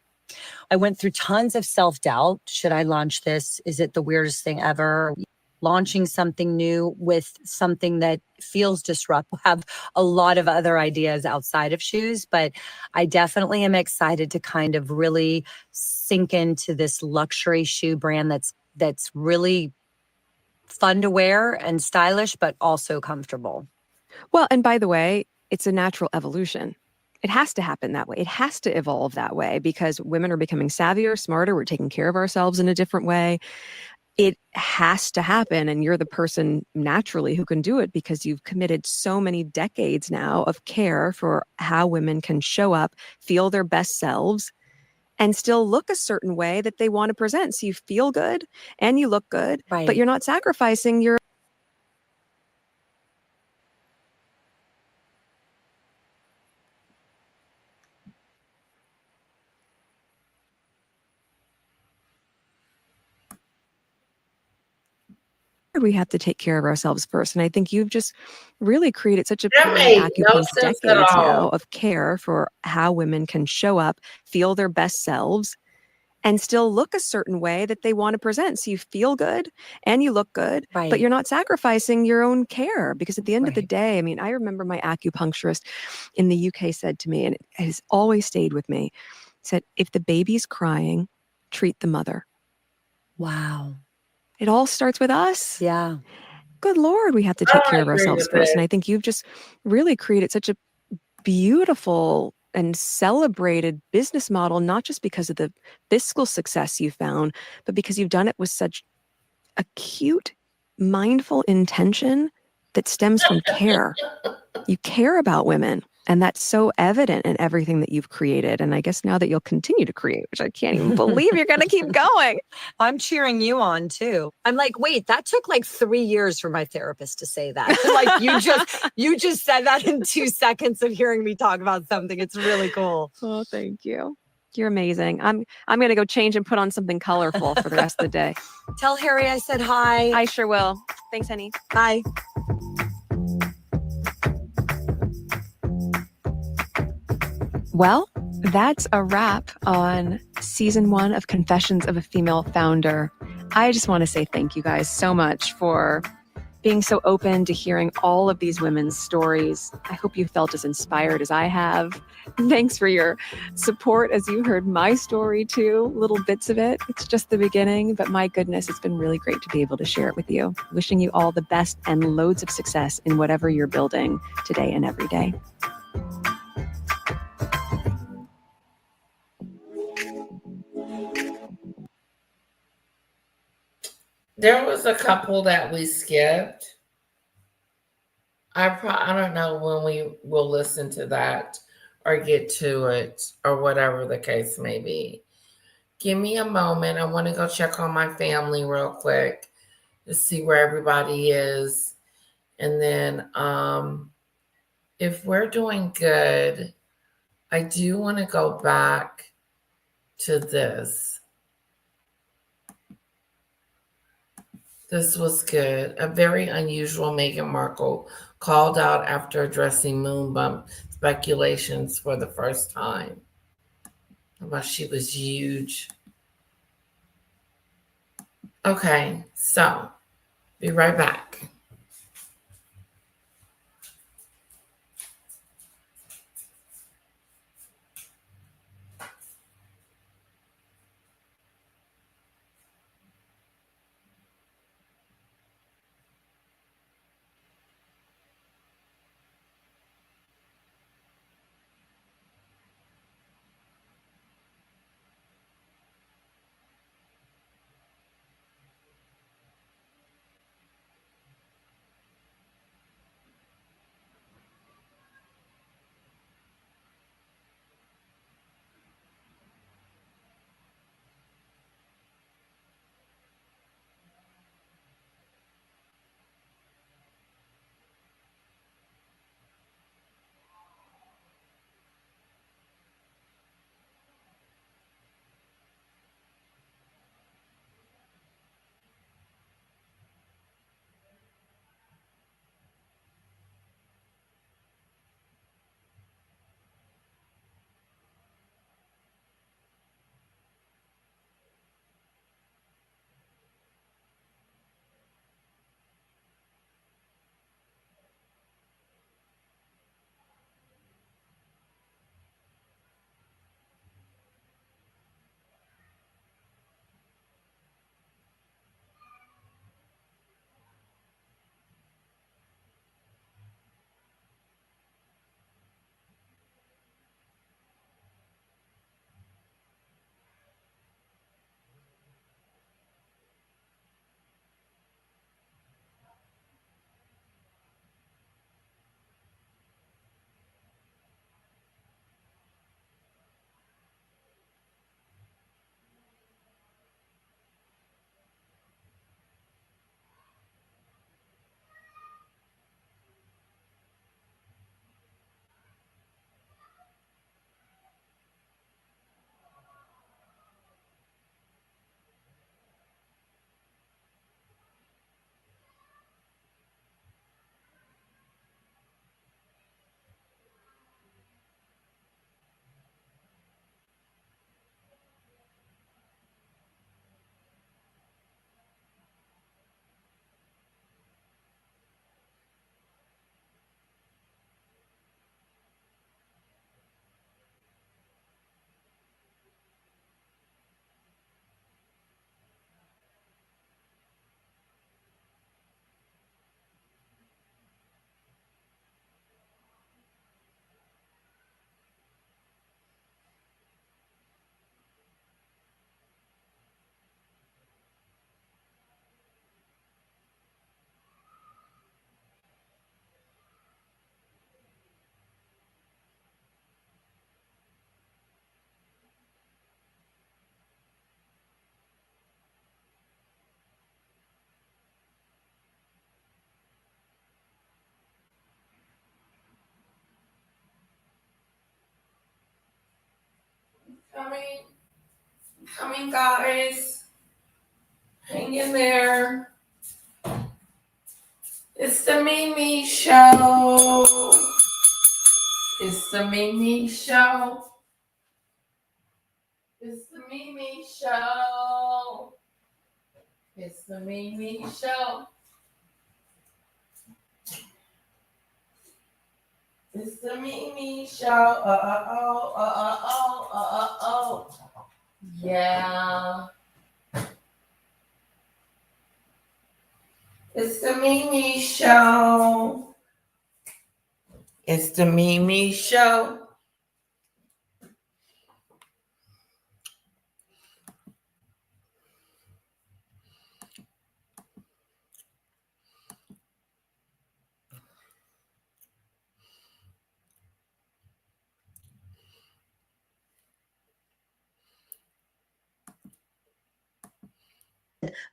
I went through tons of self-doubt. Should I launch this? Is it the weirdest thing ever? Launching something new with something that feels disruptive. I have a lot of other ideas outside of shoes, but I definitely am excited to kind of really sink into this luxury shoe brand that's really fun to wear and stylish, but also comfortable. Well, and by the way, it's a natural evolution. It has to happen that way. It has to evolve that way because women are becoming savvier, smarter. We're taking care of ourselves in a different way. It has to happen. And you're the person naturally who can do it because you've committed so many decades now of care for how women can show up, feel their best selves, and still look a certain way that they want to present. So you feel good and you look good, but you're not sacrificing your we have to take care of ourselves first. And I think you've just really created such a acupuncture decades now of care for how women can show up, feel their best selves, and still look a certain way that they want to present. So you feel good and you look good, but you're not sacrificing your own care because at the end of the day, I mean, I remember my acupuncturist in the UK said to me, and it has always stayed with me, said, if the baby's crying, treat the mother. Wow. It all starts with us. Yeah. Good Lord, we have to take care of ourselves first. And I think you've just really created such a beautiful and celebrated business model, not just because of the fiscal success you found, but because you've done it with such acute, mindful intention that stems from care. You care about women. And that's so evident in everything that you've created. And I guess now that you'll continue to create, which I can't even believe you're going to keep going. I'm cheering you on too. I'm like, wait, that took like 3 years for my therapist to say that. Like you just said that in 2 seconds of hearing me talk about something. It's really cool. Oh, thank you. You're amazing. I'm going to go change and put on something colorful for the rest of the day. Tell Harry I said hi. I sure will. Thanks, honey. Bye. Well, that's a wrap on season 1 of Confessions of a Female Founder. I just want to say thank you guys so much for being so open to hearing all of these women's stories. I hope you felt as inspired as I have. Thanks for your support as you heard my story too, little bits of it. It's just the beginning, but my goodness, it's been really great to be able to share it with you. Wishing you all the best and loads of success in whatever you're building today and every day. There was a couple that we skipped. I don't know when we will listen to that or get to it or whatever the case may be. Give me a moment. I want to go check on my family real quick to see where everybody is. And then if we're doing good, I do want to go back to this. This was good. A very unusual Meghan Markle called out after addressing moon bump speculations for the first time. About she was huge. Okay, so be right back. Coming, guys. Hang in there. It's the Mimi Show. It's the Mimi Show. It's the Mimi Show. It's the Mimi Show. It's the Mimi Show. Oh. Yeah. It's the Mimi Show. It's the Mimi Show.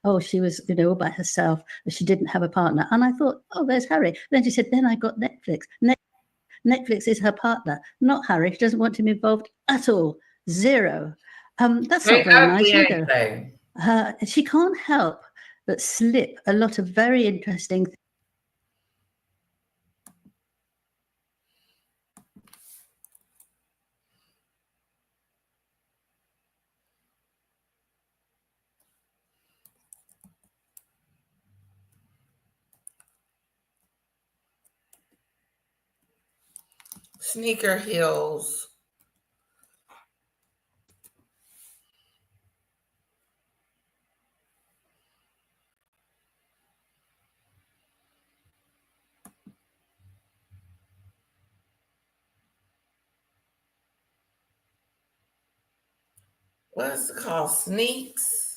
Oh, she was, all by herself. She didn't have a partner. And I thought, oh, there's Harry. Then she said, then I got Netflix. Netflix is her partner, not Harry. She doesn't want him involved at all. Zero. That's not very nice either. She can't help but slip a lot of very interesting things. Sneaker heels. What's it called? Sneaks?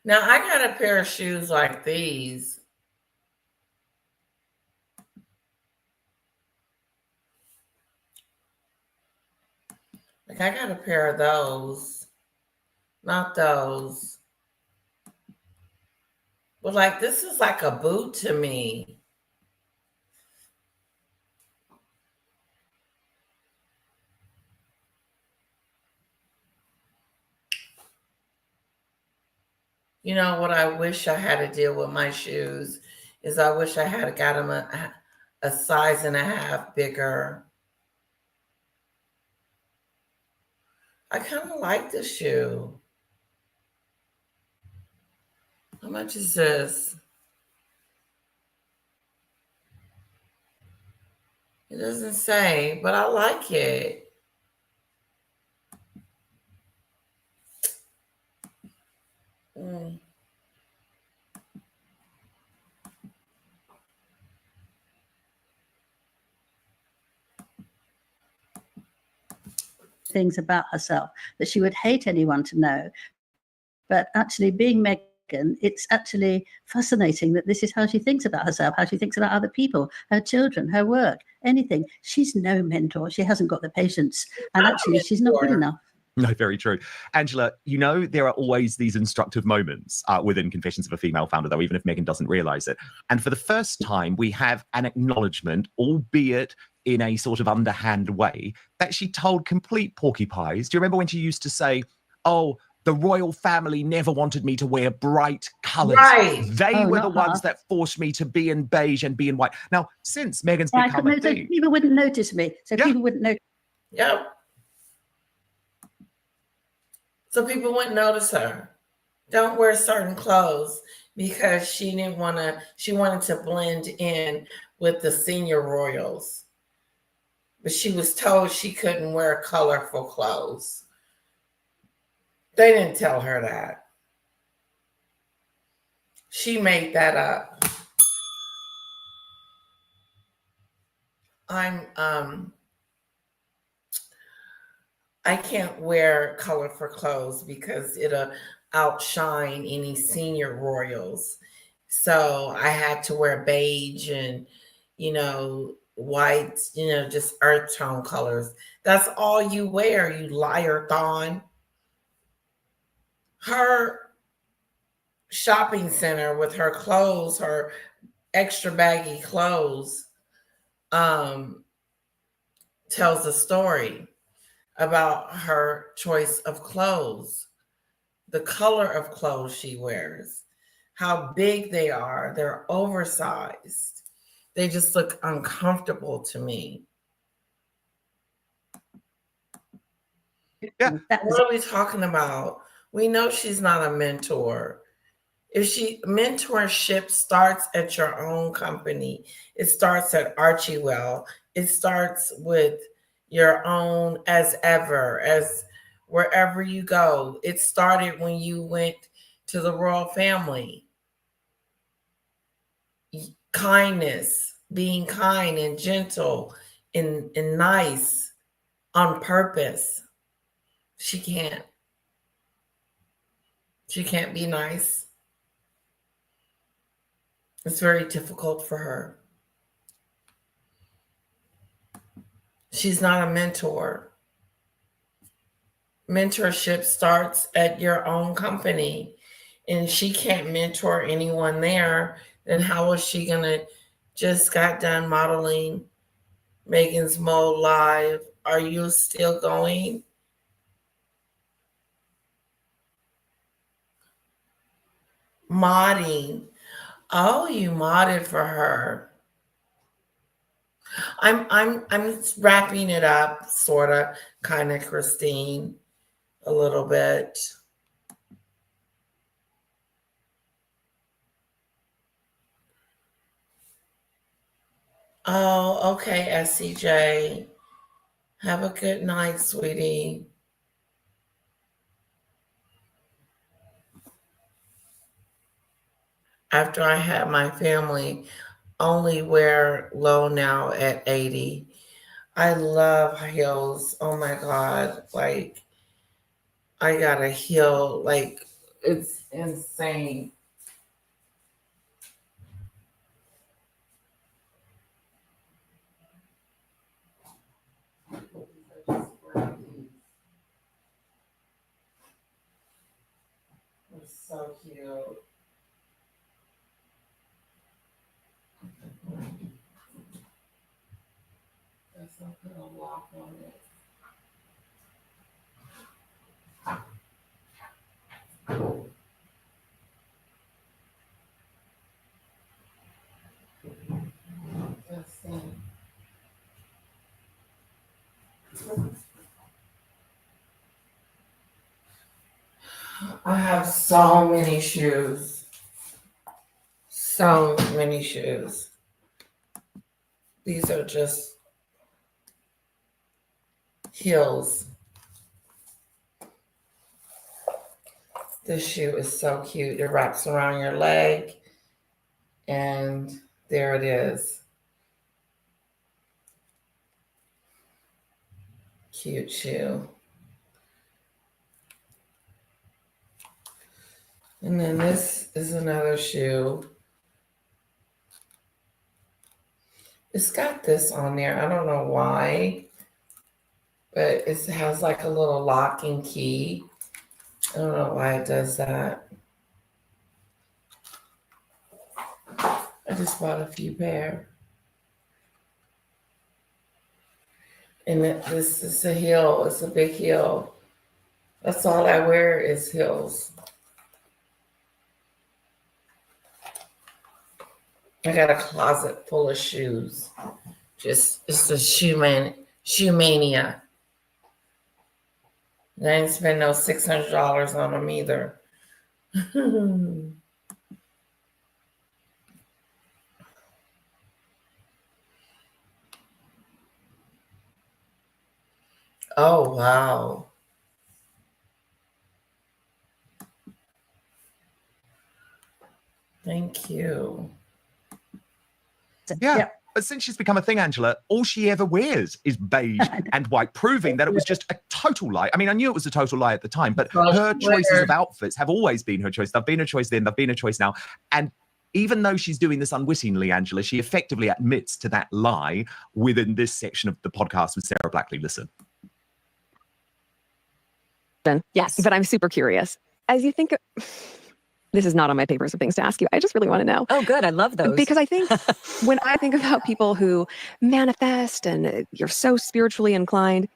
Now, I got a pair of shoes like these. Like, I got a pair of those. Not those. But, like, this is like a boot to me. You know what I wish I had to deal with my shoes is I wish I had got them a size and a half bigger. I kind of like this shoe. How much is this? It doesn't say, but I like it. Things about herself that she would hate anyone to know. But actually, being Meghan, it's actually fascinating that this is how she thinks about herself, how she thinks about other people, her children, her work, anything. She's no mentor. She hasn't got the patience. And actually, she's not good enough. No, very true. Angela, there are always these instructive moments within Confessions of a Female Founder, though, even if Meghan doesn't realize it. And for the first time, we have an acknowledgement, albeit in a sort of underhand way, that she told complete porcupines. Do you remember when she used to say, oh, the royal family never wanted me to wear bright colors. Right. They were the ones that forced me to be in beige and be in white. Now, since Meghan's become a thing... People wouldn't notice me. So people wouldn't notice. Yep. So people wouldn't notice her. Don't wear certain clothes because she wanted to blend in with the senior royals. But she was told she couldn't wear colorful clothes. They didn't tell her that. She made that up. I can't wear colorful clothes because it'll outshine any senior royals. So I had to wear beige and, white, just earth tone colors. That's all you wear, you liar thon. Her shopping center with her clothes, her extra baggy clothes, tells a story about her choice of clothes, the color of clothes she wears, how big they are. They're oversized. They just look uncomfortable to me. Yeah. What are we talking about? We know she's not a mentor. Mentorship starts at your own company. It starts at Archewell. It starts with your own as wherever you go. It started when you went to the royal family. Kindness, being kind and gentle and nice on purpose. She can't be nice. It's very difficult for her. She's not a mentor. Mentorship starts at your own company, and she can't mentor anyone there. Then how is she gonna? Just got done modeling Meghan's Mode Live. Are you still going? Modding. Oh, you modded for her. I'm wrapping it up, sorta, kinda, Christine, a little bit. Oh, okay, SCJ. Have a good night, sweetie. After I had my family only wear low now at 80. I love heels. Oh my God. Like, I got a heel. Like, it's insane. It's so cute. There's some kind of lock on it. Let's see. I have so many shoes. So many shoes. These are just heels. This shoe is so cute. It wraps around your leg. And there it is. Cute shoe. And then this is another shoe. It's got this on there. I don't know why, but it has like a little locking key. I don't know why it does that. I just bought a few pair. And this is a heel. It's a big heel. That's all I wear is heels. I got a closet full of shoes. It's a shoe mania. And I didn't spend no $600 on them either. Oh, wow. Thank you. Yeah. But since she's become a thing, Angela, all she ever wears is beige and white, proving that it was just a total lie. I mean, I knew it was a total lie at the time, but her choices of outfits have always been her choice. They've been her choice then, they've been her choice now. And even though she's doing this unwittingly, Angela, she effectively admits to that lie within this section of the podcast with Sarah Blackley. Listen. Yes. But I'm super curious. As you think... This is not on my papers of things to ask you. I just really want to know. Oh, good. I love those. Because I think when I think about people who manifest and you're so spiritually inclined,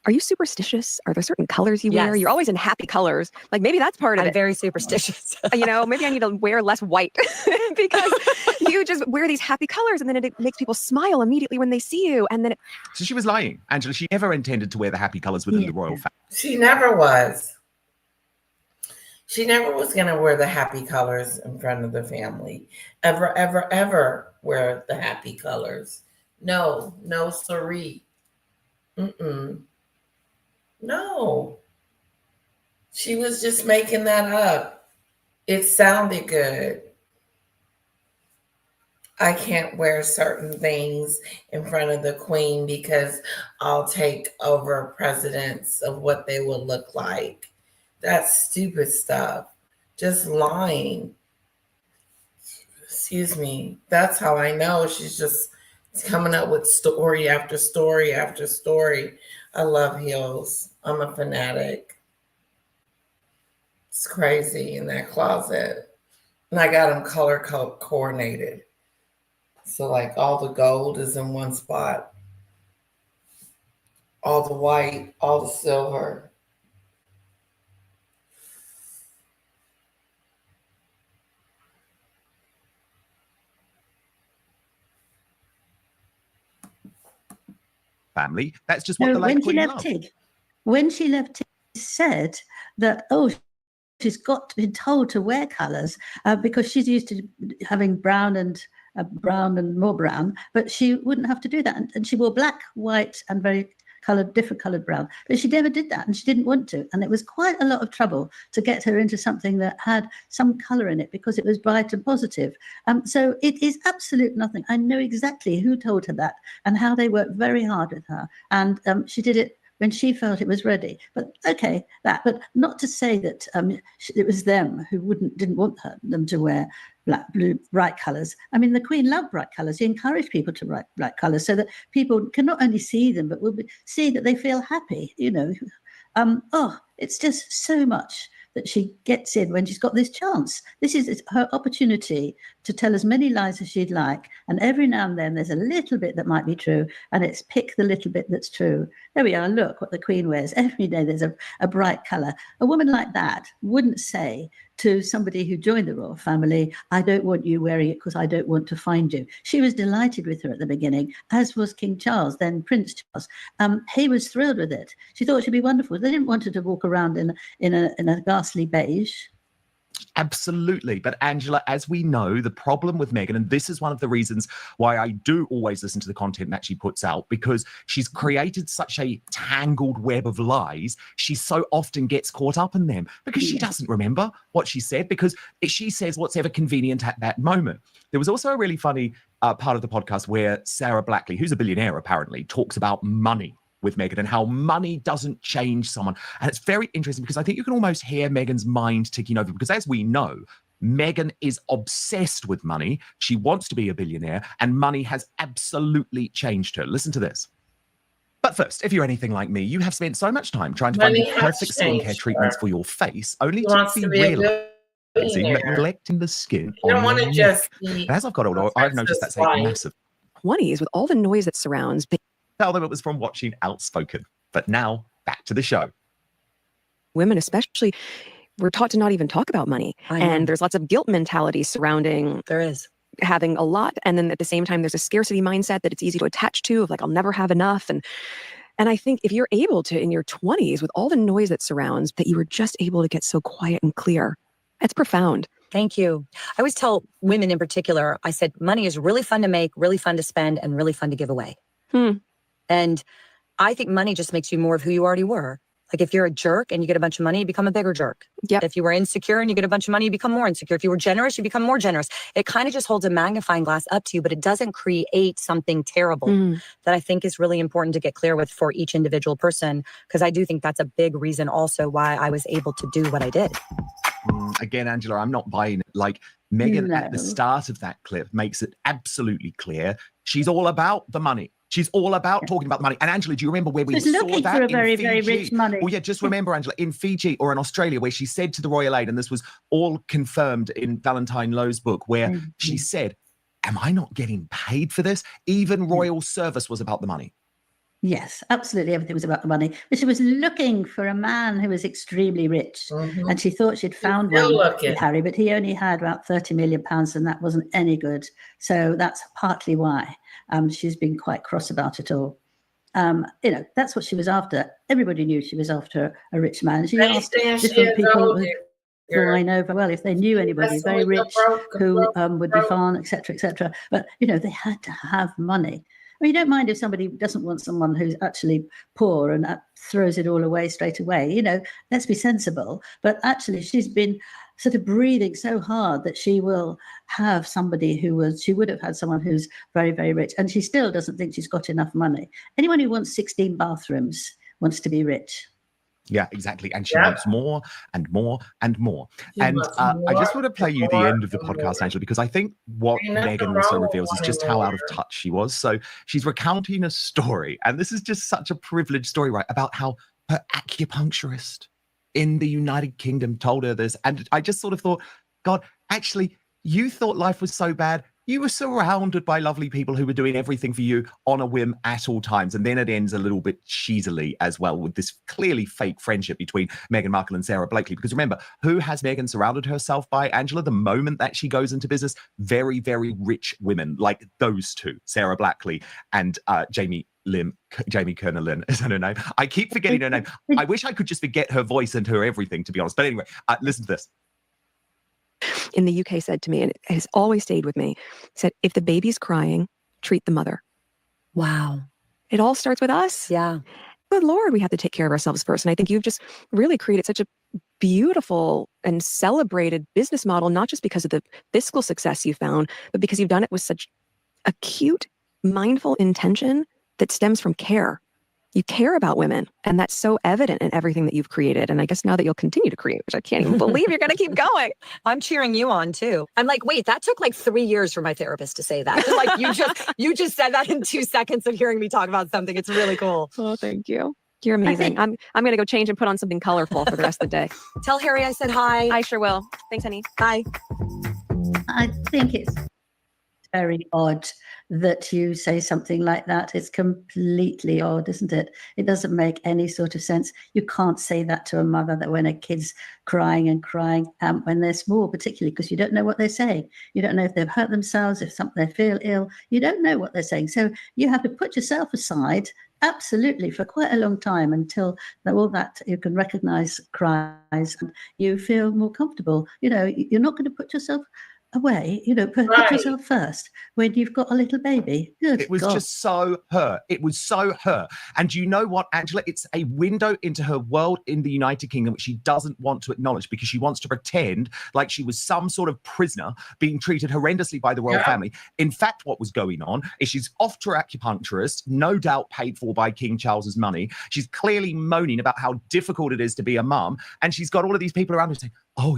Are you superstitious? Are there certain colors you wear? Yes. You're always in happy colors. Like maybe that's part of I'm it. very superstitious. You know, maybe I need to wear less white because you just wear these happy colors and then it makes people smile immediately when they see you. And then So she was lying, Angela. She never intended to wear the happy colors within the royal family. She never was. She never was going to wear the happy colors in front of the family. Ever, ever, ever wear the happy colors. No, no, siree. No. She was just making that up. It sounded good. I can't wear certain things in front of the queen because I'll take over precedence of what they will look like. That's stupid stuff. Just lying. Excuse me. That's how I know she's just coming up with story after story after story. I love heels. I'm a fanatic. It's crazy in that closet. And I got them color coordinated. So like all the gold is in one spot. All the white, all the silver. Family. That's just what No, the late when she Queen left loved. Tig, when she left Tig, she said that, oh, she's got to be told to wear colours because she's used to having brown and more brown, but she wouldn't have to do that. And she wore black, white, and different coloured brown. But she never did that, and she didn't want to. And it was quite a lot of trouble to get her into something that had some colour in it because it was bright and positive. So it is absolute nothing. I know exactly who told her that and how they worked very hard with her. And she did it when she felt it was ready. But okay, but not to say that it was them who didn't want them to wear black, blue, bright colours. I mean, the Queen loved bright colours. She encouraged people to wear bright colours so that people can not only see them, but will see that they feel happy, you know. It's just so much that she gets in when she's got this chance. This is her opportunity to tell as many lies as she'd like. And every now and then there's a little bit that might be true. And it's pick the little bit that's true. There we are. Look what the Queen wears. Every day there's a bright colour. A woman like that wouldn't say to somebody who joined the royal family, I don't want you wearing it because I don't want to find you. She was delighted with her at the beginning, as was King Charles, then Prince Charles. He was thrilled with it. She thought she'd be wonderful. They didn't want her to walk around in a ghastly beige. Absolutely. But Angela, as we know, the problem with Meghan, and this is one of the reasons why I do always listen to the content that she puts out, because she's created such a tangled web of lies. She so often gets caught up in them because she doesn't remember what she said, because she says what's ever convenient at that moment. There was also a really funny part of the podcast where Sarah Blackley, who's a billionaire apparently, talks about money with Meghan and how money doesn't change someone. And it's very interesting because I think you can almost hear Meghan's mind ticking over, because as we know, Meghan is obsessed with money. She wants to be a billionaire, and money has absolutely changed her. Listen to this. But first, if you're anything like me, you have spent so much time trying to find the perfect skincare treatments for your face, only to be realizing that neglecting the skin. You don't want to just as I've got older, I've noticed that's a massive 20s with all the noise that surrounds. Tell them it was from watching Outspoken. But now, back to the show. Women especially, we're taught to not even talk about money. And there's lots of guilt mentality surrounding having a lot. And then at the same time, there's a scarcity mindset that it's easy to attach to, of like, I'll never have enough. And I think if you're able to, in your 20s, with all the noise that surrounds, that you were just able to get so quiet and clear, it's profound. Thank you. I always tell women in particular, I said, money is really fun to make, really fun to spend, and really fun to give away. And I think money just makes you more of who you already were. Like if you're a jerk and you get a bunch of money, you become a bigger jerk. If you were insecure and you get a bunch of money, you become more insecure. If you were generous, you become more generous. It kind of just holds a magnifying glass up to you, but it doesn't create something terrible that I think is really important to get clear with for each individual person. Because I do think that's a big reason also why I was able to do what I did. Again, Angela, I'm not buying it. Like Meghan at the start of that clip makes it absolutely clear. She's all about the money. She's all about talking about the money. And Angela, do you remember where we She's saw looking that for a in very, Fiji? very rich money. Well, yeah, just remember, Angela, in Fiji or in Australia, where she said to the royal aide, and this was all confirmed in Valentine Lowe's book, where she said, am I not getting paid for this? Even royal service was about the money. Yes, absolutely. Everything was about the money. But she was looking for a man who was extremely rich. And she thought she'd found still one looking. with Harry, but he only had about £30 million and that wasn't any good. So that's partly why she's been quite cross about it all. That's what she was after. Everybody knew she was after a rich man. She asked different people who I know very well if they knew anybody very rich who would be fun, etc., etc. But, they had to have money. I mean, you don't mind if somebody doesn't want someone who's actually poor and throws it all away straight away. Let's be sensible. But actually, she's been sort of breathing so hard that she will have somebody she would have had someone who's very, very rich. And she still doesn't think she's got enough money. Anyone who wants 16 bathrooms wants to be rich. Yeah, exactly. And she wants more and more and more. I just want to play you the end of the podcast, Angela, because I think what Meghan also reveals is just how out of touch she was. So she's recounting a story, and this is just such a privileged story, right, about how her acupuncturist in the United Kingdom told her this. And I just sort of thought, God, actually, you thought life was so bad. You were surrounded by lovely people who were doing everything for you on a whim at all times. And then it ends a little bit cheesily as well with this clearly fake friendship between Meghan Markle and Sarah Blakely. Because remember, who has Meghan surrounded herself by, Angela? The moment that she goes into business, very, very rich women like those two, Sarah Blakely and Jamie Kerner Lynn, is that her name? I keep forgetting her name. I wish I could just forget her voice and her everything, to be honest. But anyway, listen to this. In the UK said to me, and it has always stayed with me, said, if the baby's crying, treat the mother. Wow. It all starts with us. Yeah. Good Lord, we have to take care of ourselves first. And I think you've just really created such a beautiful and celebrated business model, not just because of the fiscal success you found, but because you've done it with such acute, mindful intention that stems from care. You care about women, and that's so evident in everything that you've created. And I guess now that you'll continue to create, which I can't even believe you're going to keep going. I'm cheering you on too. I'm like, wait, that took like 3 years for my therapist to say that. Like you just said that in 2 seconds of hearing me talk about something. It's really cool. Oh, thank you. You're amazing. I'm going to go change and put on something colorful for the rest of the day. Tell Harry I said hi. I sure will. Thanks, honey. Bye. I think it's very odd that you say something like that. It's completely odd, isn't it? It doesn't make any sort of sense. You can't say that to a mother, that when a kid's crying and crying when they're small, particularly because you don't know what they're saying. You don't know if they've hurt themselves, if they feel ill. You don't know what they're saying. So you have to put yourself aside, absolutely, for quite a long time until all that you can recognize cries and you feel more comfortable. You're not going to put yourself away, put yourself first when you've got a little baby. Good It was God. just so her. It was so her. And you know what, Angela? It's a window into her world in the United Kingdom, which she doesn't want to acknowledge because she wants to pretend like she was some sort of prisoner being treated horrendously by the royal family. In fact, what was going on is she's off to her acupuncturist, no doubt paid for by King Charles's money. She's clearly moaning about how difficult it is to be a mum. And she's got all of these people around her saying, oh,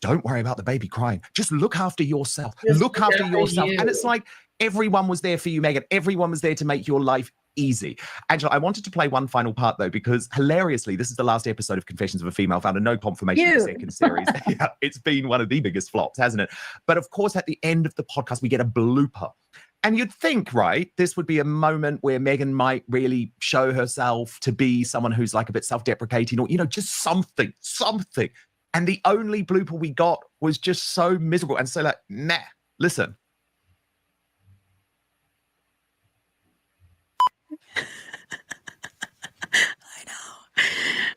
don't worry about the baby crying. Just look after yourself. Look after yourself. And it's like everyone was there for you, Meghan. Everyone was there to make your life easy. Angela, I wanted to play one final part, though, because hilariously, this is the last episode of Confessions of a Female Founder. No confirmation of the second series. Yeah, it's been one of the biggest flops, hasn't it? But of course, at the end of the podcast, we get a blooper. And you'd think, right, this would be a moment where Meghan might really show herself to be someone who's like a bit self-deprecating or, just something. And the only blooper we got was just so miserable and so like, nah, listen.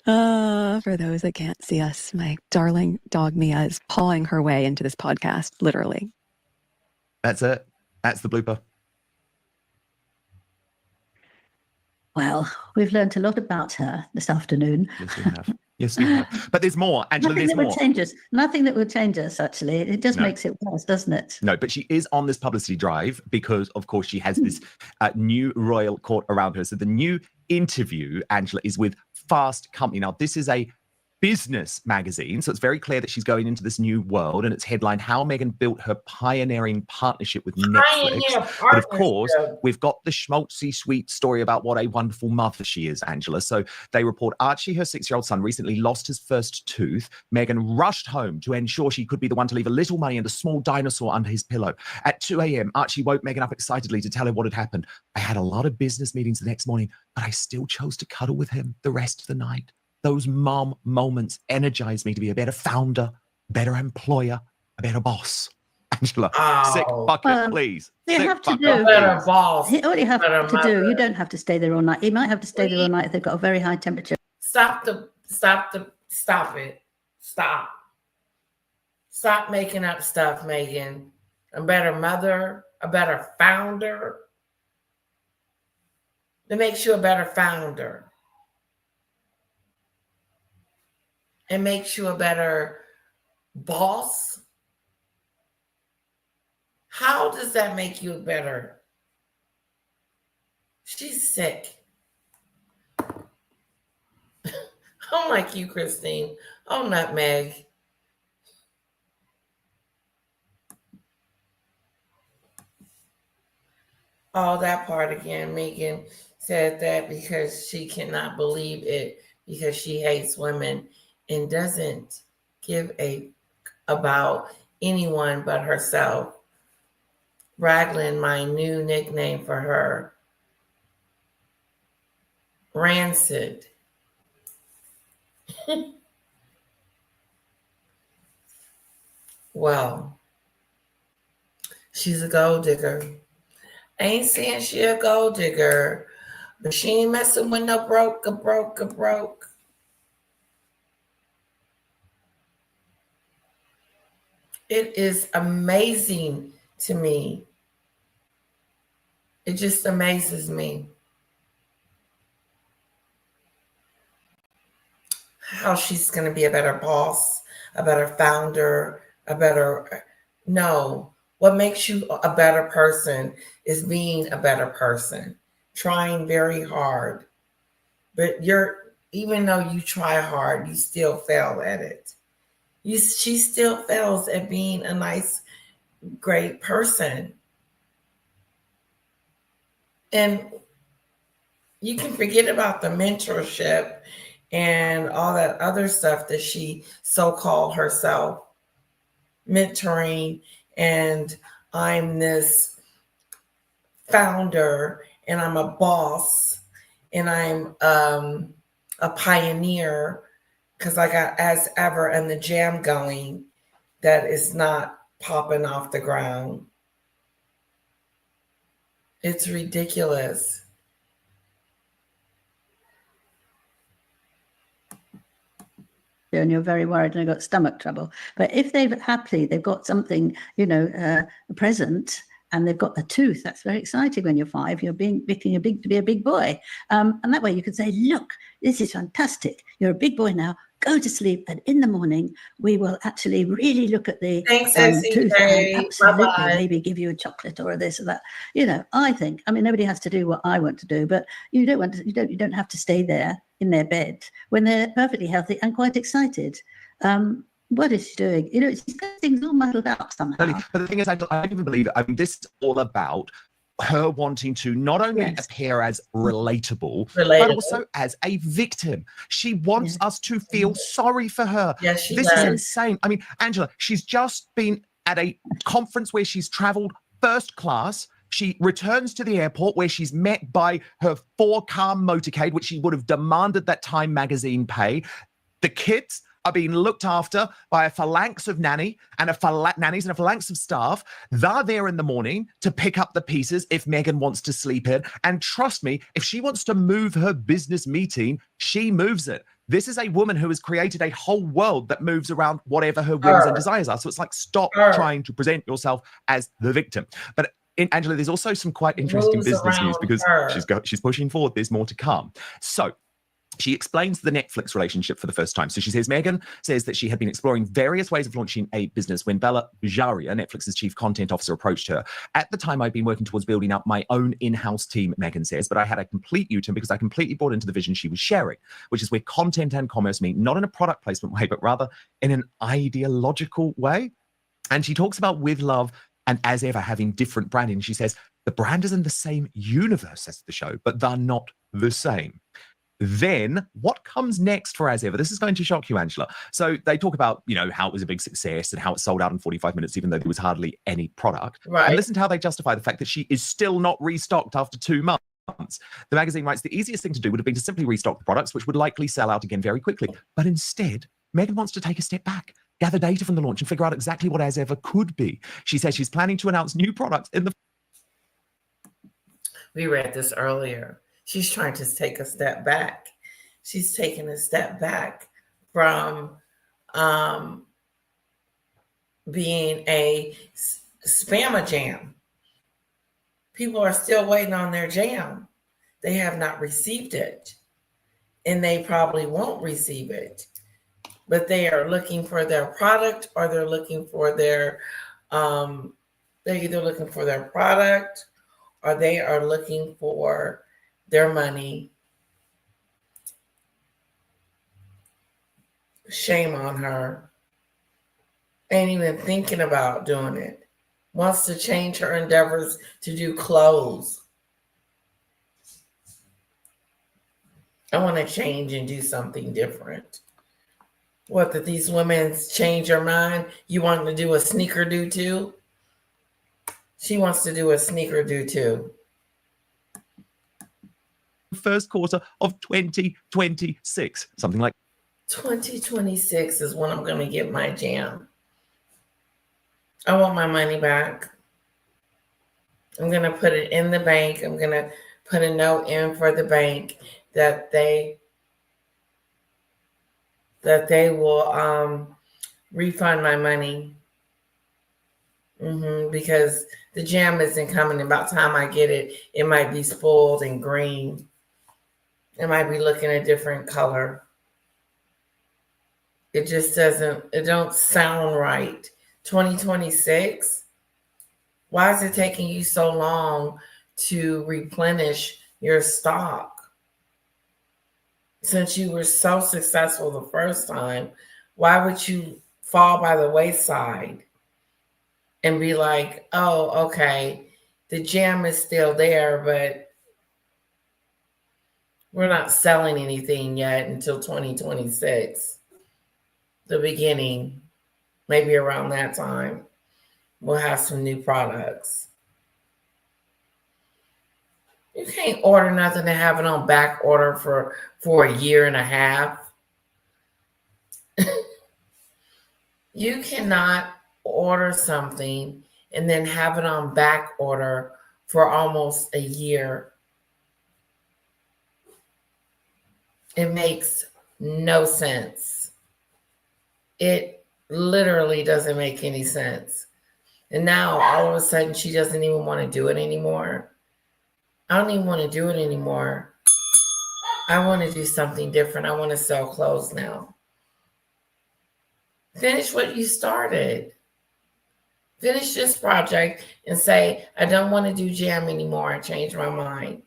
For those that can't see us, my darling dog Mia is pawing her way into this podcast, literally. That's it. That's the blooper. Well, we've learned a lot about her this afternoon. Yes, we have. Yes, we have. But there's more, Angela. Nothing There's that more. would change us. Nothing that would change us, actually. It just makes it worse, doesn't it? No, but she is on this publicity drive because, of course, she has this new royal court around her. So the new interview, Angela, is with Fast Company. Now, this is a business magazine. So it's very clear that she's going into this new world, and it's headlined How Meghan Built Her Pioneering Partnership with Netflix. But of course, we've got the schmaltzy sweet story about what a wonderful mother she is, Angela. So they report Archie, her 6-year-old son, recently lost his first tooth. Meghan rushed home to ensure she could be the one to leave a little money and a small dinosaur under his pillow. At 2 a.m., Archie woke Meghan up excitedly to tell her what had happened. I had a lot of business meetings the next morning, but I still chose to cuddle with him the rest of the night. Those mom moments energize me to be a better founder, better employer, a better boss. Angela, sick bucket, please. You Sick have to bucket, do. Better boss. All you have better to mother. do, you don't have to stay there all night. You might have to stay there all night if they've got a very high temperature. Stop it. Stop. Stop making up stuff, Meghan. A better mother, a better founder. That makes you a better founder. It makes you a better boss. How does that make you better? She's sick. I'm like you, Christine. Oh, nutmeg. Oh, that part again. Meghan said that because she cannot believe it, because she hates women and doesn't give a about anyone but herself. Raglan, my new nickname for her. Rancid. Well, she's a gold digger. Ain't saying she a gold digger, but she ain't messing with no broke. It is amazing to me. It just amazes me how she's going to be a better boss, a better founder, no. What makes you a better person is being a better person, trying very hard. But even though you try hard, you still fail at it. She still fails at being a nice, great person. And you can forget about the mentorship and all that other stuff that she so-called herself mentoring, and I'm this founder, and I'm a boss, and I'm a pioneer, because I got As Ever and the jam going that is not popping off the ground. It's ridiculous. And you're very worried and they've got stomach trouble. But if they've got something, a present, and they've got a tooth, that's very exciting when you're 5. You're making to be a big boy. And that way you can say, look, this is fantastic. You're a big boy now. Go to sleep. And in the morning, we will actually really look at the tooth and absolutely maybe give you a chocolate or a this or that. I think, nobody has to do what I want to do, but you don't have to stay there in their bed when they're perfectly healthy and quite excited. What is she doing? She's got things all muddled up somehow. But the thing is, I don't even believe it. This is all about her wanting to not only appear as relatable, but also as a victim. She wants us to feel sorry for her. Yes, this is insane. Angela, she's just been at a conference where she's traveled first class. She returns to the airport where she's met by her 4-car motorcade, which she would have demanded that Time magazine pay. The kids are being looked after by a phalanx of nannies and a phalanx of staff. They're there in the morning to pick up the pieces if Meghan wants to sleep in. And trust me, if she wants to move her business meeting, she moves it. This is a woman who has created a whole world that moves around whatever her whims and desires are. So it's like, stop trying to present yourself as the victim. But Angela, there's also some quite interesting business news because she's pushing forward. There's more to come. So She explains the Netflix relationship for the first time. So she says, Meghan says that she had been exploring various ways of launching a business when Bella Bajaria, Netflix's chief content officer, approached her. At the time, I'd been working towards building up my own in-house team, Meghan says, but I had a complete U-turn because I completely bought into the vision she was sharing, which is where content and commerce meet, not in a product placement way, but rather in an ideological way. And she talks about With Love and As Ever having different branding. She says, the brand is in the same universe as the show, but they're not the same. Then what comes next for As Ever? This is going to shock you, Angela. So they talk about, how it was a big success and how it sold out in 45 minutes, even though there was hardly any product. Right. And listen to how they justify the fact that she is still not restocked after 2 months. The magazine writes, the easiest thing to do would have been to simply restock the products, which would likely sell out again very quickly. But instead, Meghan wants to take a step back, gather data from the launch and figure out exactly what As Ever could be. She says she's planning to announce new products in the... We read this earlier. She's trying to take a step back. She's taking a step back from being a spammer jam. People are still waiting on their jam. They have not received it, and they probably won't receive it. But they are looking for their product, or they're looking for their, they're either looking for their product, or they are looking for their money. Shame on her. Ain't even thinking about doing it. Wants to change her endeavors to do clothes. I want to change and do something different. What, that these women change their mind? You want to do a sneaker do too? She wants to do a sneaker do too. first quarter of 2026, something like 2026 is when I'm going to get my jam. I want my money back. I'm going to put it in the bank. I'm going to put a note in for the bank that they will refund my money. Because the jam isn't coming. About the time I get it, it might be spoiled and green. It might be looking a different color. It just it don't sound right. 2026? Why is it taking you so long to replenish your stock? Since you were so successful the first time, why would you fall by the wayside and be like, oh, okay, the jam is still there, but we're not selling anything yet until 2026. The beginning, maybe around that time, we'll have some new products. You can't order nothing and have it on back order for a year and a half. You cannot order something and then have it on back order for almost a year. It makes no sense. It literally doesn't make any sense. And now all of a sudden she doesn't even want to do it anymore. I don't even want to do it anymore. I want to do something different. I want to sell clothes now. Finish what you started. Finish this project and say, I don't want to do jam anymore. I changed my mind.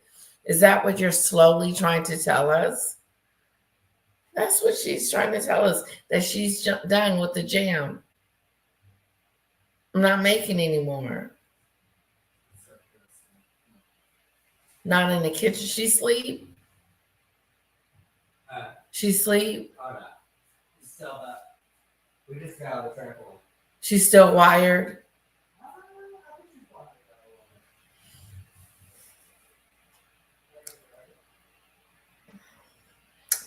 Is that what you're slowly trying to tell us? That's what she's trying to tell us, that she's done with the jam. I'm not making anymore. Not in the kitchen. She sleep? She sleep? We just got out of the trampoline. She's still wired?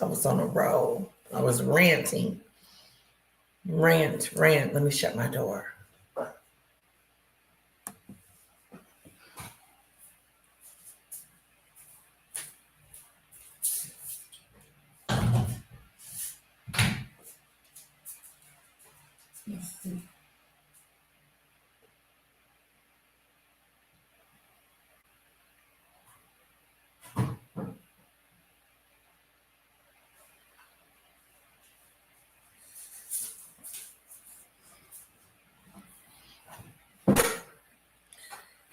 I was on a roll. I was ranting. Rant. Let me shut my door.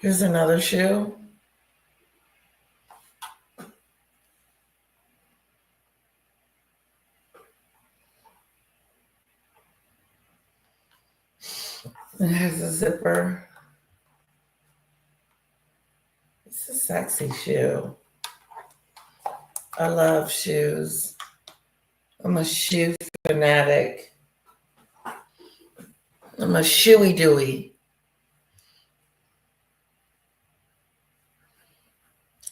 Here's another shoe. It has a zipper. It's a sexy shoe. I love shoes. I'm a shoe fanatic. I'm a shoey dooey.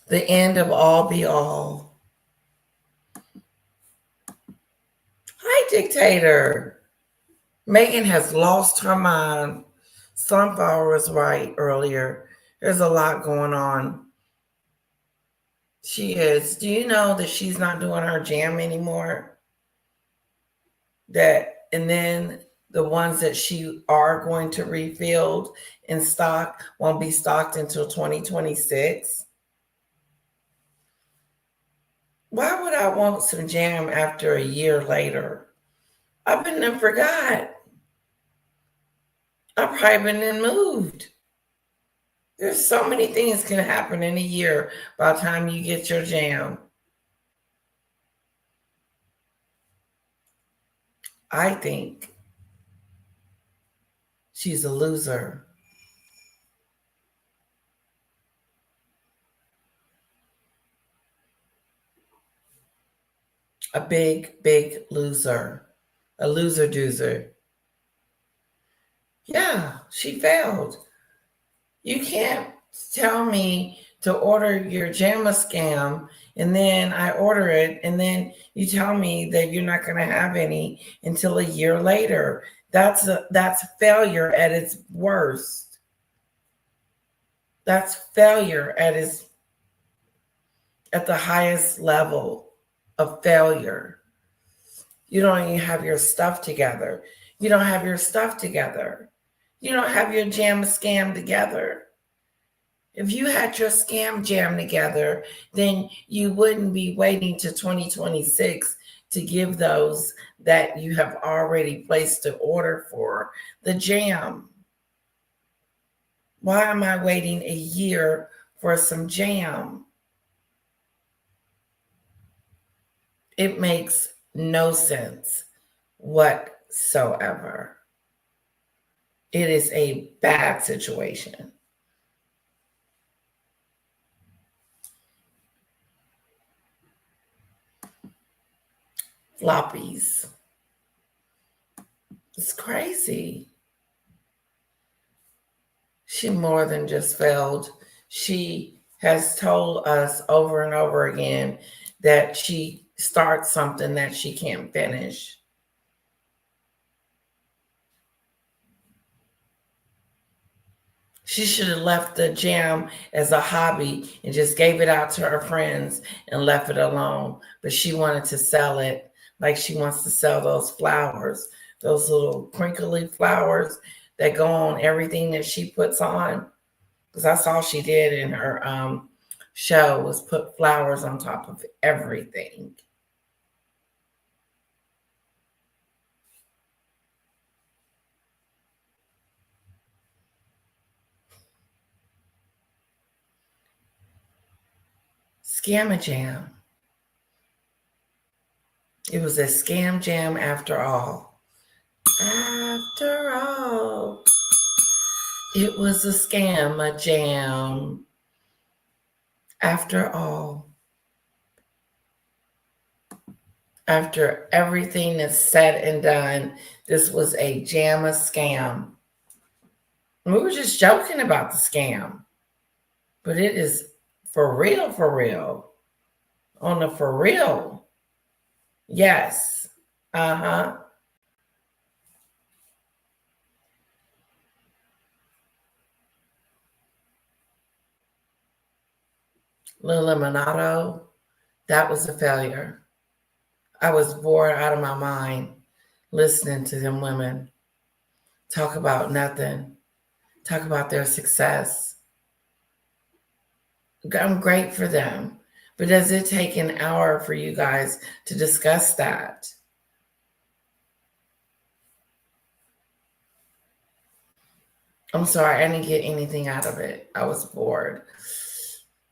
The end of all be all. Hi, dictator. Meghan has lost her mind. Sunflower was right earlier. There's a lot going on. She is. Do you know that she's not doing her jam anymore? And then the ones that she are going to refill in stock won't be stocked until 2026. Why would I want some jam after a year later? I've been and forgot. I've probably been and moved. There's so many things can happen in a year by the time you get your jam. I think she's a loser. A big, big loser. A loser doozer. Yeah, she failed. You can't tell me to order your JAMA scam and then I order it and then you tell me that you're not going to have any until a year later. That's failure at its worst. That's failure at the highest level of failure. You don't even have your stuff together. You don't have your stuff together. You don't have your jam scam together. If you had your scam jam together, then you wouldn't be waiting to 2026 to give those that you have already placed an order for the jam. Why am I waiting a year for some jam? It makes no sense whatsoever. It is a bad situation. Floppies. It's crazy. She more than just failed. She has told us over and over again that she starts something that she can't finish. She should have left the jam as a hobby and just gave it out to her friends and left it alone. But she wanted to sell it like she wants to sell those flowers, those little crinkly flowers that go on everything that she puts on. Because that's all she did in her show was put flowers on top of everything. Scam jam. It was a scam jam after all. After all, it was a scam jam. After all. After everything that's said and done, this was a jam scam. We were just joking about the scam. But it is for real, for real. On the for real. Yes. Uh-huh. Lil Lemonado, that was a failure. I was bored out of my mind listening to them women talk about nothing, talk about their success. I'm great for them, but does it take an hour for you guys to discuss that? I'm sorry, I didn't get anything out of it. I was bored.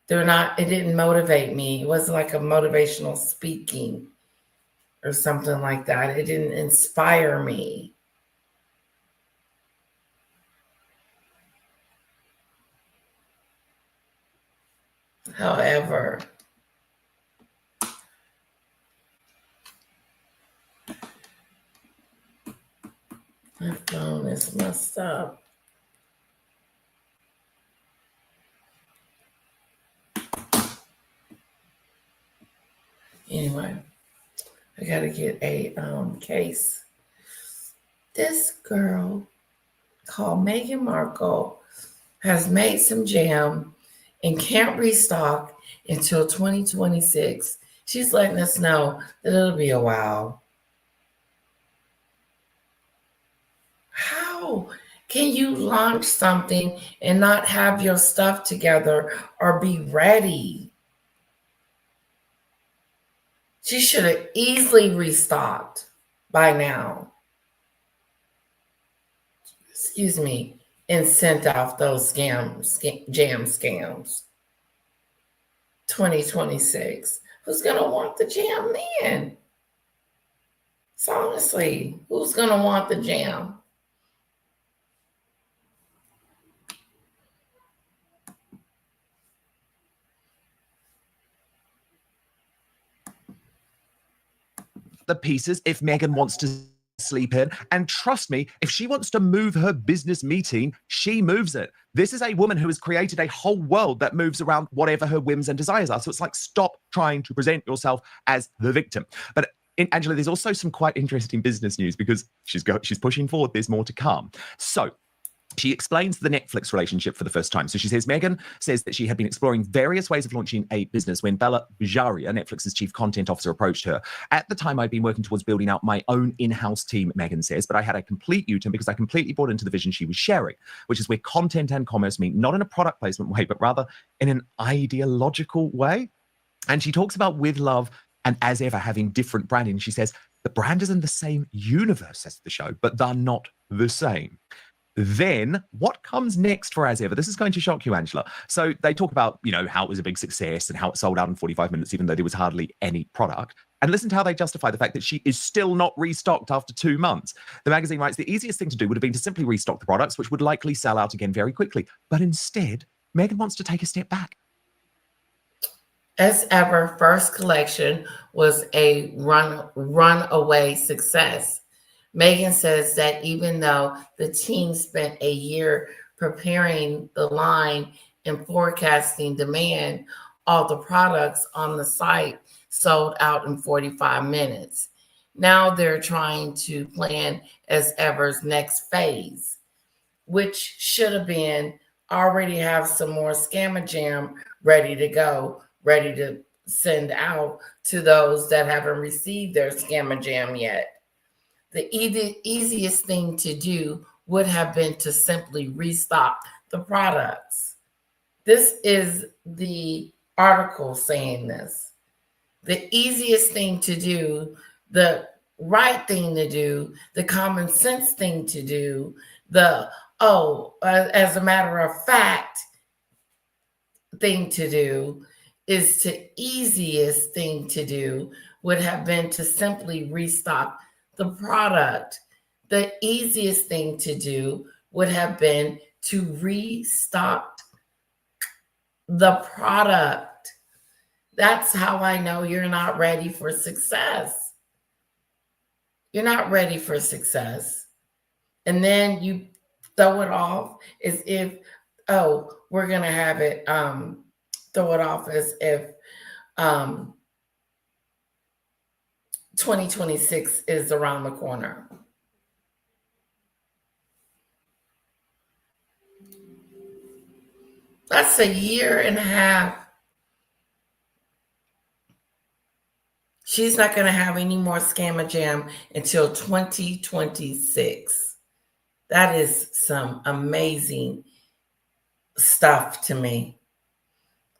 It didn't motivate me. It wasn't like a motivational speaking or something like that. It didn't inspire me. However, my phone is messed up. Anyway, I gotta get a case. This girl called Meghan Markle has made some jam and can't restock until 2026. She's letting us know that it'll be a while. How can you launch something and not have your stuff together or be ready? She should have easily restocked by now. Excuse me, and sent off those jam scams. 2026. Who's going to want the jam then? So honestly, who's going to want the jam? The pieces if Meghan wants to sleep in. And trust me, if she wants to move her business meeting, she moves it. This is a woman who has created a whole world that moves around whatever her whims and desires are. So it's like, stop trying to present yourself as the victim. But Angela, there's also some quite interesting business news because she's pushing forward. There's more to come. So she explains the Netflix relationship for the first time. So she says, Meghan says that she had been exploring various ways of launching a business when Bella Bajaria, Netflix's chief content officer, approached her. At the time, I'd been working towards building out my own in-house team, Meghan says, but I had a complete U-turn because I completely bought into the vision she was sharing, which is where content and commerce meet, not in a product placement way, but rather in an ideological way. And she talks about With Love and As Ever having different branding. She says, the brand is in the same universe as the show, but they're not the same. Then what comes next for As Ever? This is going to shock you, Angela. So they talk about, how it was a big success and how it sold out in 45 minutes, even though there was hardly any product. And listen to how they justify the fact that she is still not restocked after 2 months. The magazine writes, the easiest thing to do would have been to simply restock the products, which would likely sell out again very quickly. But instead, Meghan wants to take a step back. As Ever first collection was a runaway success. Meghan says that even though the team spent a year preparing the line and forecasting demand, all the products on the site sold out in 45 minutes. Now they're trying to plan As Ever's next phase, which should have been already have some more Scammer Jam ready to go, ready to send out to those that haven't received their Scammer Jam yet. The easiest thing to do would have been to simply restock the products. This is the article saying this. The easiest thing to do, the right thing to do, the common sense thing to do, as a matter of fact thing to do is the easiest thing to do would have been to simply restock the product. The easiest thing to do would have been to restock the product. That's how I know you're not ready for success. You're not ready for success. And then you throw it off as if, we're going to have it, throw it off as if 2026 is around the corner. That's a year and a half. She's not going to have any more Scammer Jam until 2026. That is some amazing stuff to me.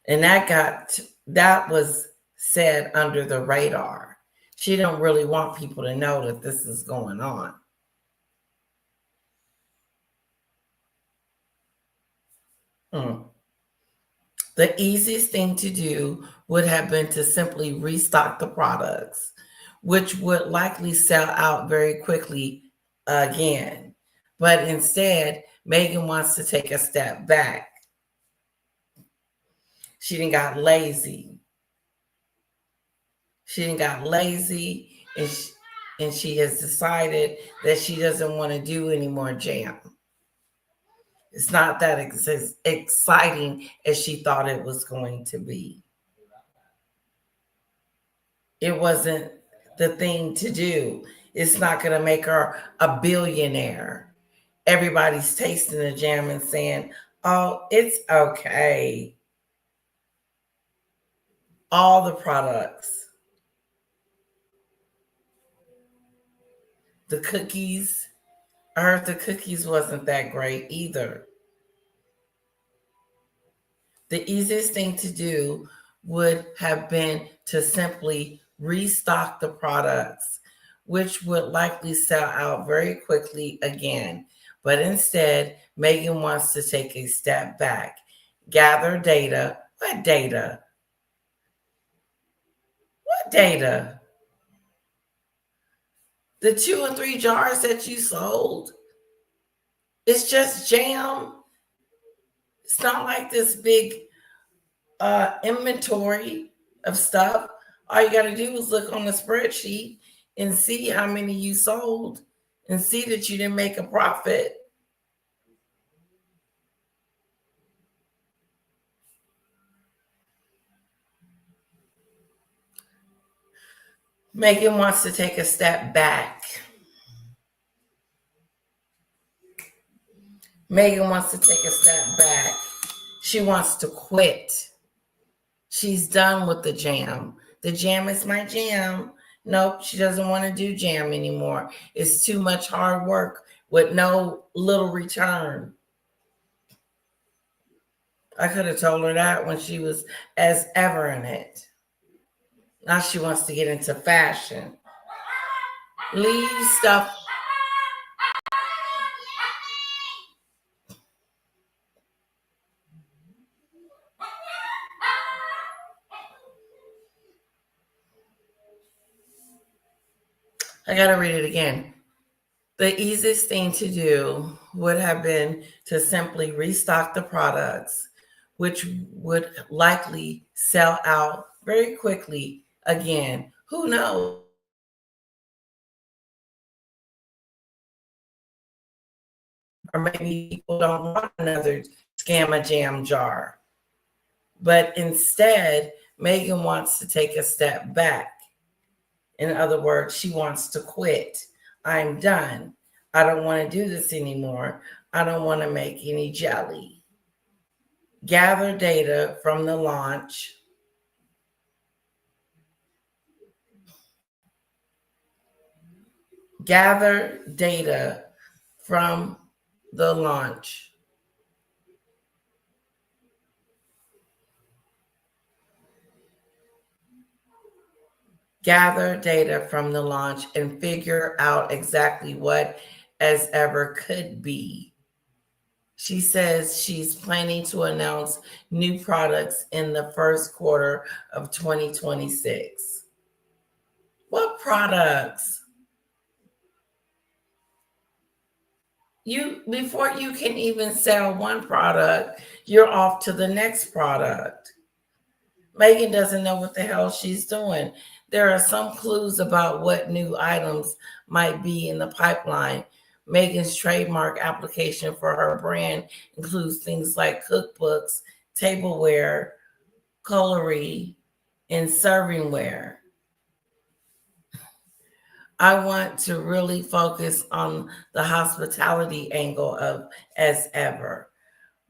And that was said under the radar. She don't really want people to know that this is going on. The easiest thing to do would have been to simply restock the products, which would likely sell out very quickly again. But instead, Meghan wants to take a step back. She done got lazy. And she has decided that she doesn't want to do any more jam. It's not that exciting as she thought it was going to be. It wasn't the thing to do. It's not going to make her a billionaire. Everybody's tasting the jam and saying, oh, it's okay. All the products. The cookies. I heard the cookies wasn't that great either. The easiest thing to do would have been to simply restock the products, which would likely sell out very quickly again. But instead, Meghan wants to take a step back, gather data. What data? What data? The 2 and 3 jars that you sold. It's just jam. It's not like this big inventory of stuff. All you got to do is look on the spreadsheet and see how many you sold and see that you didn't make a profit. Meghan wants to take a step back. Meghan wants to take a step back. She wants to quit. She's done with the jam. The jam is my jam. Nope, she doesn't want to do jam anymore. It's too much hard work with no little return. I could have told her that when she was as ever in it. Now she wants to get into fashion. Leave stuff. I got to read it again. The easiest thing to do would have been to simply restock the products, which would likely sell out very quickly again. Who knows? Or maybe people don't want another Scamma Jam jar. But instead, Meghan wants to take a step back. In other words, she wants to quit. I'm done. I don't want to do this anymore. I don't want to make any jelly. Gather data from the launch. Gather data from the launch. Gather data from the launch and figure out exactly what as ever could be. She says she's planning to announce new products in the first quarter of 2026. What products? Before you can even sell one product, you're off to the next product. Meghan doesn't know what the hell she's doing. There are some clues about what new items might be in the pipeline. Meghan's trademark application for her brand includes things like cookbooks, tableware, cutlery, and servingware. I want to really focus on the hospitality angle of as ever.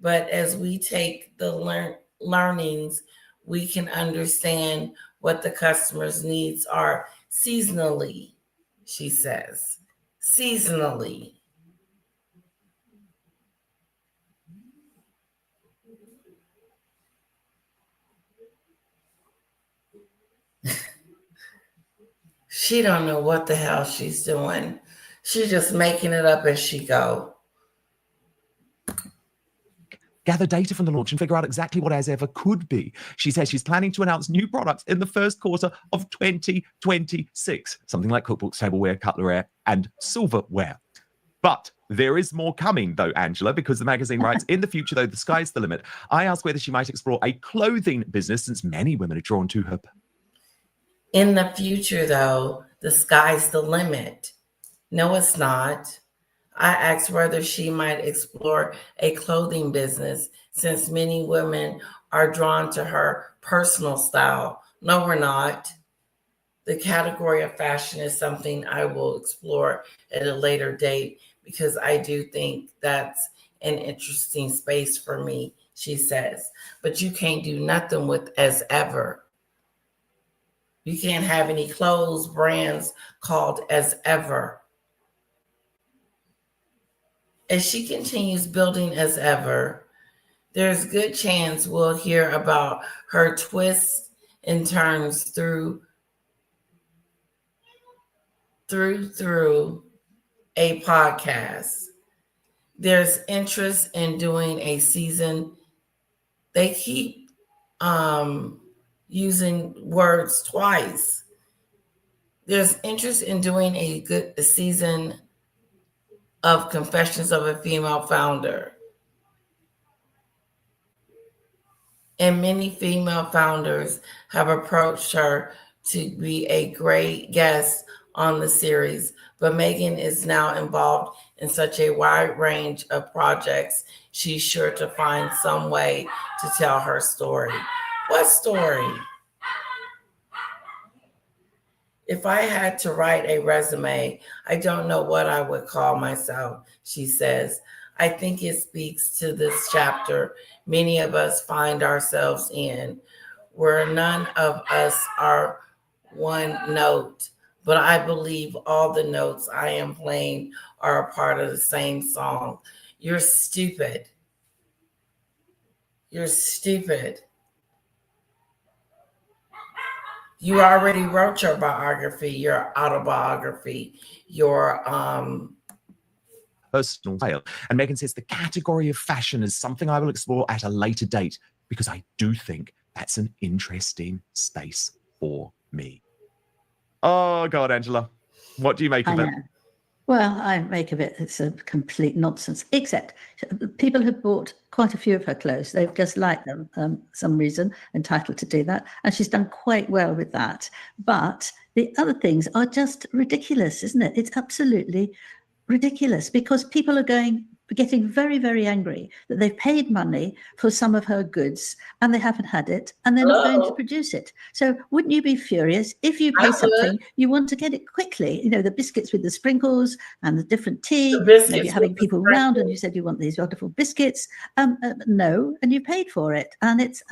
But as we take the learnings, we can understand what the customer's needs are seasonally, she says. Seasonally. She don't know what the hell she's doing. She's just making it up as she go. gather data from the launch and figure out exactly what As Ever could be. She says she's planning to announce new products in the first quarter of 2026, something like cookbooks, tableware, cutlery, and silverware. But there is more coming, though, Angela, because the magazine writes, in the future, though, the sky's the limit. I asked whether she might explore a clothing business, since many women are drawn to her. In the future, though, the sky's the limit. No, it's not. I asked whether she might explore a clothing business, since many women are drawn to her personal style. No, we're not. The category of fashion is something I will explore at a later date, because I do think that's an interesting space for me, she says. But you can't do nothing with As Ever. You can't have any clothes brands called As Ever. As she continues building As Ever, there's good chance we'll hear about her twists and turns through a podcast. There's interest in doing a season. They keep using words twice. There's interest in doing a season of Confessions of a Female Founder. And many female founders have approached her to be a great guest on the series, but Meghan is now involved in such a wide range of projects, she's sure to find some way to tell her story. What story? If I had to write a resume, I don't know what I would call myself, she says. I think it speaks to this chapter many of us find ourselves in, where none of us are one note, but I believe all the notes I am playing are a part of the same song. You're stupid. You're stupid. You already wrote your biography, your autobiography, your personal style. And Meghan says the category of fashion is something I will explore at a later date, because I do think that's an interesting space for me. Oh, God, Angela, what do you make of it? Well, I make of it, it's a complete nonsense, except people have bought quite a few of her clothes. They've just liked them, some reason, entitled to do that. And she's done quite well with that. But the other things are just ridiculous, isn't it? It's absolutely ridiculous, because people are getting very, very angry that they've paid money for some of her goods and they haven't had it and they're not going to produce it. So wouldn't you be furious if you pay something, you want to get it quickly? You know, the biscuits with the sprinkles and the different tea, maybe having people round and you said you want these wonderful biscuits. No, and you paid for it. And it's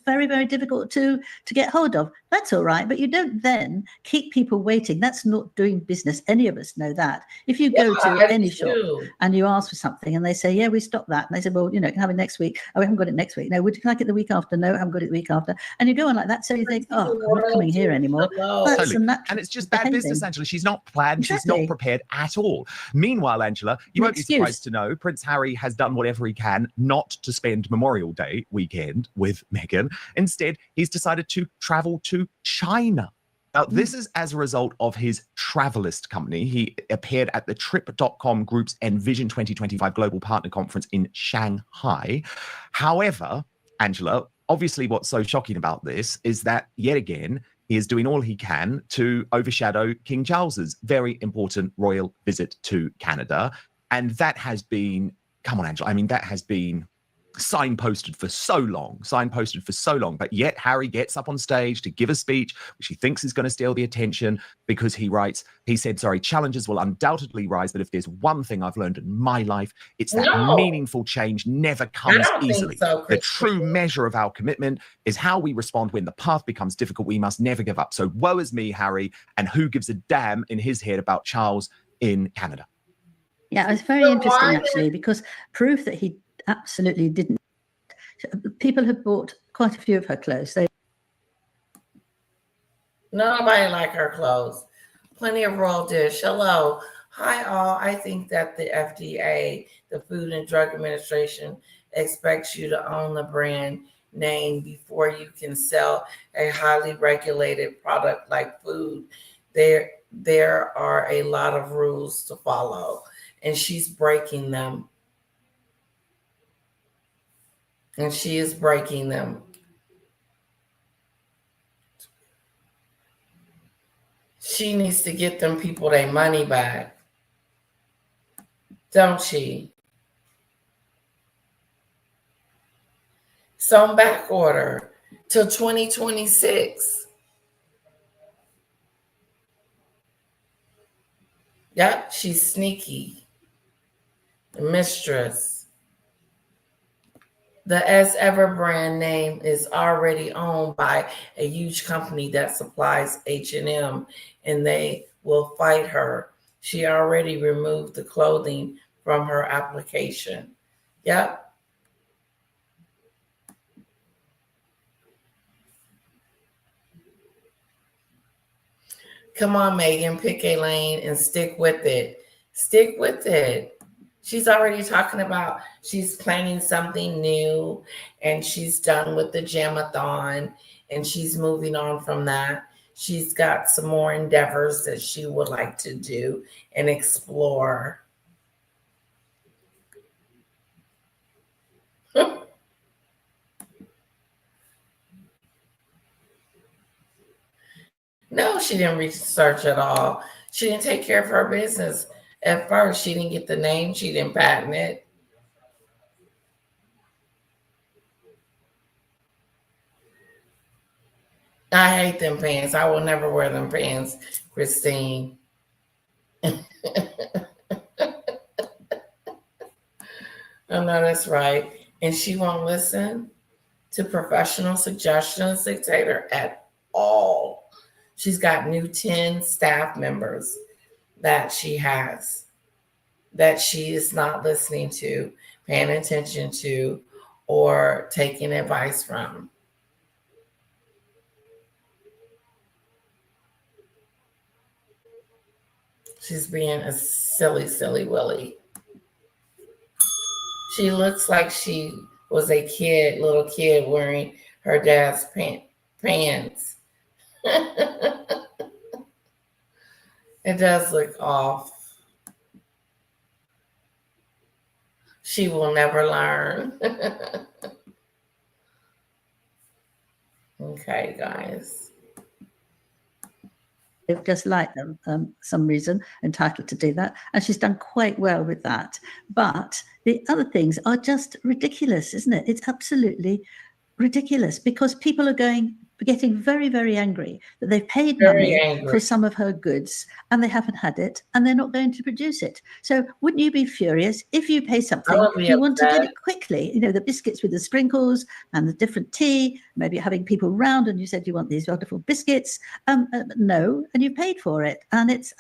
very, very difficult to get hold of. That's all right. But you don't then keep people waiting. That's not doing business. Any of us know that. If you go to any shop and you ask for something, and they say, yeah, we stopped that. And they say, well, you know, can have it next week. Oh, we haven't got it next week. No, would you like it the week after? No, I haven't got it the week after. And you go on like that. So you think, oh, I'm not coming here anymore. Totally. And it's just bad business, Angela. She's not planned. Exactly. She's not prepared at all. Meanwhile, Angela, you won't be surprised to know Prince Harry has done whatever he can not to spend Memorial Day weekend with Meghan. Instead, he's decided to travel to China. Now, this is as a result of his Travelist company. He appeared at the Trip.com Group's Envision 2025 Global Partner Conference in Shanghai. However, Angela, obviously what's so shocking about this is that, yet again, he is doing all he can to overshadow King Charles's very important royal visit to Canada. And that has been, come on, Angela, I mean, that has been signposted for so long, but yet Harry gets up on stage to give a speech which he thinks is going to steal the attention, because he said, challenges will undoubtedly rise, but if there's one thing I've learned in my life, it's that meaningful change never comes easily. The true measure of our commitment is how we respond when the path becomes difficult. We must never give up. So woe is me, Harry, and who gives a damn in his head about Charles in Canada? Yeah, it's very interesting, actually, because proof that he absolutely didn't. People have bought quite a few of her clothes. Nobody like her clothes. Plenty of royal dish. Hello. Hi, all. I think that the FDA, the Food and Drug Administration, expects you to own the brand name before you can sell a highly regulated product like food. There are a lot of rules to follow, and she's breaking them. And she is breaking them. She needs to get them people their money back. Don't she? So I'm back order till 2026. Yep, she's sneaky. The mistress. The As Ever brand name is already owned by a huge company that supplies H&M, and they will fight her. She already removed the clothing from her application. Yep. Come on, Meghan, pick a lane and stick with it. Stick with it. She's already talking about she's planning something new, and she's done with the Jamathon, and she's moving on from that. She's got some more endeavors that she would like to do and explore. No, she didn't research at all. She didn't take care of her business. At first, she didn't get the name. She didn't patent it. I hate them pants. I will never wear them pants, Christine. I know that's right. And she won't listen to professional suggestions, dictator, at all. She's got new 10 staff members that she has, that she is not listening to, paying attention to, or taking advice from. She's being a silly, silly Willy. She looks like she was a kid, little kid wearing her dad's pants. It does look off. She will never learn. Okay, guys. They've just like them, some reason, entitled to do that. And she's done quite well with that. But the other things are just ridiculous, isn't it? It's absolutely ridiculous because people are getting very, very angry that they've paid money for some of her goods and they haven't had it and they're not going to produce it. So wouldn't you be furious if you pay something, you want to get it quickly? You know, the biscuits with the sprinkles and the different tea, maybe having people round and you said you want these wonderful biscuits. No, and you paid for it. And it's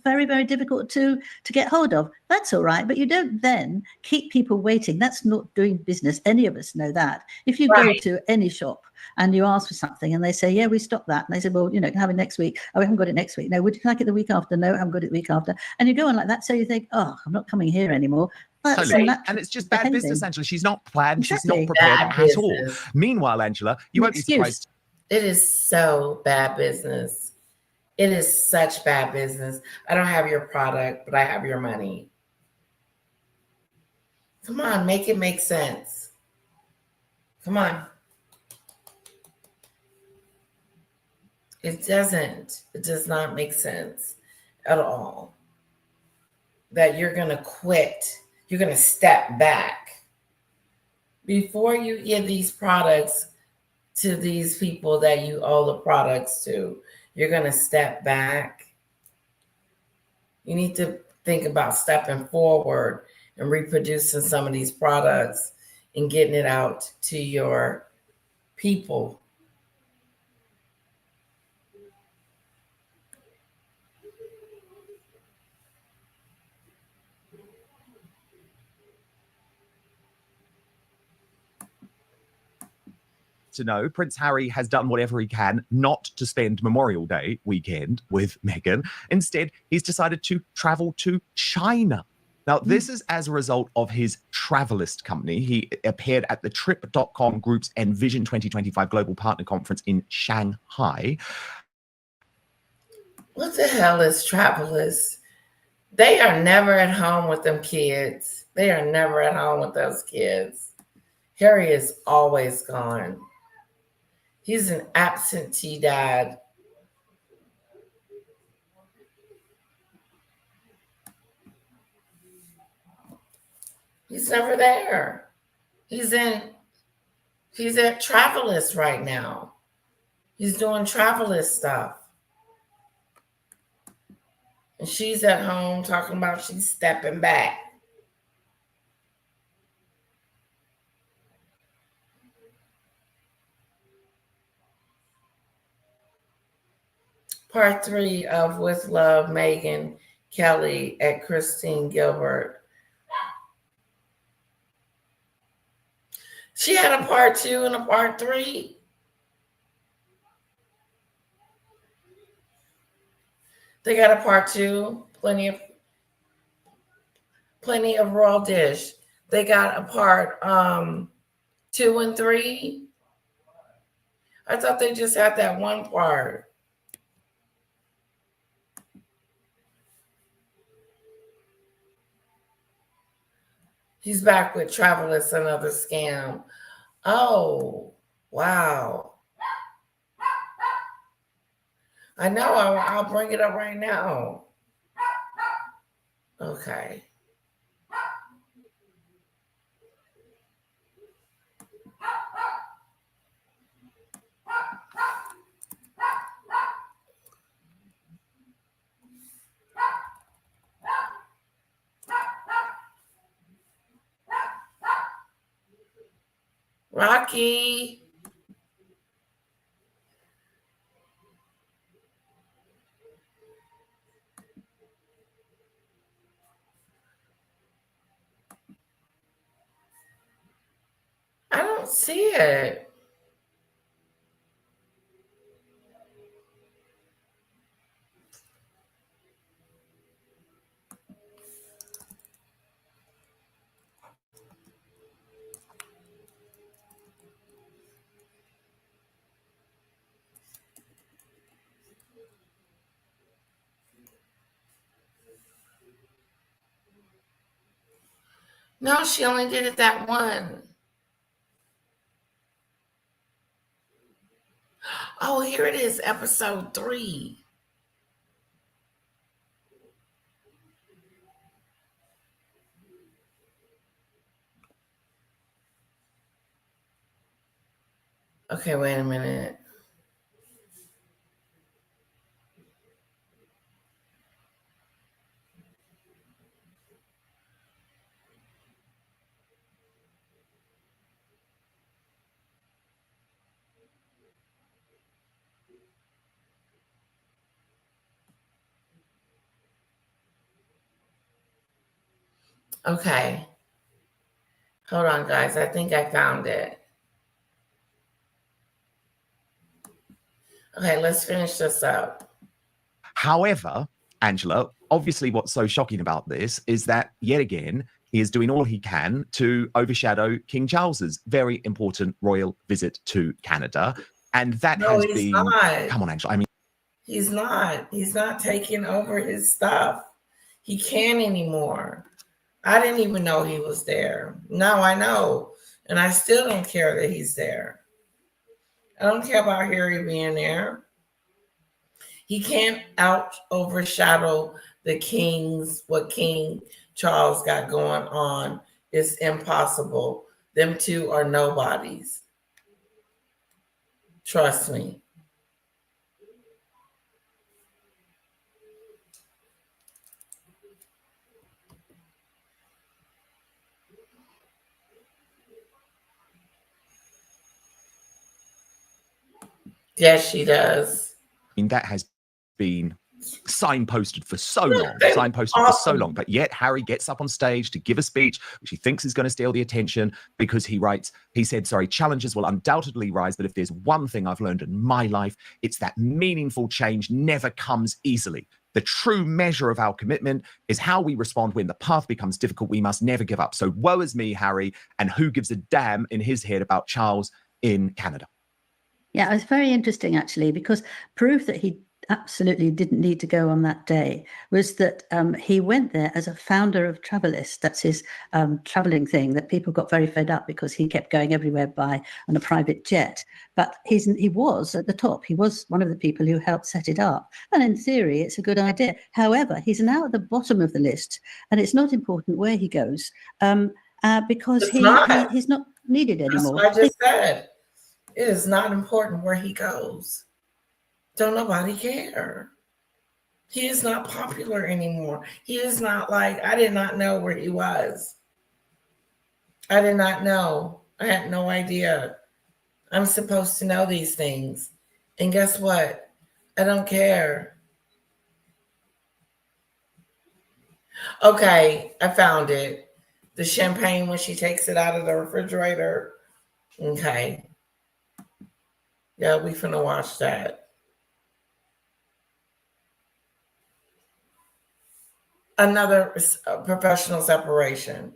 very, very difficult to get hold of. That's all right. But you don't then keep people waiting. That's not doing business. Any of us know that. If you go to any shop and you ask for something and they say, yeah, we stopped that. And they say, well, you know, can I have it next week? Oh, we haven't got it next week. No, would you like it the week after? No, I haven't got it the week after. And you go on like that. So you think, oh, I'm not coming here anymore. Totally. And it's just bad business, Angela. She's not planned. She's not prepared at all. Meanwhile, Angela, you won't be surprised. It is so bad business. It is such bad business. I don't have your product, but I have your money. Come on, make it make sense. Come on. It doesn't. It does not make sense at all. That you're going to quit. You're going to step back. Before you give these products to these people that you owe the products to, you're going to step back. You need to think about stepping forward and reproducing some of these products and getting it out to your people. To know Prince Harry has done whatever he can not to spend Memorial Day weekend with Meghan. Instead, he's decided to travel to China Now, this is as a result of his Travelist company. He appeared at the Trip.com Group's Envision 2025 Global Partner Conference in Shanghai. What the hell is Travelist? They are never at home with them kids. They are never at home with those kids. Harry is always gone. He's an absentee dad. He's never there. He's at Travelist right now. He's doing Travelist stuff. And she's at home talking about she's stepping back. Part 3 of With Love, Meghan Kelly at Christine Gilbert. She had a part 2 and a part 3. They got a part 2, plenty of raw dish. They got a part 2 and 3. I thought they just had that one part. He's back with Travelist, another scam. Oh, wow. I know, I'll bring it up right now. Okay. Rocky. I don't see it. No, she only did it that one. Oh, here it is, episode 3. Okay, wait a minute. Okay. Hold on, guys. I think I found it. Okay, let's finish this up. However, Angela, obviously what's so shocking about this is that, yet again, he is doing all he can to overshadow King Charles's very important royal visit to Canada. And that has been... Not. Come on, Angela. I mean... He's not taking over his stuff. He can't anymore. I didn't even know he was there. Now I know. And I still don't care that he's there. I don't care about Harry being there. He can't overshadow the king's, what King Charles got going on. It's impossible. Them two are nobodies. Trust me. Yes, she does. I mean, that has been signposted for so long. But yet Harry gets up on stage to give a speech, which he thinks is going to steal the attention because he said, challenges will undoubtedly rise, but if there's one thing I've learned in my life, it's that meaningful change never comes easily. The true measure of our commitment is how we respond when the path becomes difficult. We must never give up. So woe is me, Harry, and who gives a damn in his head about Charles in Canada? Yeah, it was very interesting, actually, because proof that he absolutely didn't need to go on that day was that he went there as a founder of Travelist. That's his traveling thing that people got very fed up because he kept going everywhere on a private jet. But he was at the top. He was one of the people who helped set it up. And in theory, it's a good idea. However, he's now at the bottom of the list, and it's not important where he goes because he's not needed anymore. That's what I just said. It is not important where he goes. Don't nobody care. He is not popular anymore. He is not like, I did not know where he was. I did not know. I had no idea. I'm supposed to know these things. And guess what? I don't care. Okay, I found it. The champagne when she takes it out of the refrigerator. Okay. Yeah, we finna watch that. Another professional separation.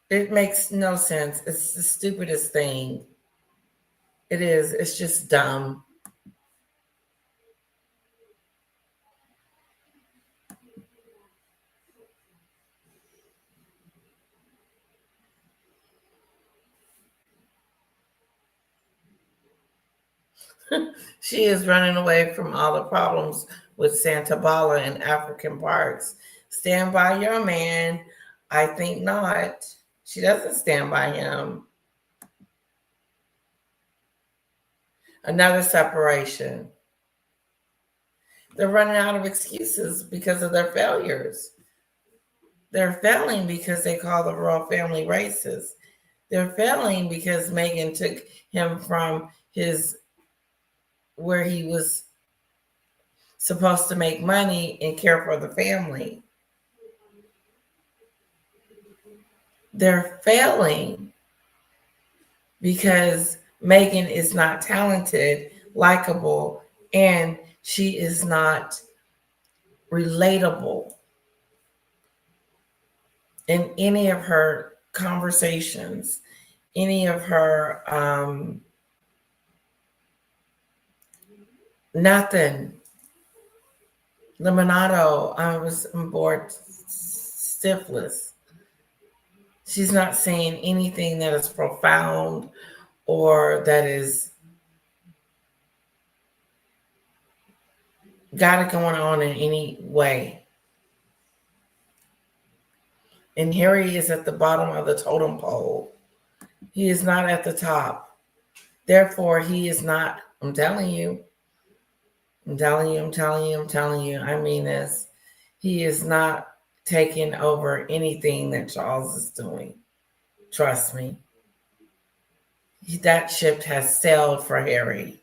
It makes no sense. It's the stupidest thing. It is. It's just dumb. She is running away from all the problems with Santa Bala in African parks. Stand by your man. I think not. She doesn't stand by him. Another separation. They're running out of excuses because of their failures. They're failing because they call the royal family racist. They're failing because Meghan took him from where he was supposed to make money and care for the family. They're failing because Meghan is not talented, likable, and she is not relatable in any of her conversations, any of her nothing. Lemonado, I'm bored stiffless. She's not saying anything that is profound or that is got it going on in any way. And Harry is at the bottom of the totem pole. He is not at the top. Therefore, he is not, I'm telling you, I mean this. He is not taking over anything that Charles is doing. Trust me. That ship has sailed for Harry.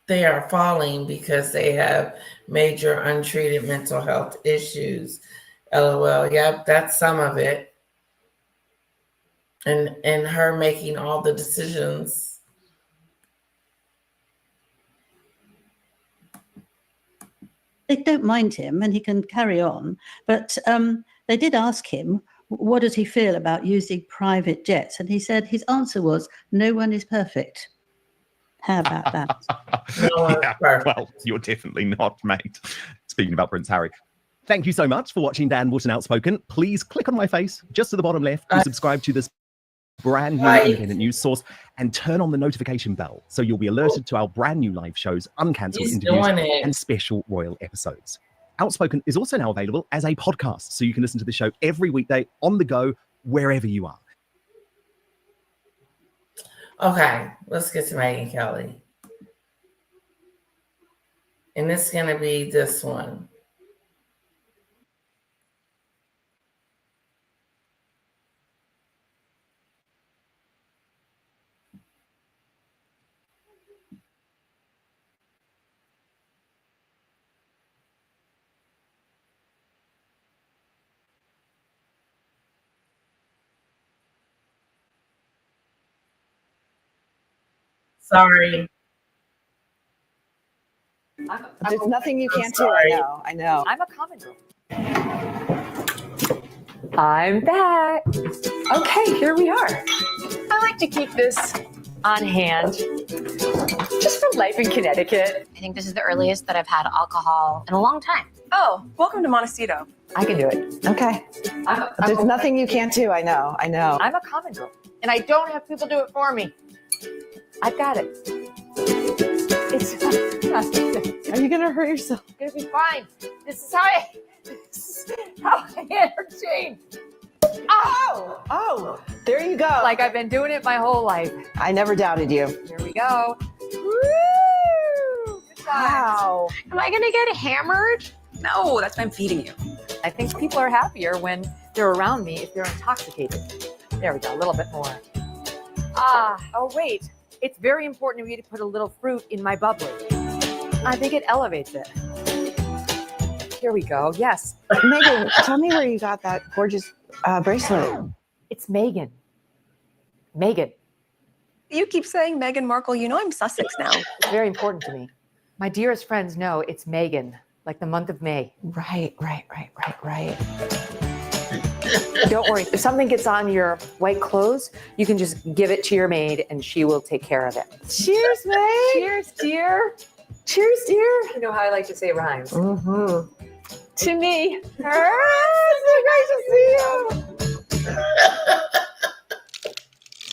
They are falling because they have major untreated mental health issues. LOL. Yep, that's some of it. And her making all the decisions. They don't mind him and he can carry on. But they did ask him, what does he feel about using private jets? And he said his answer was, no one is perfect. How about that? Yeah, well, you're definitely not, mate. Speaking about Prince Harry. Thank you so much for watching Dan Wootton Outspoken. Please click on my face just to the bottom left to subscribe to this brand new independent news source and turn on the notification bell so you'll be alerted to our brand new live shows, uncancelled interviews, and special royal episodes. Outspoken is also now available as a podcast, so you can listen to the show every weekday on the go, wherever you are. Okay, let's get to Meghan Kelly. And it's going to be this one. Sorry. There's nothing you I'm can't do. sorry. I know. I'm a common girl. I'm back. Okay, here we are. I like to keep this on hand just for life in Connecticut. I think this is the earliest that I've had alcohol in a long time. Oh, welcome to Montecito. I can do it. Okay. There's nothing you can't do. I know. I'm a common girl, and I don't have people do it for me. I've got it. Are you gonna hurt yourself? It's gonna be fine. This is how I entertain. Oh, there you go. Like I've been doing it my whole life. I never doubted you. Here we go. Woo! Wow. Am I gonna get hammered? No, that's why I'm feeding you. I think people are happier when they're around me if they're intoxicated. There we go, a little bit more. Oh wait. It's very important for me to put a little fruit in my bubbly. I think it elevates it. Here we go. Yes. Megan, tell me where you got that gorgeous bracelet. It's Meghan. Meghan. You keep saying Meghan Markle. You know I'm Sussex now. It's very important to me. My dearest friends know it's Meghan, like the month of May. Right. Don't worry. If something gets on your white clothes, you can just give it to your maid and she will take care of it. Cheers, Meg. Cheers, dear. Cheers, dear. You know how I like to say rhymes. Mm-hmm. To me. It's so nice to see you.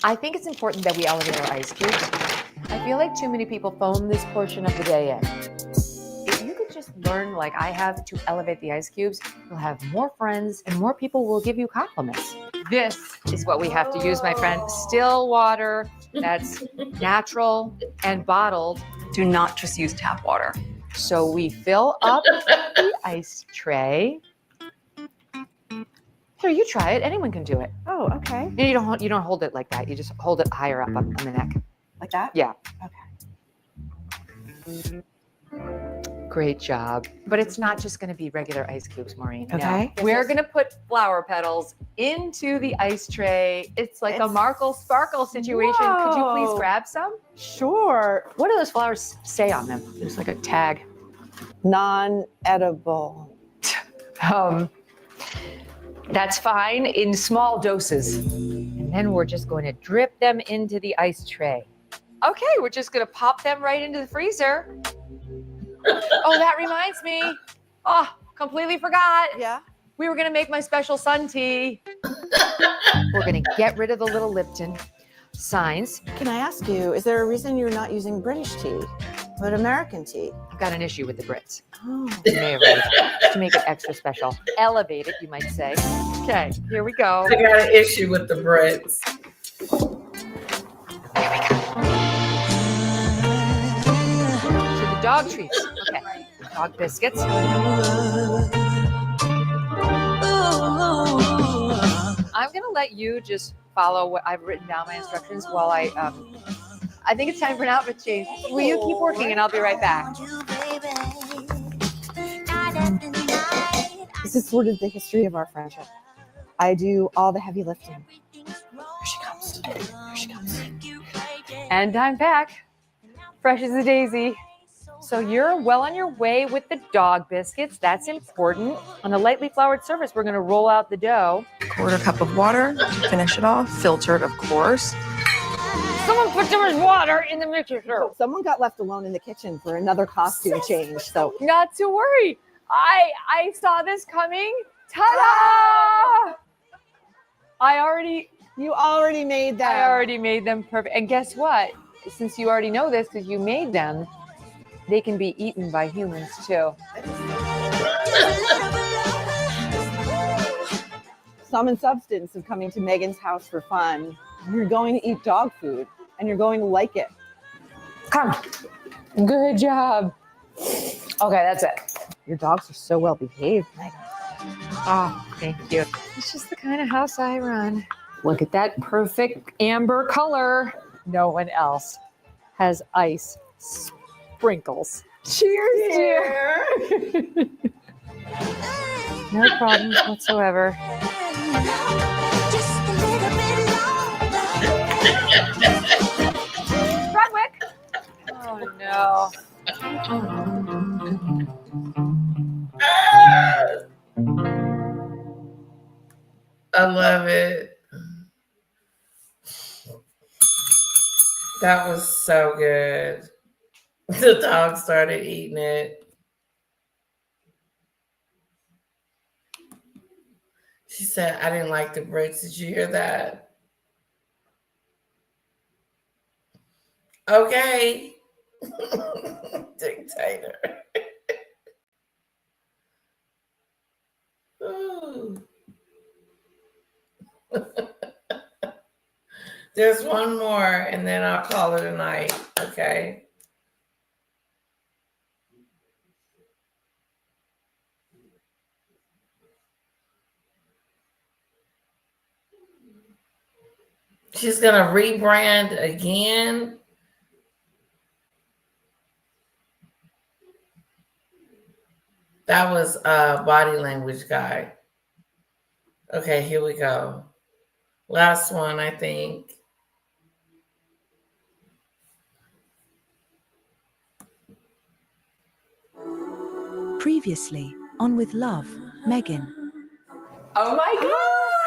I think it's important that we elevate our ice cubes. I feel like too many people phone this portion of the day in. If you could just learn like I have to elevate the ice cubes, you'll have more friends and more people will give you compliments. This is what we have to use, my friend. Still water that's natural and bottled. Do not just use tap water. So we fill up the ice tray. Here, you try it. Anyone can do it. Oh, okay. You don't hold it like that. You just hold it higher up on the neck. Like that? Yeah. Okay. Great job. But it's not just going to be regular ice cubes, Maureen. Okay. No. We're going to put flower petals into the ice tray. It's like a Markle Sparkle situation. Whoa. Could you please grab some? Sure. What do those flowers say on them? There's like a tag. Non-edible. That's fine in small doses. And then we're just going to drip them into the ice tray. Okay, we're just going to pop them right into the freezer. Oh, that reminds me. Oh, completely forgot. Yeah. We were going to make my special sun tea. We're going to get rid of the little Lipton signs. Can I ask you, is there a reason you're not using British tea, but American tea? I've got an issue with the Brits. Oh. You may have read it. To make it extra special. Elevate it, you might say. Okay, here we go. I got an issue with the Brits. Here we go. To the dog treats. Okay, dog biscuits. I'm gonna let you just follow what I've written down, my instructions, while I think it's time for an outfit change. Will you keep working and I'll be right back? This is sort of the history of our friendship. I do all the heavy lifting. Here she comes. Here she comes. And I'm back. Fresh as a daisy. So you're well on your way with the dog biscuits. That's important. On the lightly floured surface, we're going to roll out the dough. Quarter cup of water to finish it off. Filtered, of course. Someone put too much water in the mixer. Someone got left alone in the kitchen for another costume change. So Not to worry. I saw this coming. Ta-da! You already made them. I already made them perfect. And guess what? Since you already know this because you made them, they can be eaten by humans too. Sum and substance of coming to Megan's house for fun. You're going to eat dog food and you're going to like it. Come. Good job. Okay, that's it. Your dogs are so well behaved, Megan. Oh, thank you. It's just the kind of house I run. Look at that perfect amber color. No one else has ice sprinkles. Cheers, dear. No problems whatsoever. Broadwick. go. I love it. That was so good. The dog started eating it. She said, I didn't like the bricks. Did you hear that? Okay. Dictator. Ooh. There's one more, and then I'll call it a night. Okay. She's gonna rebrand again. That was a body language guy. Okay, here we go. Last one, I think. Previously on With Love, Meghan. Oh my God!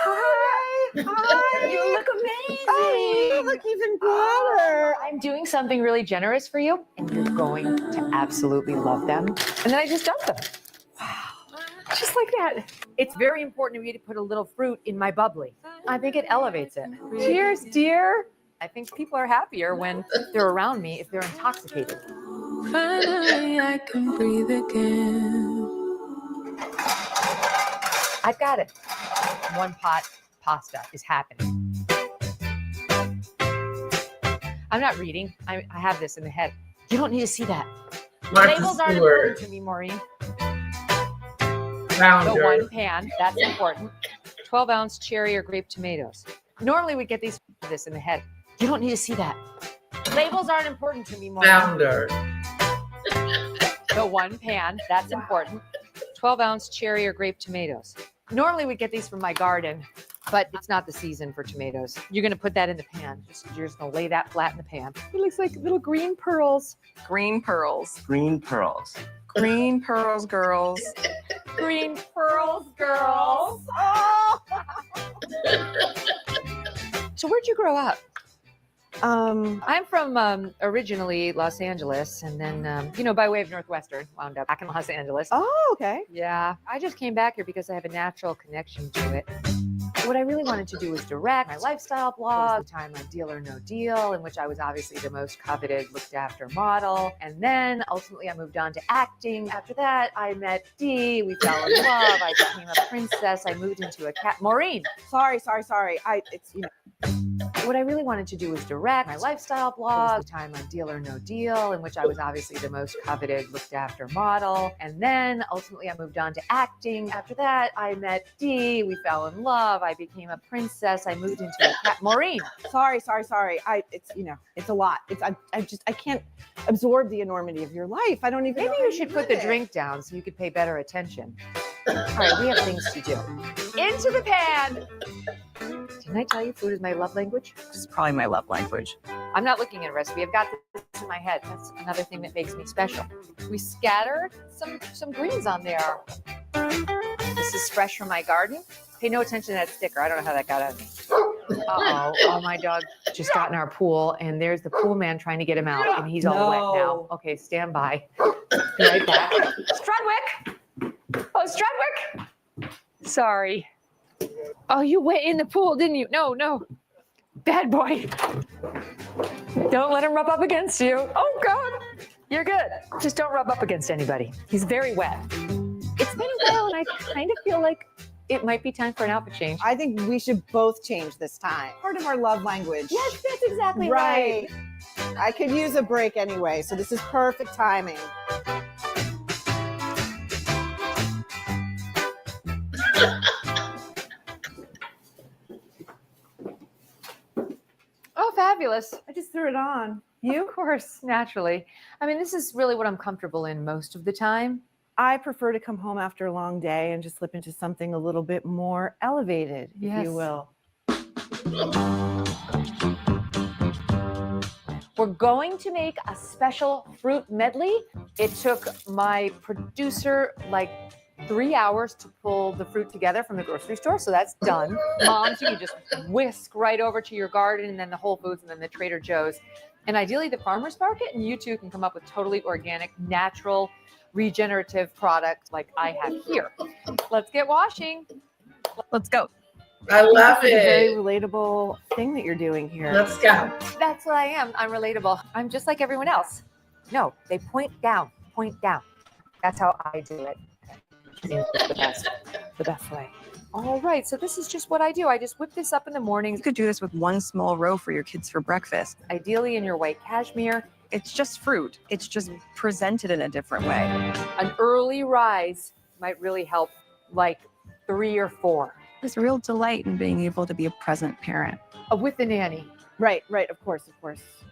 Hi! You look amazing. Oh, you look even better. I'm doing something really generous for you, and you're going to absolutely love them. And then I just dumped them. Wow. Just like that. It's very important to me to put a little fruit in my bubbly. I think it elevates it. Cheers, dear. I think people are happier when they're around me if they're intoxicated. Finally, I can breathe again. I've got it. One pot pasta is happening. I'm not reading. I have this in the head. You don't need to see that. Labels aren't important to me, Maureen. The one pan, that's important. 12-ounce cherry or grape tomatoes. Normally we get these this in the head. You don't need to see that. Labels aren't important to me, Maureen. Founder. The one pan, that's important. 12-ounce cherry or grape tomatoes. Normally we get these from my garden, but it's not the season for tomatoes. You're gonna put that in the pan. You're just gonna lay that flat in the pan. It looks like little green pearls. Green pearls. Green pearls. Green pearls, girls. Green pearls, girls. Oh. So where'd you grow up? I'm from originally Los Angeles, and then by way of Northwestern, wound up back in Los Angeles. Oh, okay. Yeah, I just came back here because I have a natural connection to it. What I really wanted to do was direct my lifestyle blog, the time on Deal or No Deal, in which I was obviously the most coveted, looked after model. And then ultimately I moved on to acting. After that, I met Dee. We fell in love. I became a princess. I moved into a cat. Maureen. Sorry. What I really wanted to do was direct my lifestyle blog, the time on Deal or No Deal, in which I was obviously the most coveted, looked after model. And then ultimately I moved on to acting. After that, I met Dee. We fell in love. I became a princess. I moved into a cat. Maureen. Sorry. It's a lot. I can't absorb the enormity of your life. I don't even. Maybe you should put the drink down so you could pay better attention. All right, we have things to do. Into the pan. Didn't I tell you food is my love language? This is probably my love language. I'm not looking at a recipe. I've got this in my head. That's another thing that makes me special. We scattered some greens on there. This is fresh from my garden. Pay no attention to that sticker. I don't know how that got on me. Uh-oh. Oh, my dog just got in our pool, and there's the pool man trying to get him out, and he's all wet now. Okay, stand by. Be right back. Strudwick! Oh, Strudwick! Sorry. Oh, you went in the pool, didn't you? No. Bad boy. Don't let him rub up against you. Oh, God. You're good. Just don't rub up against anybody. He's very wet. It's been a while, and I kind of feel like it might be time for an outfit change. I think we should both change this time. Part of our love language. Yes, that's exactly right. I could use a break anyway, so this is perfect timing. Oh, fabulous. I just threw it on. You? Of course, naturally. I mean, this is really what I'm comfortable in most of the time. I prefer to come home after a long day and just slip into something a little bit more elevated, if you will. We're going to make a special fruit medley. It took my producer like 3 hours to pull the fruit together from the grocery store, so that's done. Moms, you can just whisk right over to your garden and then the Whole Foods and then the Trader Joe's. And ideally the farmer's market, and you too can come up with totally organic, natural, regenerative products like I have here. Let's get washing. Let's go. I love This is a very it. relatable thing that you're doing here. Let's go. That's what I am. I'm relatable. I'm just like everyone else. No, they point down, point down. That's how I do it. The best way. All right, so this is just what I do. I just whip this up in the mornings. You could do this with one small row for your kids for breakfast. Ideally in your white cashmere. It's just fruit. It's just presented in a different way. An early rise might really help, like 3 or 4. There's real delight in being able to be a present parent. With the nanny. Right, of course.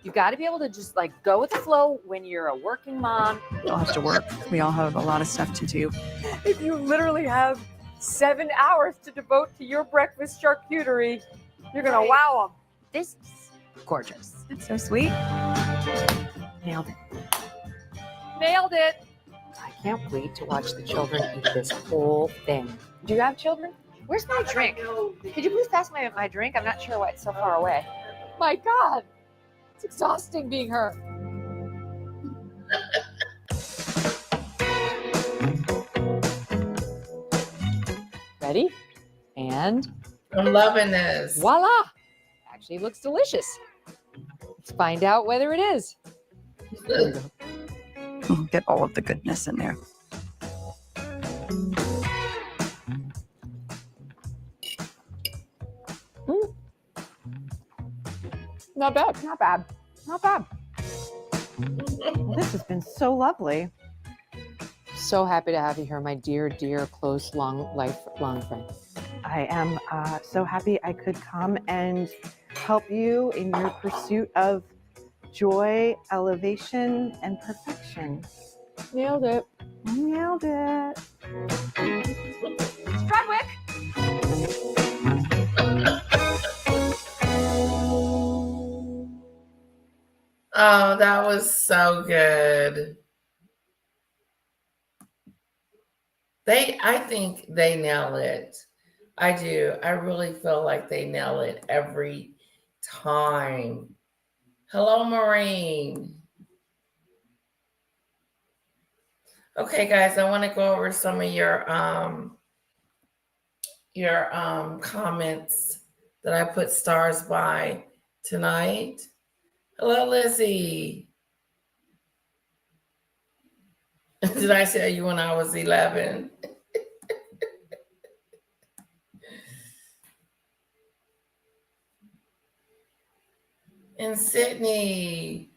You got to be able to just like go with the flow when you're a working mom. We all have to work. We all have a lot of stuff to do. If you literally have 7 hours to devote to your breakfast charcuterie, you're going to wow them. This is gorgeous. It's so sweet. Nailed it. Nailed it. I can't wait to watch the children eat this whole thing. Do you have children? Where's my drink? Could you please pass my drink? I'm not sure why it's so far away. My God. It's exhausting being her. Ready? And I'm loving this. voila. Actually looks delicious. Let's find out whether it is. Get all of the goodness in there. Not bad. Not bad. Not bad. Well, this has been so lovely. So happy to have you here, my dear, dear, close, lifelong friend. I am so happy I could come and help you in your pursuit of joy, elevation, and perfection. Nailed it. Nailed it. Strudwick. Oh, that was so good. I think they nail it. I do. I really feel like they nail it every time. Hello, Maureen. Okay, guys, I want to go over some of your comments that I put stars by tonight. Hello, Lizzie. Did I tell you when I was 11? And Sydney.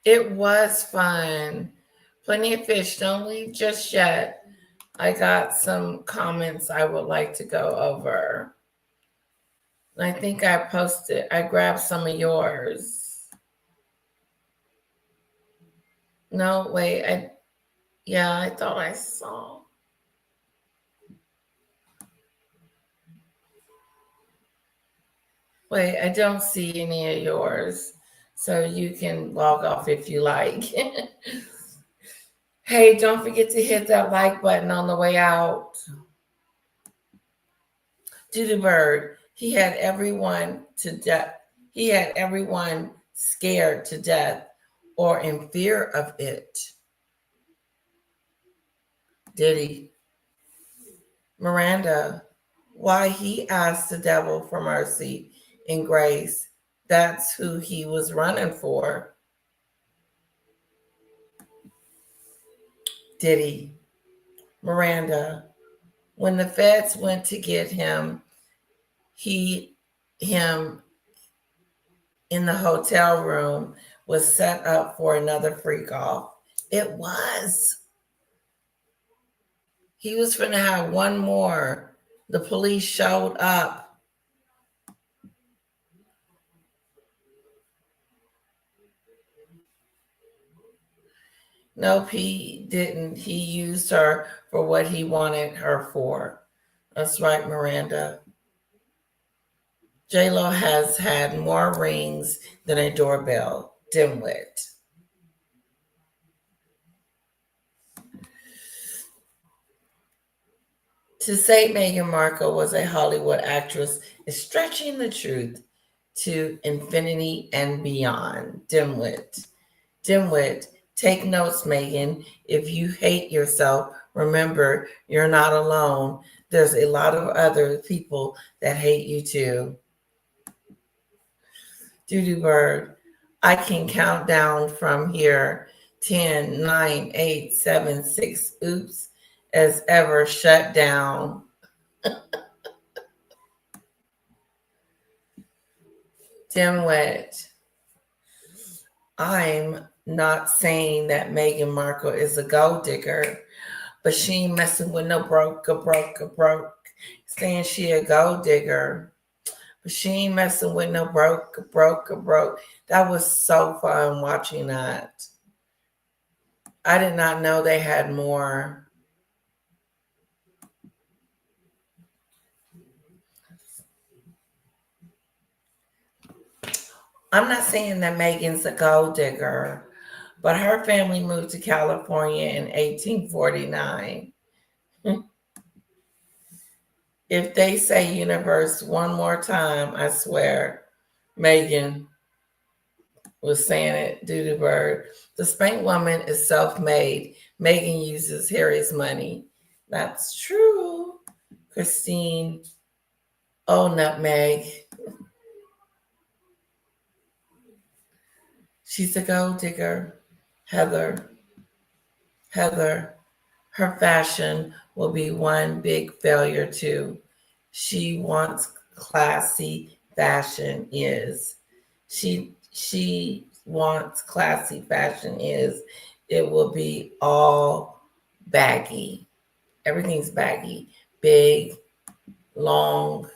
It was fun. Plenty of fish. Don't leave just yet. I got some comments I would like to go over. I think I grabbed some of yours. No, wait, I thought I saw. Wait, I don't see any of yours. So you can log off if you like. Hey, don't forget to hit that like button on the way out. Doodoo Bird, he had everyone to death. He had everyone scared to death or in fear of it. Diddy. Miranda, why he asked the devil for mercy and grace. That's who he was running for. Diddy. Miranda, when the feds went to get him in the hotel room was set up for another freak off. It was. He was going to have one more. The police showed up. Nope, he didn't. He used her for what he wanted her for. That's right, Miranda. J-Lo has had more rings than a doorbell. Dimwit. To say Meghan Markle was a Hollywood actress is stretching the truth to infinity and beyond. Dimwit. Dimwit. Take notes, Meghan. If you hate yourself, remember you're not alone. There's a lot of other people that hate you too. Doodoo Bird. I can count down from here. 10, 9, 8, 7, 6. Oops. As ever shut down. Dimwit. I'm not saying that Meghan Markle is a gold digger, but she ain't messing with no broke. Saying she a gold digger, but she ain't messing with no broke. That was so fun watching that. I did not know they had more. I'm not saying that Meghan's a gold digger, but her family moved to California in 1849. If they say universe one more time, I swear, Meghan was saying it, Doodoo Bird. The Spank woman is self-made. Meghan uses Harry's money. That's true. Christine. Oh, Nutmeg. She's a gold digger. Heather, her fashion will be one big failure too. She wants classy fashion is. She wants classy fashion is. It will be all baggy. Everything's baggy. Big, long,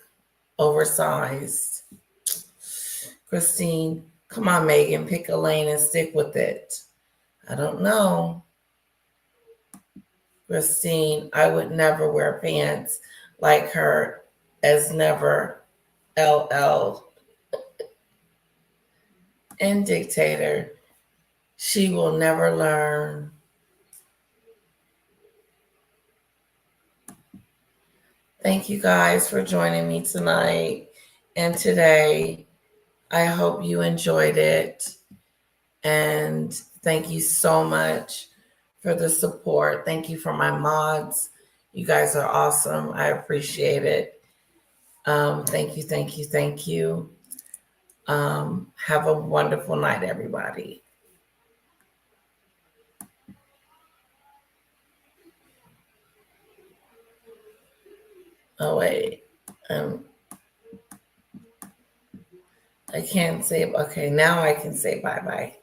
oversized. Christine, come on, Meghan, pick a lane and stick with it. I don't know. Christine, I would never wear pants like her as never LL. And Dictator, she will never learn. Thank you guys for joining me tonight and today. I hope you enjoyed it. And thank you so much for the support. Thank you for my mods. You guys are awesome. I appreciate it. Thank you. Have a wonderful night, everybody. Oh, wait. I can't say, okay, now I can say bye-bye.